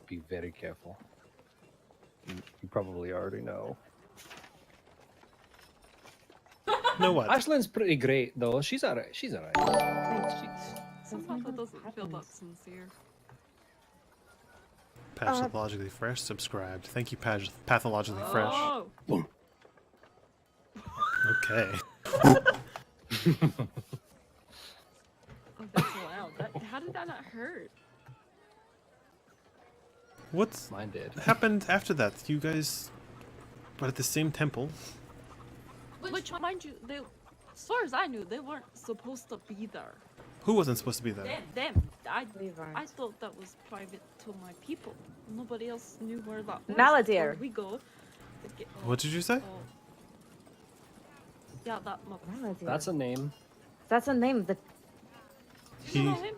Speaker 4: Be very careful. You probably already know.
Speaker 1: Know what?
Speaker 4: Ashland's pretty great though. She's alright. She's alright.
Speaker 2: Wait,
Speaker 7: Somehow that doesn't feel that
Speaker 2: happens.
Speaker 7: sincere.
Speaker 1: Pathologically Fresh subscribed. Thank you, Pathologically Fresh.
Speaker 7: Oh,
Speaker 1: Okay.
Speaker 7: oh, that's loud. How did that not hurt?
Speaker 1: What
Speaker 4: Mine did.
Speaker 1: happened after that? You guys were at the same temple.
Speaker 7: Which, mind you, they, as far as I knew, they weren't supposed to be there.
Speaker 1: Who wasn't supposed to be there?
Speaker 7: Them.
Speaker 2: We weren't.
Speaker 7: I thought that was private to my people. Nobody else knew where that was.
Speaker 2: Maladir.
Speaker 7: Where we go. to get-
Speaker 1: What did you say?
Speaker 7: oh. Yeah, that motherfucker.
Speaker 4: That's a name.
Speaker 2: That's a name. That
Speaker 7: You
Speaker 1: He.
Speaker 7: know him?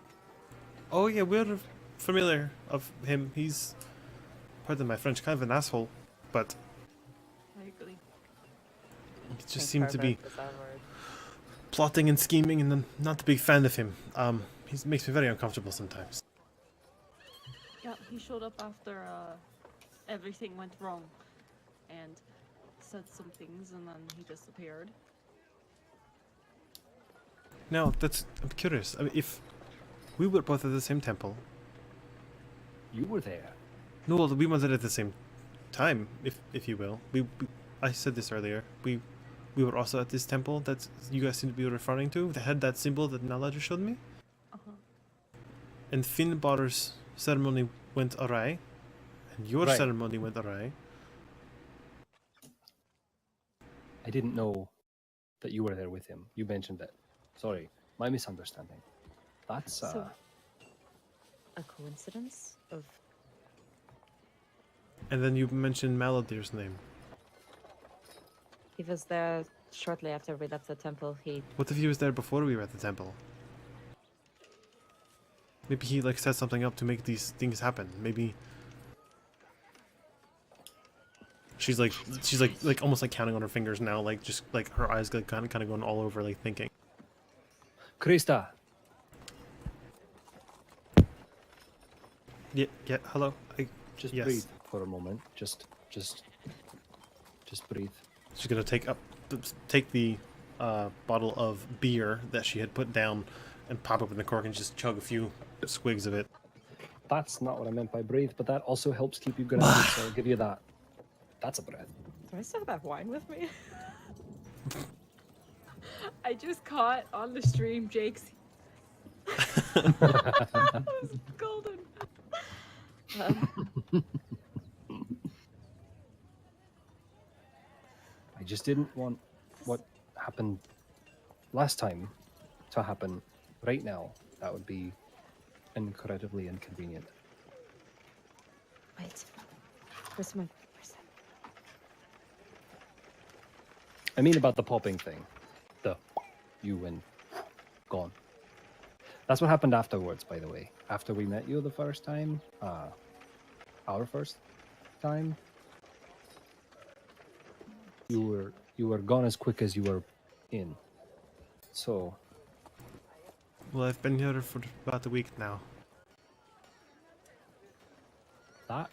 Speaker 1: Oh yeah, we're familiar of him. He's, pardon my French, kind of an asshole, but
Speaker 7: I agree.
Speaker 1: he just seemed to be plotting and scheming, and I'm not a big fan of him. He makes me very uncomfortable sometimes.
Speaker 7: Yeah, he showed up after everything went wrong, and said some things, and then he disappeared.
Speaker 1: Now, I'm curious. I mean, if we were both at the same temple,
Speaker 4: You were there.
Speaker 1: no, well, we weren't at the same time, if you will. I said this earlier. We were also at this temple that you guys seem to be referring to. That had that symbol that Nalaja showed me.
Speaker 7: Uh-huh.
Speaker 1: And Finnbar's ceremony went awry, and your
Speaker 4: Right.
Speaker 1: ceremony went awry.
Speaker 4: I didn't know that you were there with him. You mentioned it. Sorry, my misunderstanding. That's
Speaker 2: So- a coincidence of
Speaker 1: And then you mentioned Maladir's name.
Speaker 2: he was there shortly after we left the temple. He
Speaker 1: What if he was there before we were at the temple? Maybe he like set something up to make these things happen. Maybe she's like almost like counting on her fingers now, like just like her eyes like kind of going all over, like thinking.
Speaker 4: Krista.
Speaker 1: Yeah. Hello.
Speaker 4: Just
Speaker 1: Yes.
Speaker 4: breathe for a moment. Just breathe.
Speaker 1: She's gonna take the bottle of beer that she had put down and pop open the cork and just chug a few swigs of it.
Speaker 4: That's not what I meant by breathe, but that also helps keep you grounded, so I'll give you that. That's a breath.
Speaker 2: do I still have wine with me?
Speaker 7: I just caught on the stream Jake's. That was golden.
Speaker 4: I just didn't want what happened last time to happen right now. That would be incredibly inconvenient.
Speaker 2: Wait. Where's that?
Speaker 4: I mean about the popping thing. The you and gone. That's what happened afterwards, by the way. After we met you the first time, our first time, you were gone as quick as you were in. So
Speaker 1: Well, I've been here for about a week now.
Speaker 4: that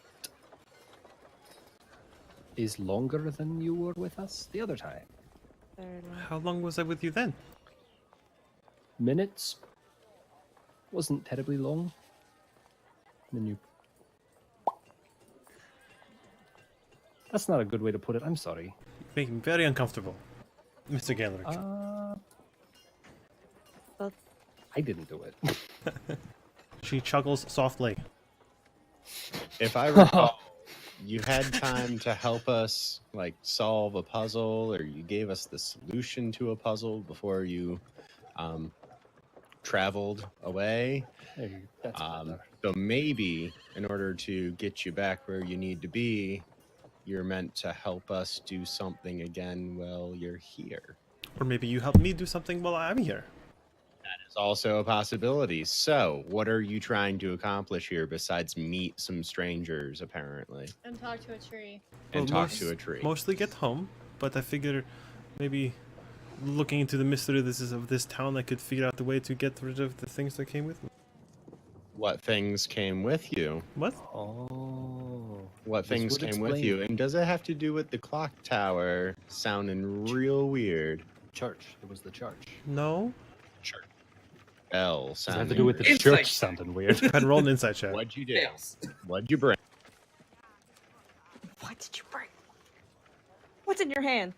Speaker 4: is longer than you were with us the other time.
Speaker 2: Very long.
Speaker 1: How long was I with you then?
Speaker 4: Minutes wasn't terribly long. Then you. That's not a good way to put it. I'm sorry.
Speaker 1: Making me very uncomfortable, Mr. Gallerick.
Speaker 2: Well-
Speaker 4: I didn't do it.
Speaker 1: She chuckles softly.
Speaker 8: If I recall, you had time to help us like solve a puzzle, or you gave us the solution to a puzzle before you traveled away.
Speaker 4: Hey, that's better.
Speaker 8: So maybe in order to get you back where you need to be, you're meant to help us do something again while you're here.
Speaker 1: Or maybe you help me do something while I'm here.
Speaker 8: That is also a possibility. So, what are you trying to accomplish here besides meet some strangers, apparently,
Speaker 3: And talk to a tree.
Speaker 8: and
Speaker 1: Well,
Speaker 8: talk to a tree?
Speaker 1: Mostly get home, but I figure maybe looking into the mystery of this town, I could figure out the way to get rid of the things that came with me.
Speaker 8: What things came with you?
Speaker 1: What?
Speaker 4: Oh.
Speaker 8: What
Speaker 4: This
Speaker 8: things
Speaker 4: would
Speaker 8: came with
Speaker 4: explain
Speaker 8: you?
Speaker 4: it.
Speaker 8: And does it have to do with the clock tower sounding real weird?
Speaker 4: Church. It was the church.
Speaker 1: No?
Speaker 8: Church. Bell
Speaker 4: Does it
Speaker 8: sounding
Speaker 4: have to do with the
Speaker 8: weird.
Speaker 6: Insight
Speaker 4: church sounding weird?
Speaker 1: I had rolled an insight check.
Speaker 8: What'd you do?
Speaker 6: Tails.
Speaker 8: What'd you bring?
Speaker 2: your hand?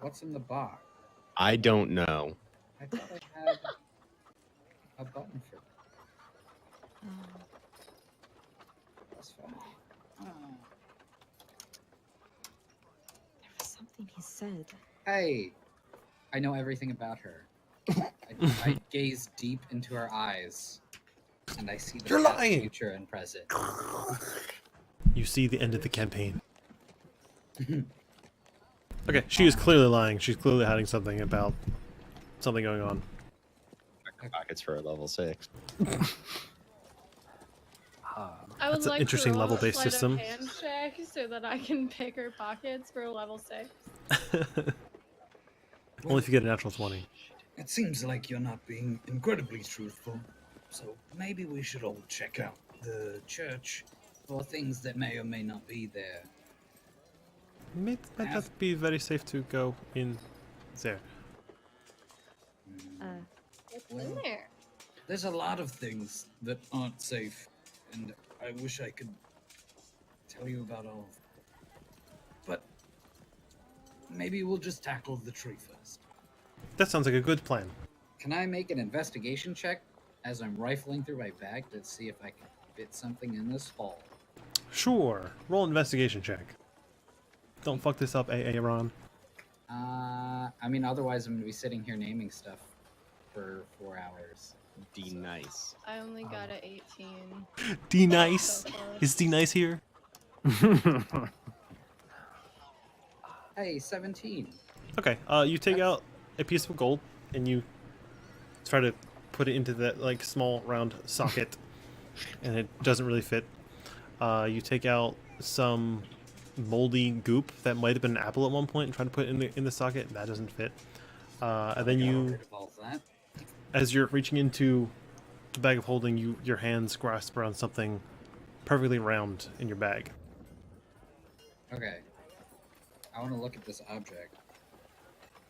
Speaker 6: What's in the box?
Speaker 8: I don't know.
Speaker 6: I thought I had a button for that. That's fine.
Speaker 2: There was something he said.
Speaker 6: Hey, I know everything about her. I gaze deep into her eyes, and I see the
Speaker 1: You're
Speaker 6: past,
Speaker 1: lying!
Speaker 6: future, and present.
Speaker 1: You see the end of the campaign. Okay, she is clearly lying. She's clearly hiding something about something going on.
Speaker 8: Pockets for a level 6.
Speaker 3: I would
Speaker 1: That's an
Speaker 3: like
Speaker 1: interesting
Speaker 3: to roll
Speaker 1: level-based
Speaker 3: a sleight
Speaker 1: system.
Speaker 3: of hand check so that I can pick her pockets for level 6.
Speaker 1: Only if you get a natural 20.
Speaker 5: It seems like you're not being incredibly truthful, so maybe we should all check out the church for things that may or may not be there.
Speaker 1: Might not be very safe to go in there.
Speaker 3: What's in
Speaker 5: Well,
Speaker 3: there?
Speaker 5: there's a lot of things that aren't safe, and I wish I could tell you about all of them. But maybe we'll just tackle the tree first.
Speaker 1: That sounds like a good plan.
Speaker 6: Can I make an investigation check as I'm rifling through my bag to see if I can fit something in this hole?
Speaker 1: Sure. Roll an investigation check. Don't fuck this up, AA Ron.
Speaker 6: I mean, otherwise I'm gonna be sitting here naming stuff for 4 hours.
Speaker 8: D nice.
Speaker 3: I only got a 18.
Speaker 1: D nice.
Speaker 3: So close.
Speaker 1: Is D nice here?
Speaker 6: Hey, 17.
Speaker 1: Okay. You take out a piece of gold and you try to put it into that like small round socket, and it doesn't really fit. You take out some moldy goop that might have been an apple at one point and try to put it in the socket. That doesn't fit. And then
Speaker 6: Got
Speaker 1: you,
Speaker 6: rid of all that.
Speaker 1: as you're reaching into the bag of holding, your hands grasp around something perfectly round in your bag.
Speaker 6: Okay. I want to look at this object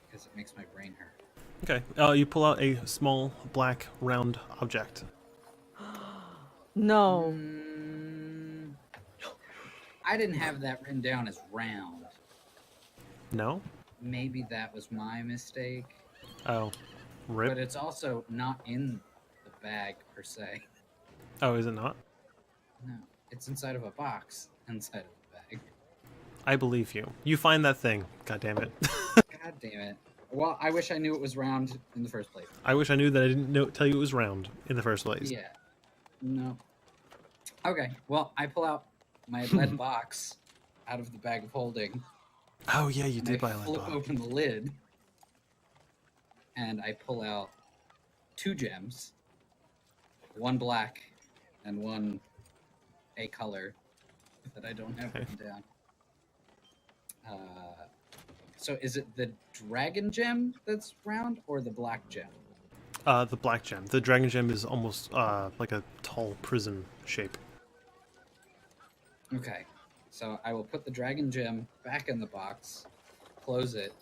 Speaker 6: because it makes my brain hurt.
Speaker 1: Okay. You pull out a small black round object.
Speaker 2: No.
Speaker 6: I didn't have that written down as round.
Speaker 1: No?
Speaker 6: Maybe that was my mistake.
Speaker 1: Oh. Rip.
Speaker 6: But it's also not in the bag per se.
Speaker 1: Oh, is it not?
Speaker 6: No, it's inside of a box inside of the bag.
Speaker 1: I believe you. You find that thing. God damn it.
Speaker 6: God damn it. Well, I wish I knew it was round in the first place.
Speaker 1: I wish I knew that I didn't tell you it was round in the first place.
Speaker 6: Yeah. No. Okay, well, I pull out my lead box out of the bag of holding.
Speaker 1: Oh yeah, you
Speaker 6: And
Speaker 1: did
Speaker 6: I
Speaker 1: buy a lead
Speaker 6: flip
Speaker 1: box.
Speaker 6: open the lid, and I pull out 2 gems, one black and one a color that I don't have written down. So is it the dragon gem that's round or the black gem?
Speaker 1: The black gem. The dragon gem is almost like a tall prism shape.
Speaker 6: Okay, so I will put the dragon gem back in the box, close it,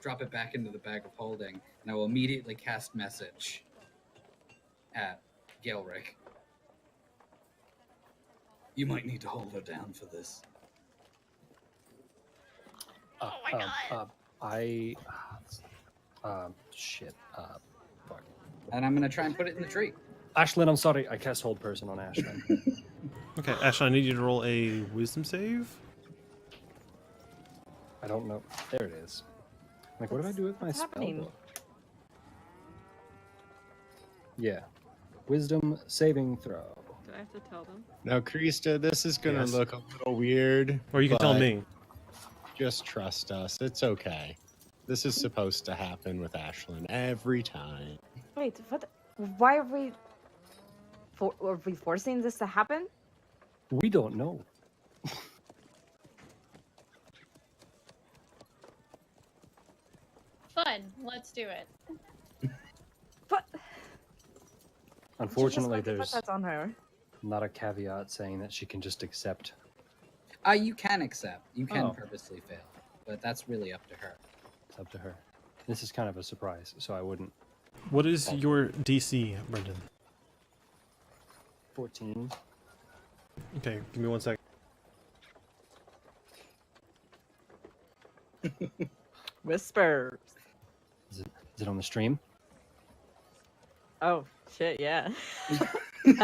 Speaker 6: drop it back into the bag of holding, and I will immediately cast message at Gilrick.
Speaker 5: You might need to hold her down for this.
Speaker 7: Oh my
Speaker 4: God. Shit. Fuck.
Speaker 6: And I'm gonna try and put it in the tree.
Speaker 4: Ashlyn, I'm sorry. I cast hold person on Ashlyn.
Speaker 1: Okay, Ashley, I need you to roll a wisdom save.
Speaker 4: I don't know. There it is. Like, what do I do with my spell
Speaker 2: happening?
Speaker 4: book? Yeah. Wisdom saving throw.
Speaker 7: Do I have to tell them?
Speaker 8: Now, Krista, this is gonna
Speaker 1: Yes.
Speaker 8: look a little weird.
Speaker 1: Or you can tell
Speaker 8: but
Speaker 1: me.
Speaker 8: Just trust us. It's okay. This is supposed to happen with Ashlyn every time.
Speaker 2: Wait, what? Why are we? Are we forcing this to happen?
Speaker 4: We don't know.
Speaker 3: Fun. Let's do it.
Speaker 2: But
Speaker 4: Unfortunately,
Speaker 2: she just
Speaker 4: there's
Speaker 2: put that on her.
Speaker 4: not a caveat saying that she can just accept.
Speaker 6: You can accept. You can
Speaker 4: Oh.
Speaker 6: purposely fail, but that's really up to her.
Speaker 4: It's up to her. This is kind of a surprise, so I wouldn't.
Speaker 1: What is your DC, Brendan?
Speaker 4: 14.
Speaker 1: Okay, give me 1 second.
Speaker 2: Whispers.
Speaker 4: Is it on the stream?
Speaker 2: Oh shit! Yeah. You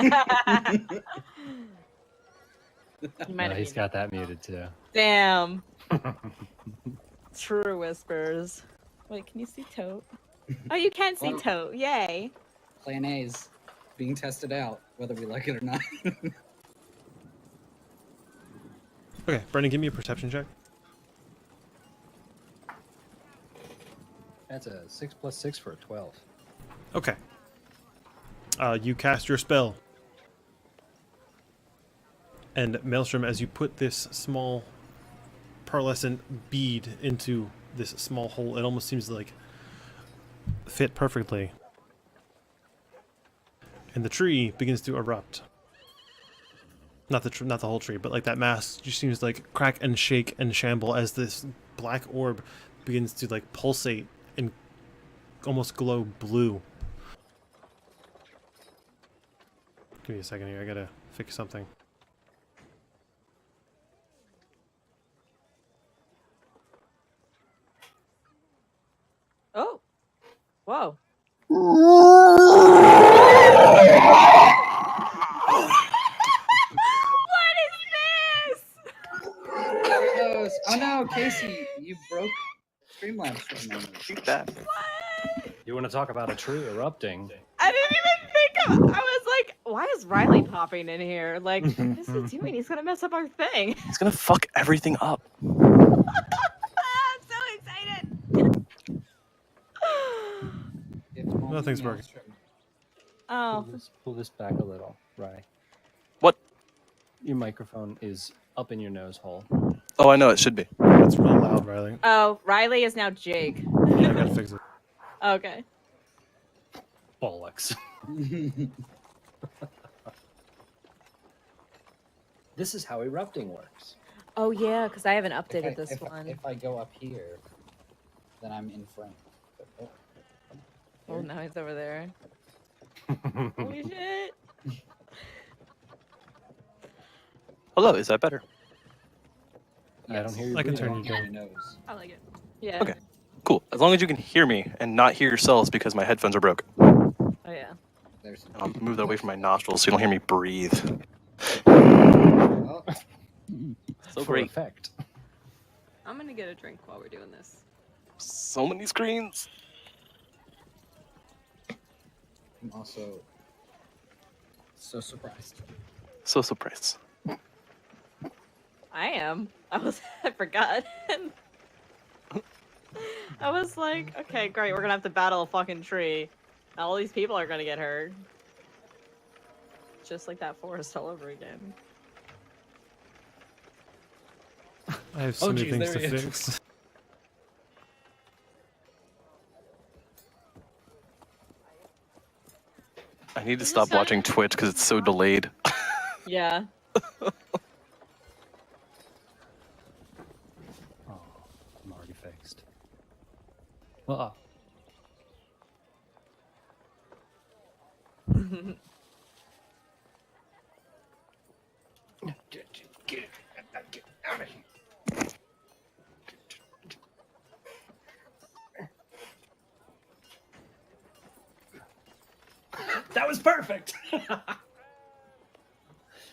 Speaker 2: might
Speaker 4: No,
Speaker 2: have
Speaker 4: he's got that muted too.
Speaker 2: Damn. True whispers. Wait, can you see Tote? Oh, you can see
Speaker 6: Well-
Speaker 2: Tote. Yay.
Speaker 6: Plan A's being tested out, whether we like it or not.
Speaker 1: Okay, Brendan, give me a perception check.
Speaker 4: That's a 6 + 6 for a 12.
Speaker 1: Okay. You cast your spell. And Maelstrom, as you put this small pearlescent bead into this small hole, it almost seems to, like, fit perfectly. And the tree begins to erupt. Not the whole tree, but like that mass just seems to, like, crack and shake and shamble as this black orb begins to, like, pulsate and almost glow blue. Give me a second here, I gotta fix something.
Speaker 2: Oh. Whoa. What is this?
Speaker 6: Oh no, Casey, you broke Streamlabs for a moment.
Speaker 9: Keep that.
Speaker 4: You want to talk about a tree erupting?
Speaker 2: I didn't even think of. I was like, why is Riley popping in here? Like, what is he doing? He's gonna mess up our thing.
Speaker 9: It's gonna fuck everything up.
Speaker 2: I'm so excited.
Speaker 1: Nothing's working.
Speaker 2: Oh.
Speaker 4: Pull this back a little, Rye.
Speaker 9: What?
Speaker 4: Your microphone is up in your nose hole.
Speaker 9: Oh, I know it should be.
Speaker 1: That's real loud, Riley.
Speaker 2: Oh, Riley is now Jake.
Speaker 1: Yeah, I gotta fix it.
Speaker 2: Okay.
Speaker 4: Bollocks. This is how erupting works.
Speaker 2: Oh yeah, because I haven't
Speaker 6: If
Speaker 2: updated
Speaker 6: I-
Speaker 2: this
Speaker 6: if,
Speaker 2: one.
Speaker 6: If I go up here, then I'm in frame. But,
Speaker 2: Oh, now he's over there. Holy shit.
Speaker 9: Hello, is that better?
Speaker 4: I don't hear you.
Speaker 1: I can
Speaker 4: breathing.
Speaker 1: turn you down.
Speaker 6: Nose.
Speaker 7: I like it.
Speaker 2: Yeah.
Speaker 9: Okay. Cool. As long as you can hear me and not hear yourselves because my headphones are broken.
Speaker 2: Oh yeah.
Speaker 6: There's.
Speaker 9: I'll move that away from my nostrils so you don't hear me breathe.
Speaker 6: Oh,
Speaker 9: So
Speaker 4: For
Speaker 9: great.
Speaker 4: effect.
Speaker 7: I'm gonna get a drink while we're doing this.
Speaker 9: So many screens.
Speaker 6: I'm also so surprised.
Speaker 9: So surprised.
Speaker 2: I am. I forgot. I was like, okay, great, we're gonna have to battle a fucking tree. All these people are gonna get hurt. Just like that forest all over again.
Speaker 1: I have so many
Speaker 4: geez,
Speaker 1: things
Speaker 4: there
Speaker 1: to
Speaker 4: he is.
Speaker 1: fix.
Speaker 9: I need to
Speaker 2: Is
Speaker 9: stop
Speaker 2: this
Speaker 9: watching
Speaker 2: on-
Speaker 9: Twitch because it's so delayed.
Speaker 2: Yeah.
Speaker 4: Oh, I'm already fixed. Well, that was perfect.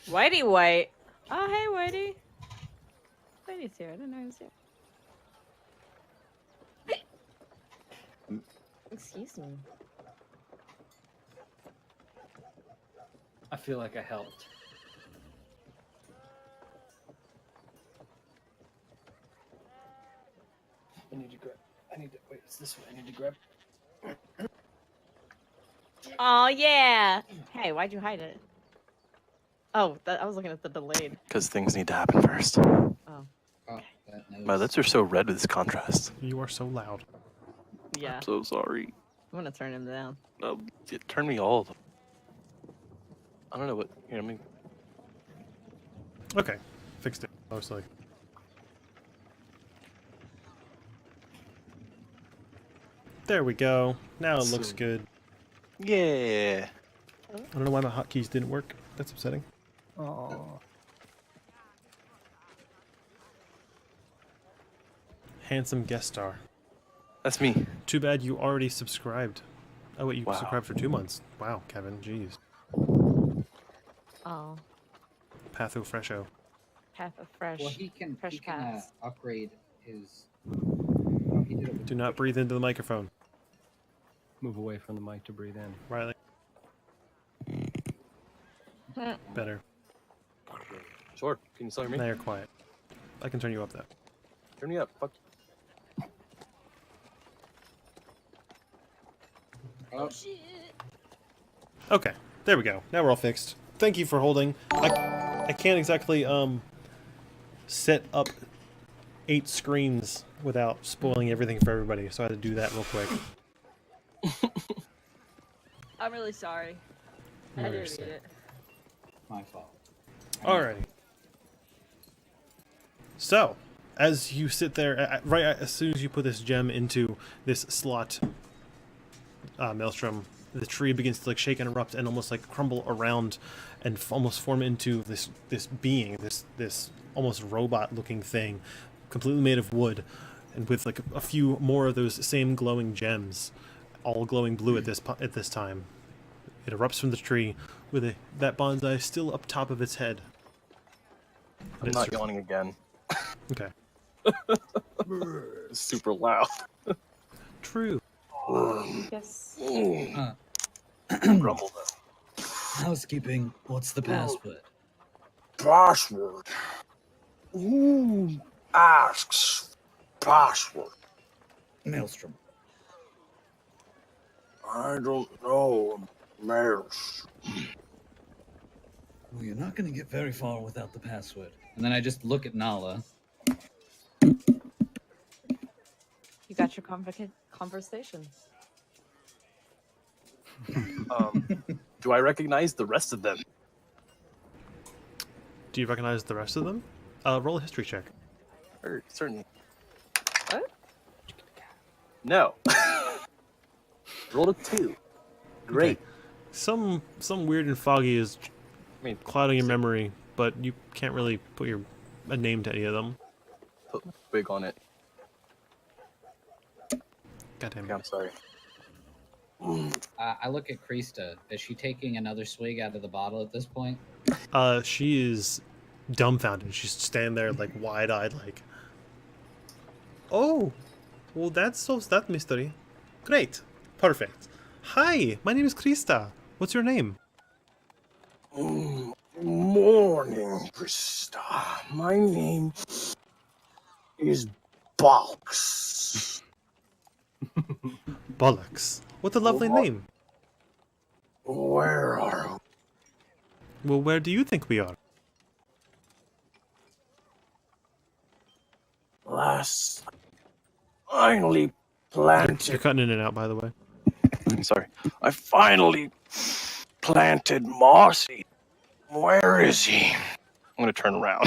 Speaker 2: Whitey White. Oh, hey, Whitey. Whitey's here. I didn't know he was here. Excuse me.
Speaker 4: I feel like I helped. I need to grab. I need to wait. It's this way. I need to grab.
Speaker 2: Oh yeah. Hey, why'd you hide it? Oh, I was looking at the delayed.
Speaker 9: Because things need to happen first.
Speaker 2: Oh.
Speaker 6: Oh, that nose.
Speaker 9: My lips are so red with this contrast.
Speaker 1: You are so loud.
Speaker 2: Yeah.
Speaker 9: I'm so sorry.
Speaker 2: I'm gonna turn him down.
Speaker 9: Turn me all. I don't know what. You know, I mean,
Speaker 1: Okay, fixed it, mostly. There we go. Now it looks
Speaker 9: So-
Speaker 1: good.
Speaker 9: yeah.
Speaker 1: I don't know why my hotkeys didn't work. That's upsetting.
Speaker 4: Oh.
Speaker 1: handsome guest star.
Speaker 9: That's me.
Speaker 1: Too bad you already subscribed. Oh wait, you
Speaker 9: Wow.
Speaker 1: subscribed for 2 months. Wow, Kevin, jeez.
Speaker 2: Oh,
Speaker 1: Patho Fresho.
Speaker 2: path of fresh.
Speaker 6: Well, he can
Speaker 2: fresh paths.
Speaker 6: upgrade his. Oh, he did it with
Speaker 1: Do not breathe into the microphone,
Speaker 4: Move away from the mic to breathe in.
Speaker 1: Riley. Better.
Speaker 9: Sure. Can you still hear me?
Speaker 1: Now you're quiet. I can turn you up though.
Speaker 9: Turn me up. Fuck.
Speaker 6: Oh,
Speaker 1: Okay, there we go. Now we're all fixed. Thank you for holding. I can't exactly set up 8 screens without spoiling everything for everybody, so I had to do that real quick.
Speaker 7: I'm really sorry. I
Speaker 1: No,
Speaker 7: didn't
Speaker 1: you're
Speaker 7: read
Speaker 1: sick.
Speaker 7: it.
Speaker 6: my fault.
Speaker 1: Alrighty. So, as you sit there, as soon as you put this gem into this slot, Maelstrom, the tree begins to like shake and erupt and almost like crumble around, and almost form into this being, this almost robot-looking thing, completely made of wood, and with like a few more of those same glowing gems, all glowing blue at this time. It erupts from the tree with that bonsai still up top of its head.
Speaker 9: I'm not yawning again.
Speaker 1: Okay.
Speaker 9: It's super loud.
Speaker 1: True.
Speaker 2: Yes.
Speaker 9: Grumble though.
Speaker 5: Housekeeping, what's the password?
Speaker 10: Password. Who asks password?
Speaker 5: Maelstrom.
Speaker 10: I don't know, Mares.
Speaker 5: Well, you're not going to get very far without the password.
Speaker 6: And then I just look at Nala.
Speaker 2: You got your conversation.
Speaker 9: Do I recognize the rest of them?
Speaker 1: Do you recognize the rest of them? Roll a history check.
Speaker 9: Certainly.
Speaker 2: What?
Speaker 9: No. Rolled a 2. Great.
Speaker 1: Okay. Some weird and foggy is
Speaker 9: I mean,
Speaker 1: clouding your memory, but you can't really put a name to any of them.
Speaker 9: put big on it.
Speaker 1: Goddamn.
Speaker 9: Okay, I'm sorry.
Speaker 6: I look at Krista. Is she taking another swig out of the bottle at this point?
Speaker 1: She is dumbfounded. She's standing there like wide-eyed, like, oh, well that solves that mystery. Great, perfect. Hi, my name is Krista. What's your name?
Speaker 10: Morning, Krista. My name is Box.
Speaker 1: Bollocks. What a lovely
Speaker 10: What?
Speaker 1: name.
Speaker 10: Where are we?
Speaker 1: Well, where do you think we are?
Speaker 10: Last finally
Speaker 1: You're
Speaker 10: planted.
Speaker 1: cutting in and out, by the way.
Speaker 9: Sorry.
Speaker 10: I finally planted Marcy. Where is he?
Speaker 9: I'm gonna turn around.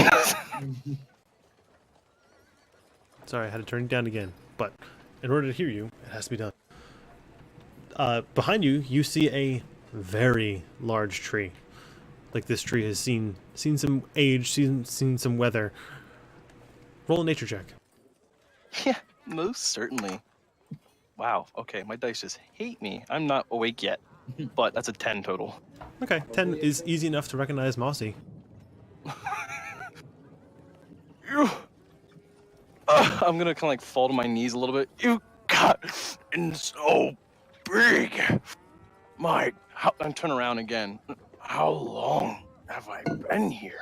Speaker 1: Sorry, I had to turn it down again. But in order to hear you, it has to be done. Behind you, you see a very large tree. Like this tree has seen some age, seen some weather. Roll a nature check.
Speaker 9: Yeah, most certainly. Wow. Okay, my dice just hate me. I'm not awake yet, but that's a 10 total.
Speaker 1: Okay, 10 is easy enough to recognize Mossy.
Speaker 9: You. I'm gonna kind of like fall to my knees a little bit.
Speaker 10: You got in so big. My,
Speaker 9: And turn around again.
Speaker 10: how long have I been here?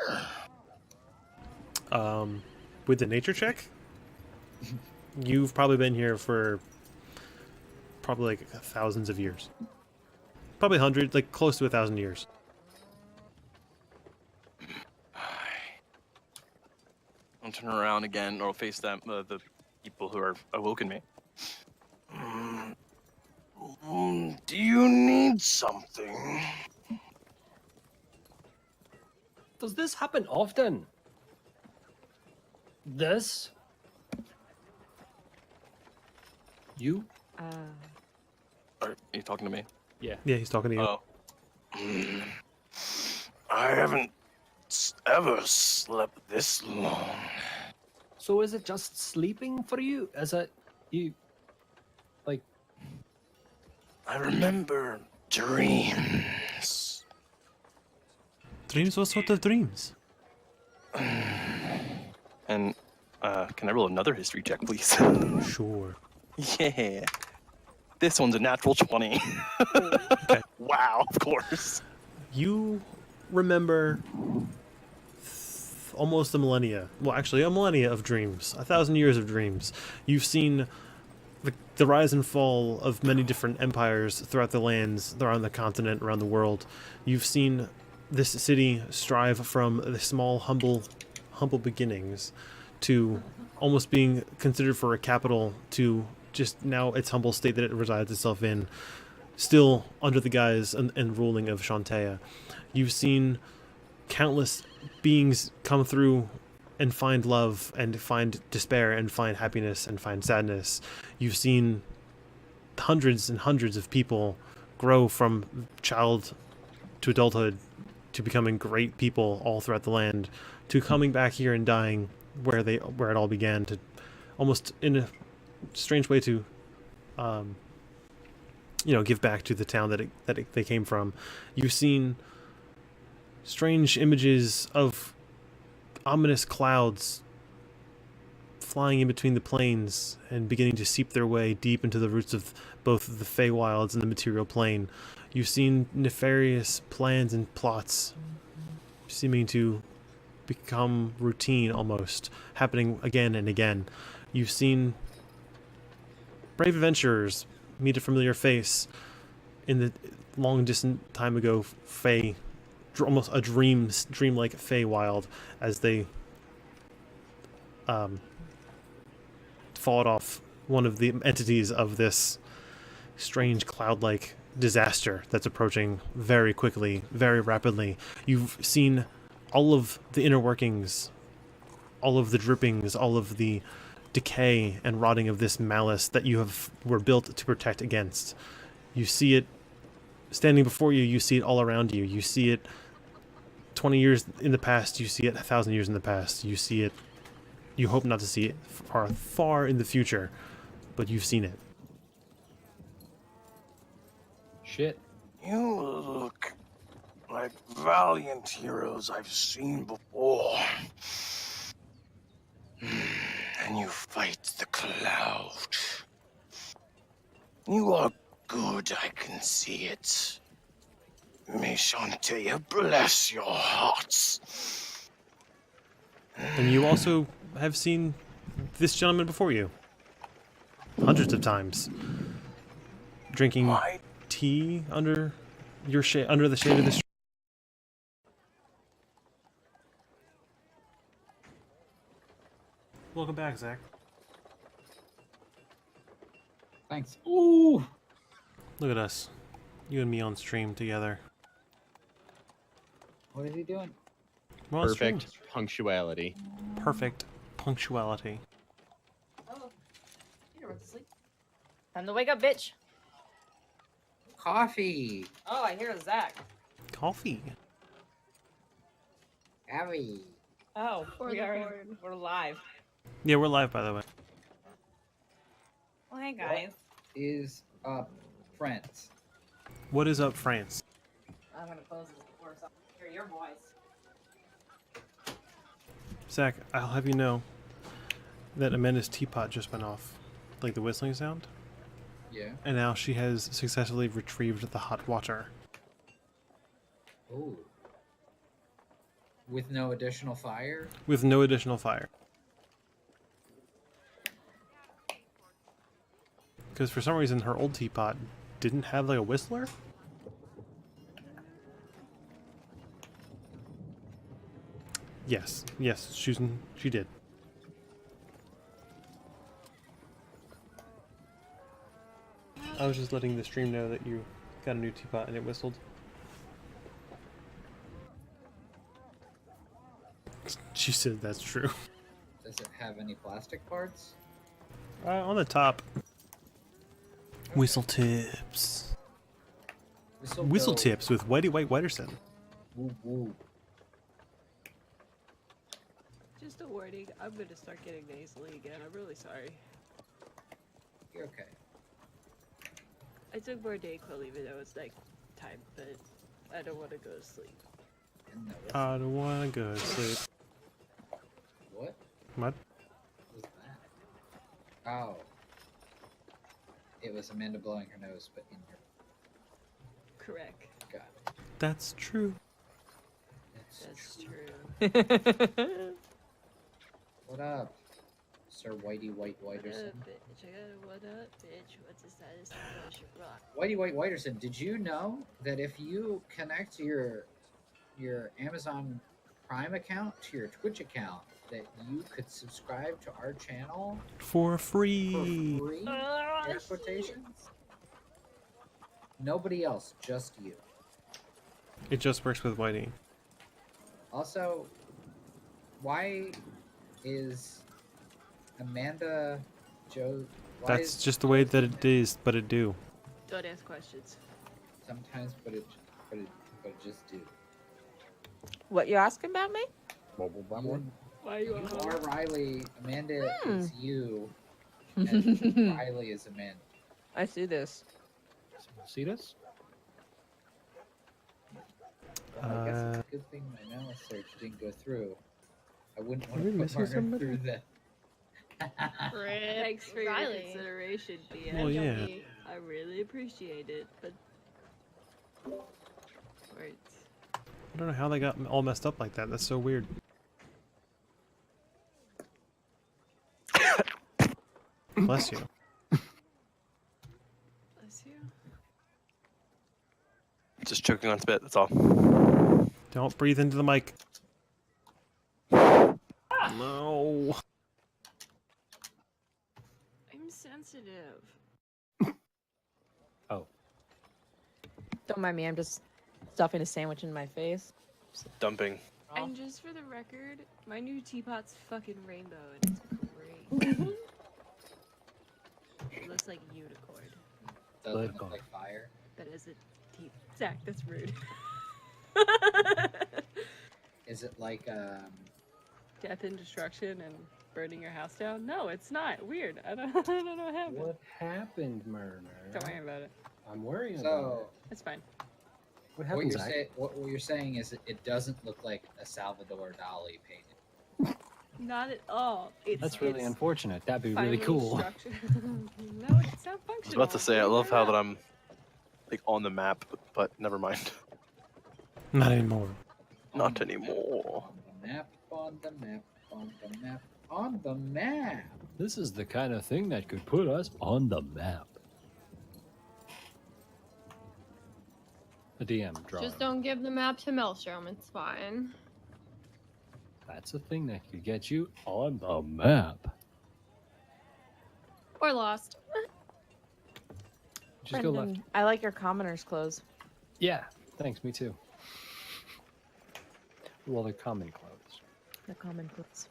Speaker 1: With the nature check, you've probably been here for probably like thousands of years. Probably 100, like close to 1,000 years.
Speaker 9: I'll turn around again, or I'll face them, the people who are awoken me.
Speaker 10: Do you need something?
Speaker 4: Does this happen often? This? You?
Speaker 9: Are you talking to me?
Speaker 4: Yeah.
Speaker 1: Yeah, he's talking to you.
Speaker 9: Oh.
Speaker 10: I haven't ever slept this long.
Speaker 4: So is it just sleeping for you? Is it you like
Speaker 10: I remember dreams.
Speaker 1: Dreams? What sort of dreams?
Speaker 9: And can I roll another history check, please?
Speaker 1: Sure.
Speaker 9: Yeah. This one's a natural 20.
Speaker 1: Okay.
Speaker 9: Wow, of course.
Speaker 1: You remember almost a millennia. Well, actually, a millennia of dreams. 1,000 years of dreams. You've seen the rise and fall of many different empires throughout the lands, around the continent, around the world. You've seen this city strive from the small, humble beginnings to almost being considered for a capital to just now its humble state that it resides itself in, still under the guise and ruling of Shantea. You've seen countless beings come through and find love and find despair and find happiness and find sadness. You've seen hundreds and hundreds of people grow from child to adulthood to becoming great people all throughout the land, to coming back here and dying where it all began, to almost in a strange way to give back to the town that they came from. You've seen strange images of ominous clouds flying in between the plains and beginning to seep their way deep into the roots of both the Feywilds and the material plane. You've seen nefarious plans and plots seeming to become routine almost, happening again and again. You've seen brave adventurers meet a familiar face in the long distant time ago Fey, almost a dreamlike Feywild, as they fought off one of the entities of this strange cloud-like disaster that's approaching very quickly, very rapidly. You've seen all of the inner workings, all of the drippings, all of the decay and rotting of this malice that were built to protect against. You see it standing before you. You see it all around you. You see it 20 years in the past. You see it 1,000 years in the past. You see it. You hope not to see it far, far in the future, but you've seen it.
Speaker 4: shit?
Speaker 10: You look like valiant heroes I've seen before. And you fight the cloud. You are good, I can see it. May Shantea bless your hearts.
Speaker 1: And you also have seen this gentleman before you hundreds of times, drinking
Speaker 10: Why?
Speaker 1: tea under under the shade of this. Welcome back, Zach.
Speaker 6: Thanks. Ooh.
Speaker 1: Look at us, you and me on stream together.
Speaker 6: What is he doing?
Speaker 1: We're on stream.
Speaker 8: Perfect punctuality.
Speaker 1: Perfect punctuality.
Speaker 2: Oh, you went to sleep. Time to wake up, bitch.
Speaker 6: Coffee.
Speaker 2: Oh, I hear Zach.
Speaker 1: Coffee.
Speaker 6: Abby.
Speaker 2: Oh,
Speaker 3: For the board.
Speaker 2: we're live.
Speaker 1: Yeah, we're live, by the way.
Speaker 2: Well, hey guys.
Speaker 6: Is up, France.
Speaker 1: What is up, France?
Speaker 2: I'm gonna close this door so I can hear your voice.
Speaker 1: Zach, I'll have you know that Amanda's teapot just went off, like the whistling sound,
Speaker 6: Yeah.
Speaker 1: and now she has successfully retrieved the hot water.
Speaker 6: Ooh. With no additional fire?
Speaker 1: With no additional fire. Because for some reason her old teapot didn't have like a whistler? Yes, she did. I was just letting the stream know that you got a new teapot and it whistled. She said that's true.
Speaker 6: Does it have any plastic parts?
Speaker 1: On the top. Whistle tips. Whistle
Speaker 6: go.
Speaker 1: tips with Whitey White Whiterson.
Speaker 6: Woo woo.
Speaker 7: Just a warning, I'm gonna start getting nasally again. I'm really sorry.
Speaker 6: You're okay.
Speaker 7: I took more Dayquil even though it's night time, but I don't want to go to sleep.
Speaker 6: And that was,
Speaker 1: I don't want to go to sleep.
Speaker 6: what
Speaker 1: What?
Speaker 6: was that? Oh. It was Amanda blowing her nose, but in her.
Speaker 7: Correct.
Speaker 6: Got it.
Speaker 1: That's true.
Speaker 7: That's true.
Speaker 6: What up, Sir Whitey White
Speaker 7: What up,
Speaker 6: Whiterson?
Speaker 7: bitch? What up, bitch? What's the status of Bullshit Rock?
Speaker 6: Whitey White Whiterson, did you know that if you connect your Amazon Prime account to your Twitch account, that you could subscribe to our channel
Speaker 1: For
Speaker 6: for
Speaker 1: free.
Speaker 6: free?
Speaker 7: Oh,
Speaker 6: Air quotations. Nobody else, just you.
Speaker 1: It just works with Whitey.
Speaker 6: Also, why is Amanda Joe? Why
Speaker 1: That's
Speaker 6: is
Speaker 1: just the way that it is, but it do.
Speaker 7: Don't ask questions.
Speaker 6: sometimes, but it just do.
Speaker 2: What you asking about me?
Speaker 6: You,
Speaker 7: Why you
Speaker 6: you
Speaker 7: all
Speaker 6: are Riley. Amanda is you, and Riley is Amanda.
Speaker 2: I see this.
Speaker 4: See this?
Speaker 6: Well, I guess it's a good thing my mouse search didn't go through. I wouldn't want
Speaker 1: Are we
Speaker 6: to put
Speaker 1: missing
Speaker 6: Marner
Speaker 1: somebody?
Speaker 6: through that.
Speaker 7: Thanks for your
Speaker 3: Riley.
Speaker 7: consideration, DM.
Speaker 1: Well, yeah.
Speaker 7: I really appreciate it, but words.
Speaker 1: I don't know how they got all messed up like that. That's so weird. Bless you.
Speaker 7: Bless you.
Speaker 9: Just choking on spit, that's all.
Speaker 1: Don't breathe into the mic. No.
Speaker 7: I'm sensitive.
Speaker 4: Oh.
Speaker 2: Don't mind me. I'm just stuffing a sandwich in my face.
Speaker 9: Dumping.
Speaker 7: And just for the record, my new teapot's fucking rainbow and it's great. It looks like a unicorn.
Speaker 6: Doesn't
Speaker 4: Good
Speaker 6: look
Speaker 4: call.
Speaker 6: like fire.
Speaker 7: That is a teeth. Zach, that's rude.
Speaker 6: Is it like
Speaker 7: Death and destruction and burning your house down? No, it's not. Weird. I don't know what happened.
Speaker 4: What happened, Murner?
Speaker 7: Don't worry about it.
Speaker 4: I'm worrying about
Speaker 6: so?
Speaker 4: it.
Speaker 7: It's fine.
Speaker 4: What
Speaker 6: What
Speaker 4: happened,
Speaker 6: you're,
Speaker 4: Zach?
Speaker 6: what you're saying is it doesn't look like a Salvador Dali painting.
Speaker 7: Not at all.
Speaker 4: That's really
Speaker 7: it's
Speaker 4: unfortunate. That'd be really
Speaker 7: finely
Speaker 4: cool.
Speaker 7: structured. No, it's not functional.
Speaker 9: I was about to say, I love how that I'm like on the map, but never mind.
Speaker 1: Not anymore.
Speaker 9: Not anymore.
Speaker 6: On the map, on the map, on the map, on the map.
Speaker 4: This is the kind of thing that could put us on the map. The DM drawing.
Speaker 3: Just don't give the map to Maelstrom. It's fine.
Speaker 4: That's a thing that could get you on the map.
Speaker 3: Or lost.
Speaker 4: Just go left.
Speaker 2: Brendan, I like your commoner's clothes.
Speaker 4: Yeah, thanks. Me too. Well, they're common clothes.
Speaker 2: The common clothes.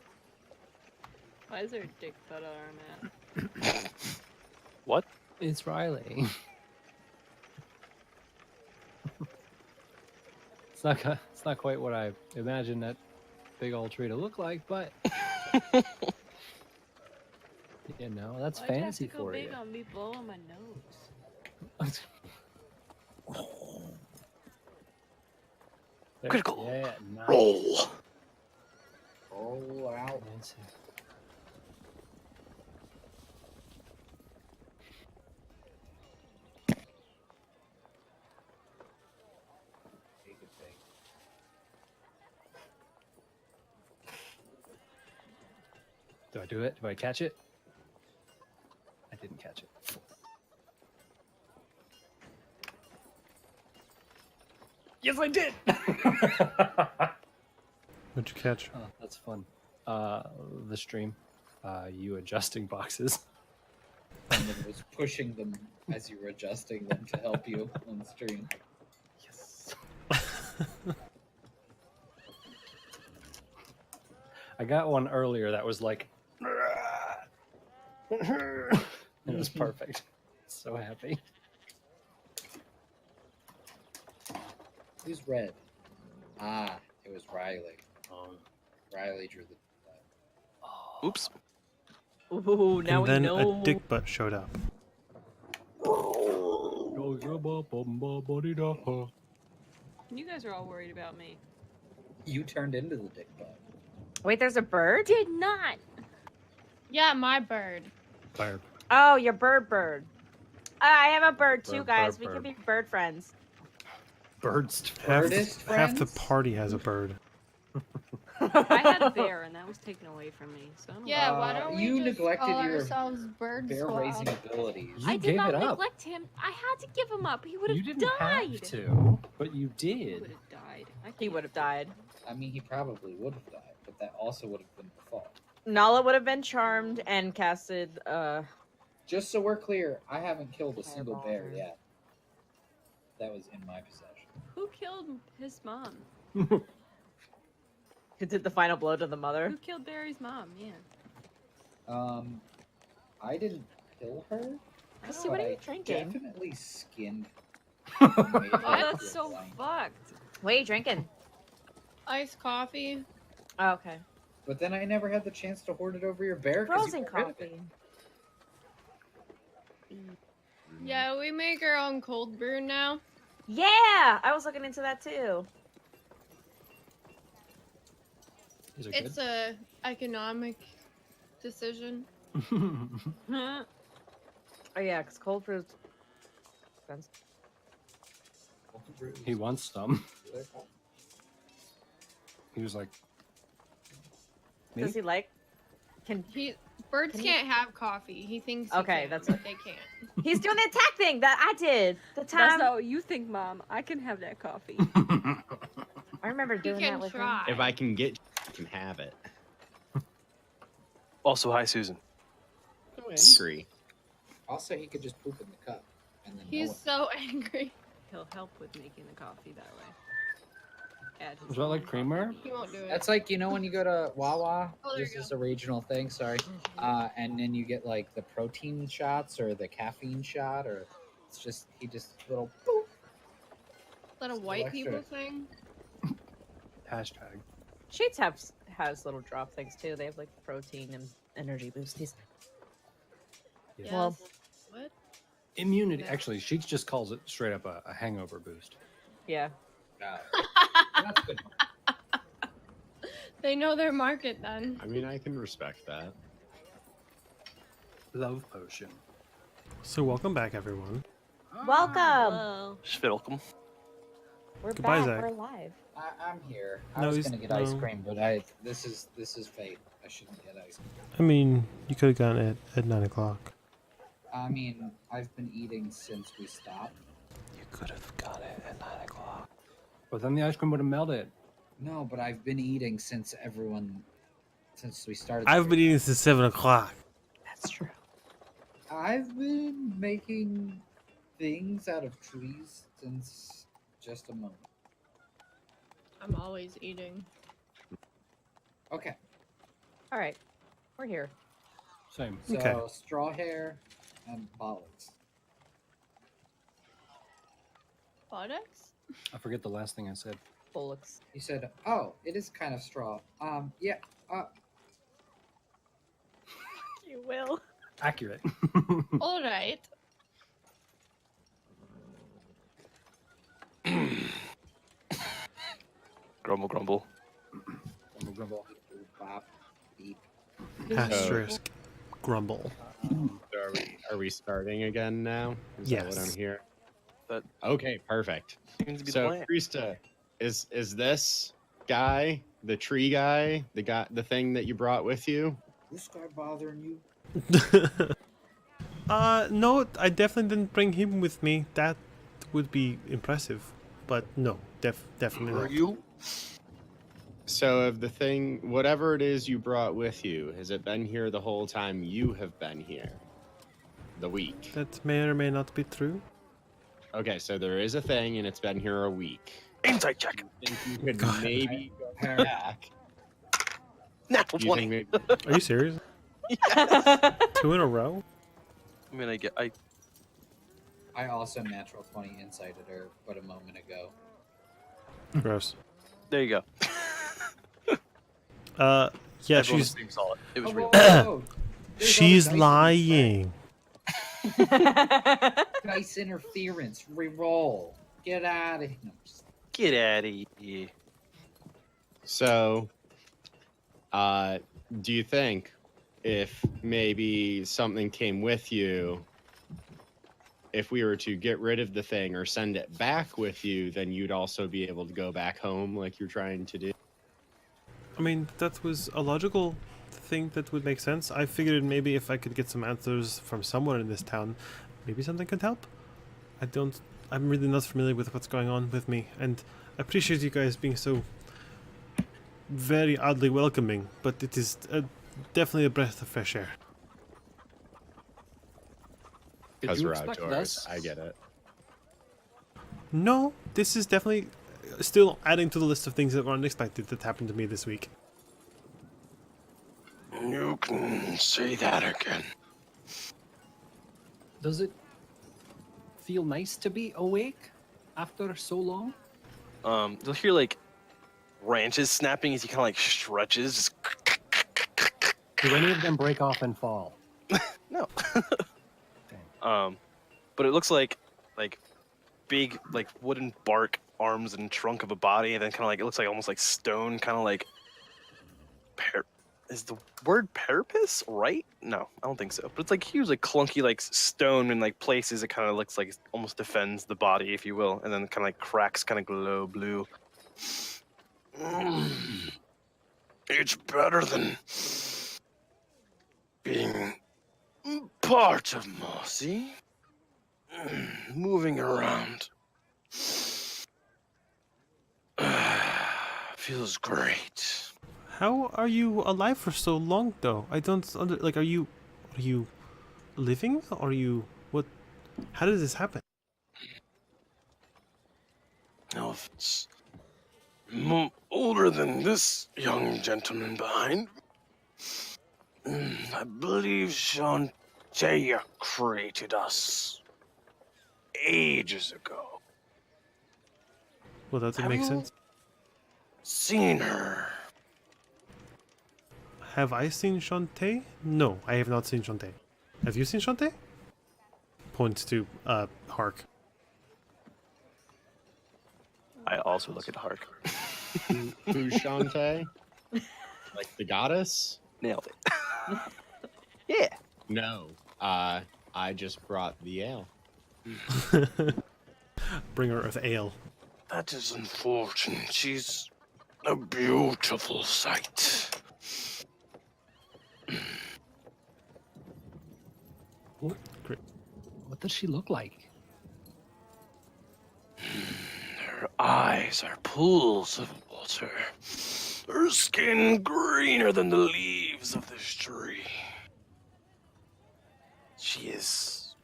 Speaker 7: Why is there a dick photo on our map?
Speaker 9: What?
Speaker 4: It's Riley. It's not quite what I imagined that big old tree to look like, but you know, that's
Speaker 7: Why'd
Speaker 4: fancy
Speaker 7: you have to go
Speaker 4: for
Speaker 7: big
Speaker 4: you.
Speaker 7: on me blowing my nose?
Speaker 4: There-
Speaker 9: Critical
Speaker 4: Yeah, nice.
Speaker 9: Roll.
Speaker 6: Roll out.
Speaker 4: Fancy.
Speaker 6: Take it big.
Speaker 4: Do I do it? Do I catch it? I didn't catch it. Yes, I did.
Speaker 1: What'd you catch?
Speaker 4: Oh, that's fun. The stream. You adjusting boxes.
Speaker 6: Someone was pushing them as you were adjusting them to help you on the stream.
Speaker 4: Yes. I got one earlier that was like, it was perfect. So happy.
Speaker 6: Who's red? Ah, it was Riley. Riley drew the
Speaker 9: Oops.
Speaker 2: Ooh, now
Speaker 1: and
Speaker 2: we
Speaker 1: then
Speaker 2: know.
Speaker 1: a dick butt showed up.
Speaker 7: You guys are all worried about me.
Speaker 6: You turned into the dick butt.
Speaker 2: Wait, there's a bird?
Speaker 7: Did not.
Speaker 3: Yeah, my bird.
Speaker 1: Bird.
Speaker 2: Oh, your bird. I have a bird too,
Speaker 4: Bird,
Speaker 2: guys.
Speaker 4: bird,
Speaker 2: We can
Speaker 4: bird.
Speaker 2: be bird friends.
Speaker 4: Birds.
Speaker 1: Half the
Speaker 6: friends?
Speaker 1: party has a bird.
Speaker 7: I had a bear, and that was taken away from me. So I'm
Speaker 3: Yeah, why don't we
Speaker 6: you
Speaker 3: just
Speaker 6: neglected
Speaker 3: call
Speaker 6: your
Speaker 3: ourselves Bird
Speaker 6: bear
Speaker 3: Squad?
Speaker 6: raising abilities.
Speaker 4: You
Speaker 7: I did
Speaker 4: gave
Speaker 7: not
Speaker 4: it up.
Speaker 7: neglect him. I had to give him up. He would have
Speaker 4: You didn't
Speaker 7: died.
Speaker 4: have to, but you
Speaker 7: He
Speaker 4: did.
Speaker 7: would have died.
Speaker 2: He would have died.
Speaker 6: I mean, he probably would have died, but that also would have been the fault.
Speaker 2: Nala would have been charmed and casted,
Speaker 6: Just so we're clear, I haven't killed a single
Speaker 2: Fireball,
Speaker 6: bear
Speaker 2: man.
Speaker 6: yet. That was in my possession.
Speaker 7: Who killed his mom?
Speaker 2: who did the final blow to the mother.
Speaker 7: Who killed Barry's mom? Yeah.
Speaker 6: I didn't kill her.
Speaker 2: Chrissy,
Speaker 6: but
Speaker 2: what are you
Speaker 6: I
Speaker 2: drinking?
Speaker 6: Definitely skinned.
Speaker 7: Oh, that's so fucked.
Speaker 2: What are you drinking?
Speaker 3: Iced coffee.
Speaker 2: Oh, okay.
Speaker 6: But then I never had the chance to hoard it over your bear. 'cause you
Speaker 2: Frozen
Speaker 6: got rid of it.
Speaker 2: coffee.
Speaker 3: Yeah, we make our own cold brew now.
Speaker 2: Yeah, I was looking into that too.
Speaker 4: Is it
Speaker 3: It's a economic decision.
Speaker 4: good?
Speaker 2: Oh yeah, because cold brew. Expensive.
Speaker 4: He wants some. He was like, me?
Speaker 2: Does he like?
Speaker 3: Birds
Speaker 2: Can he-
Speaker 3: can't have coffie. He thinks he
Speaker 2: Okay,
Speaker 3: can,
Speaker 2: that's
Speaker 3: but they can't.
Speaker 2: He's doing the attack thing that I did the
Speaker 7: That's
Speaker 2: time.
Speaker 7: not what you think, Mom. I can have that coffee.
Speaker 2: I remember
Speaker 3: He
Speaker 2: doing
Speaker 3: can
Speaker 2: that with him.
Speaker 3: try.
Speaker 8: If I can get, I can have it.
Speaker 9: Also, hi, Susan.
Speaker 8: I'm angry.
Speaker 6: Also, he could just poop in the cup, and then
Speaker 3: He's so angry.
Speaker 7: He'll help with making the coffee that way. Add his
Speaker 4: Was that like
Speaker 7: own
Speaker 4: creamer?
Speaker 7: coffee
Speaker 3: He won't do it.
Speaker 6: That's like, you know, when you go to Wawa,
Speaker 3: Oh, there
Speaker 6: this
Speaker 3: you
Speaker 6: is a regional thing, sorry, and then you get like the protein shots or the caffeine shot, or it's just, he just little boop.
Speaker 3: Is that a
Speaker 6: Just
Speaker 3: white
Speaker 6: extra.
Speaker 3: people thing?
Speaker 4: Hashtag.
Speaker 2: Sheets has little drop things too. They have like protein and energy boosties.
Speaker 4: Yes.
Speaker 2: Well,
Speaker 3: What?
Speaker 4: Immunity. Actually, Sheets just calls it straight up a hangover boost.
Speaker 2: yeah.
Speaker 6: That's good.
Speaker 3: They know their market then.
Speaker 8: I mean, I can respect that.
Speaker 4: Love potion.
Speaker 1: So welcome back, everyone.
Speaker 2: Welcome.
Speaker 7: Hello.
Speaker 9: Welcome.
Speaker 2: We're
Speaker 1: Goodbye,
Speaker 2: back.
Speaker 1: Zach.
Speaker 2: We're live.
Speaker 6: I'm here. I
Speaker 1: No,
Speaker 6: was
Speaker 1: he's-
Speaker 6: gonna get ice
Speaker 1: no.
Speaker 6: cream, but this is fate. I shouldn't get ice cream.
Speaker 1: I mean, you could have gotten it at 9 o'clock.
Speaker 6: I mean, I've been eating since we stopped.
Speaker 1: You could have got it at 9 o'clock.
Speaker 4: But then the ice cream would have melted.
Speaker 6: No, but I've been eating since we started. the
Speaker 1: I've been
Speaker 6: trip.
Speaker 1: eating since 7 o'clock.
Speaker 2: That's true.
Speaker 6: I've been making things out of trees since just a moment.
Speaker 3: I'm always eating.
Speaker 6: Okay,
Speaker 2: All right. We're here.
Speaker 4: Same.
Speaker 6: so
Speaker 1: Okay.
Speaker 6: straw hair and bollocks.
Speaker 3: Buttocks?
Speaker 4: I forget the last thing I said.
Speaker 2: Bullocks.
Speaker 6: You said, "Oh, it is kind of straw." Yeah.
Speaker 2: You will.
Speaker 4: Accurate.
Speaker 3: All right.
Speaker 9: Grumble, grumble.
Speaker 6: Grumble, grumble. Bop, beep.
Speaker 1: Asterisk. Grumble.
Speaker 8: So are we starting again now? Is that what
Speaker 1: Yes.
Speaker 8: I'm here?
Speaker 9: That
Speaker 8: Okay, perfect.
Speaker 9: seems to be the
Speaker 8: So,
Speaker 9: plan.
Speaker 8: Krista, is this guy, the tree guy, the thing that you brought with you?
Speaker 6: This guy bothering you?
Speaker 1: No, I definitely didn't bring him with me. That would be impressive. But no, definitely not.
Speaker 10: you?
Speaker 8: So, of the thing, whatever it is you brought with you, has it been here the whole time you have been here? The week.
Speaker 1: That may or may not be true.
Speaker 8: Okay, so there is a thing, and it's been here a week.
Speaker 9: Insight check.
Speaker 8: Think you could
Speaker 1: God.
Speaker 8: maybe go back?
Speaker 9: Natural
Speaker 8: Do you
Speaker 9: 20.
Speaker 8: think
Speaker 1: Are you serious?
Speaker 9: Yes.
Speaker 1: 2 in a row?
Speaker 9: I mean,
Speaker 6: I also natural 20 incited her, but a moment ago.
Speaker 1: Gross.
Speaker 9: there you go.
Speaker 1: Yeah,
Speaker 9: Everyone
Speaker 1: she's
Speaker 9: assumes saw it. It was
Speaker 6: Oh,
Speaker 9: real.
Speaker 6: whoa, whoa, whoa. There's
Speaker 1: she's
Speaker 6: other dice in this
Speaker 1: lying.
Speaker 6: Dice interference. Reroll. Get out of here. No, just-
Speaker 9: Get out of here.
Speaker 8: So, do you think if maybe something came with you, if we were to get rid of the thing or send it back with you, then you'd also be able to go back home like you're trying to do?
Speaker 1: I mean, that was a logical thing that would make sense. I figured maybe if I could get some answers from someone in this town, maybe something could help. I'm really not familiar with what's going on with me, and I appreciate you guys being so very oddly welcoming, but it is definitely a breath of fresh air.
Speaker 4: Did
Speaker 8: Because
Speaker 4: you
Speaker 8: we're
Speaker 4: expect
Speaker 8: outdoors.
Speaker 4: this?
Speaker 8: I get it.
Speaker 1: No, this is definitely still adding to the list of things that were unexpected that happened to me this week.
Speaker 10: You can say that again.
Speaker 4: Does it feel nice to be awake after so long?
Speaker 9: You'll hear like branches snapping as he kind of like stretches. Just
Speaker 4: Do any of them break off and fall?
Speaker 9: no.
Speaker 4: Dang.
Speaker 9: But it looks like big like wooden bark arms and trunk of a body, and then kind of like it looks like almost like stone, kind of like. Is the word carapace right? No, I don't think so. But it's like huge, like clunky, like stone in like places. It kind of looks like it almost defends the body, if you will, and then kind of like cracks, kind of glow blue.
Speaker 10: It's better than being part of Mossy. Moving around. Feels great.
Speaker 1: How are you alive for so long, though? I don't are you living? Or are you what? How did this happen?
Speaker 10: Now, if it's older than this young gentleman behind, I believe Shantea created us ages ago.
Speaker 1: Well, that would
Speaker 10: Have
Speaker 1: make
Speaker 10: you
Speaker 1: sense.
Speaker 10: seen her?
Speaker 1: Have I seen Shantae? No, I have not seen Shantae. Have you seen Shantae? Points to Hark.
Speaker 9: I also look at Hark.
Speaker 8: Who's Shantae? Like the goddess?
Speaker 9: Nailed it. Yeah.
Speaker 8: No. I just brought the ale.
Speaker 1: Bringer of ale.
Speaker 10: That is unfortunate. She's a beautiful sight.
Speaker 4: What does she look like?
Speaker 10: Her eyes are pools of water. Her skin greener than the leaves of this tree. She is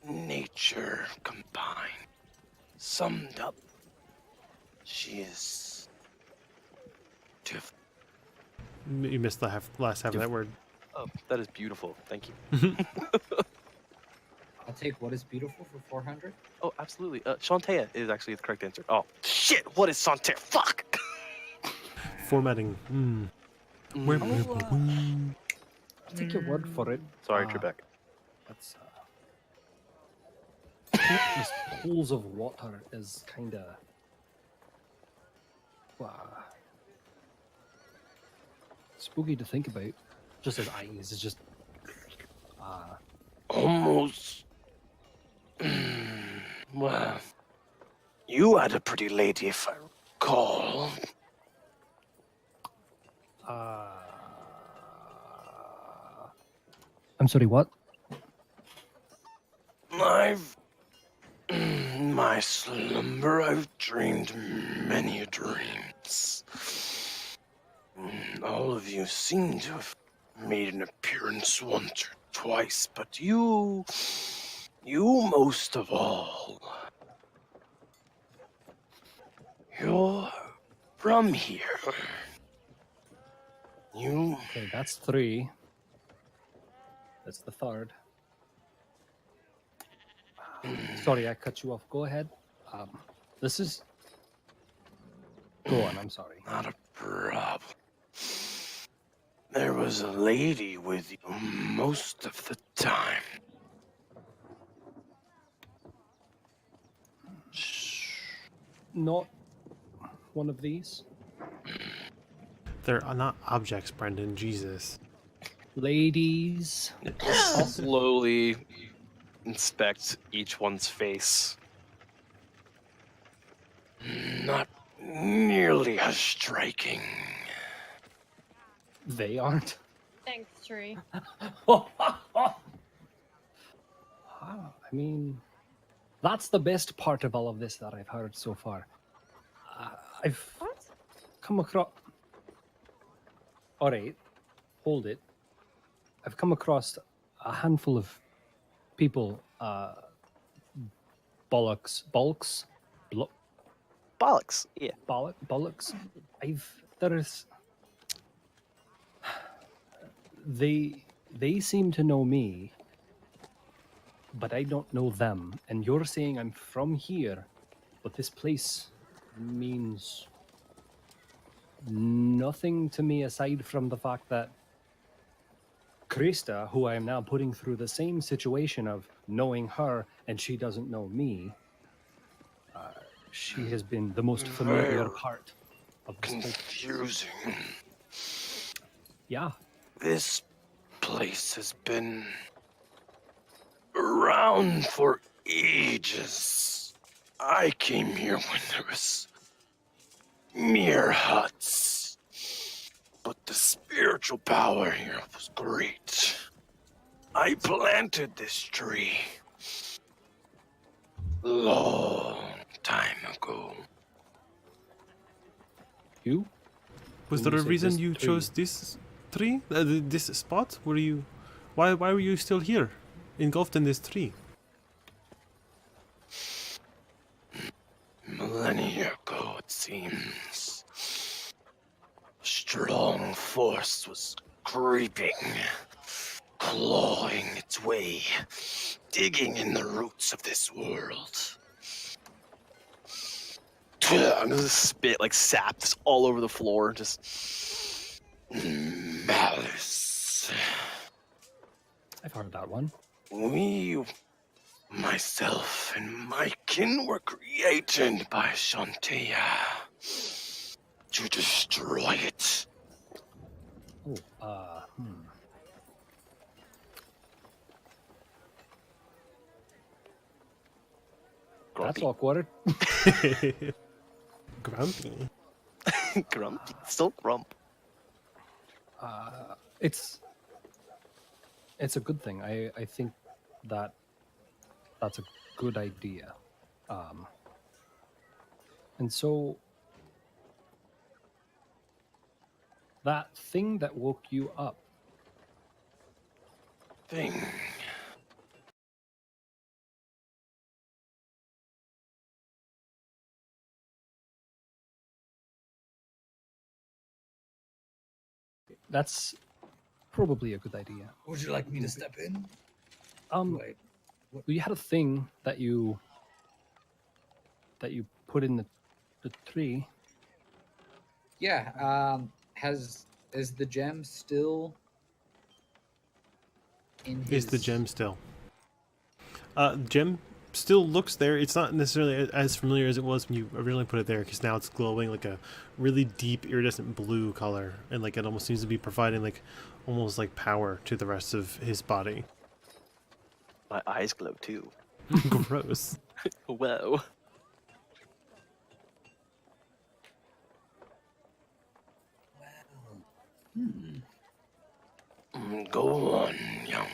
Speaker 10: nature combined. Summed up. She is different.
Speaker 1: You missed the last half of that word.
Speaker 9: Oh, that is beautiful. Thank you.
Speaker 6: I'll take what is beautiful for 400.
Speaker 9: Oh, absolutely. Shantea is actually the correct answer. Oh, shit. What is Shantea? Fuck.
Speaker 1: Formatting.
Speaker 4: I'll take your word for it.
Speaker 9: Sorry, Trebek.
Speaker 4: That's these pools of water is kind of spooky to think about. Just his eyes is just
Speaker 10: Almost. Well, you had a pretty lady, if I recall.
Speaker 4: I'm sorry, what?
Speaker 10: In my slumber, I've dreamed many dreams. All of you seem to have made an appearance once or twice, but you most of all. You're from here. You.
Speaker 4: Okay, that's 3. That's the third. Sorry, I cut you off. Go ahead. This is. Go on. I'm sorry.
Speaker 10: Not a problem. There was a lady with you most of the time.
Speaker 4: Not one of these.
Speaker 1: They're not objects, Brendan. Jesus.
Speaker 4: Ladies.
Speaker 9: Slowly inspect each one's face.
Speaker 10: Not nearly as striking.
Speaker 4: They aren't.
Speaker 3: Thanks, Tree.
Speaker 4: I mean, that's the best part of all of this that I've heard so far. I've come across. All right, hold it. I've come across a handful of people, bulks,
Speaker 9: Bollocks. Yeah.
Speaker 4: bullocks. There's they seem to know me, but I don't know them. And you're saying I'm from here, but this place means nothing to me aside from the fact that Krista, who I am now putting through the same situation of knowing her and she doesn't know me, she has been the most familiar
Speaker 10: Very
Speaker 4: part of this whole.
Speaker 10: Confusing.
Speaker 4: Yeah,
Speaker 10: This place has been around for ages. I came here when there was mere huts. But the spiritual power here was great. I planted this tree long time ago.
Speaker 4: you?
Speaker 1: Was
Speaker 4: When
Speaker 1: there a
Speaker 4: say
Speaker 1: reason
Speaker 4: this
Speaker 1: you
Speaker 4: tree-
Speaker 1: chose this tree? This spot? Were you? Why were you still here, engulfed in this tree?
Speaker 10: Millennia ago, it seems. A strong force was creeping, clawing its way, digging in the roots of this world.
Speaker 9: I'm gonna spit like sap just all over the floor. Just
Speaker 10: Malice.
Speaker 4: I've heard that one.
Speaker 10: We, myself and my kin, were created by Shantia to destroy it.
Speaker 4: Oh, That's
Speaker 9: grumpy.
Speaker 4: awkward.
Speaker 1: Grumpy.
Speaker 9: Grumpy. Still grump.
Speaker 4: It's a good thing. I think that that's a good idea. And so that thing that woke you up,
Speaker 10: Thing.
Speaker 4: that's probably a good idea.
Speaker 5: Would you like me to step in? Wait.
Speaker 4: You had a thing that you put in the tree.
Speaker 6: Yeah. Is the gem still in his?
Speaker 1: Is the gem still? Gem still looks there. It's not necessarily as familiar as it was when you originally put it there, because now it's glowing like a really deep iridescent blue color, and like it almost seems to be providing like almost like power to the rest of his body.
Speaker 9: My eyes glow too.
Speaker 1: Gross.
Speaker 9: Whoa.
Speaker 5: Well,
Speaker 10: Go on, young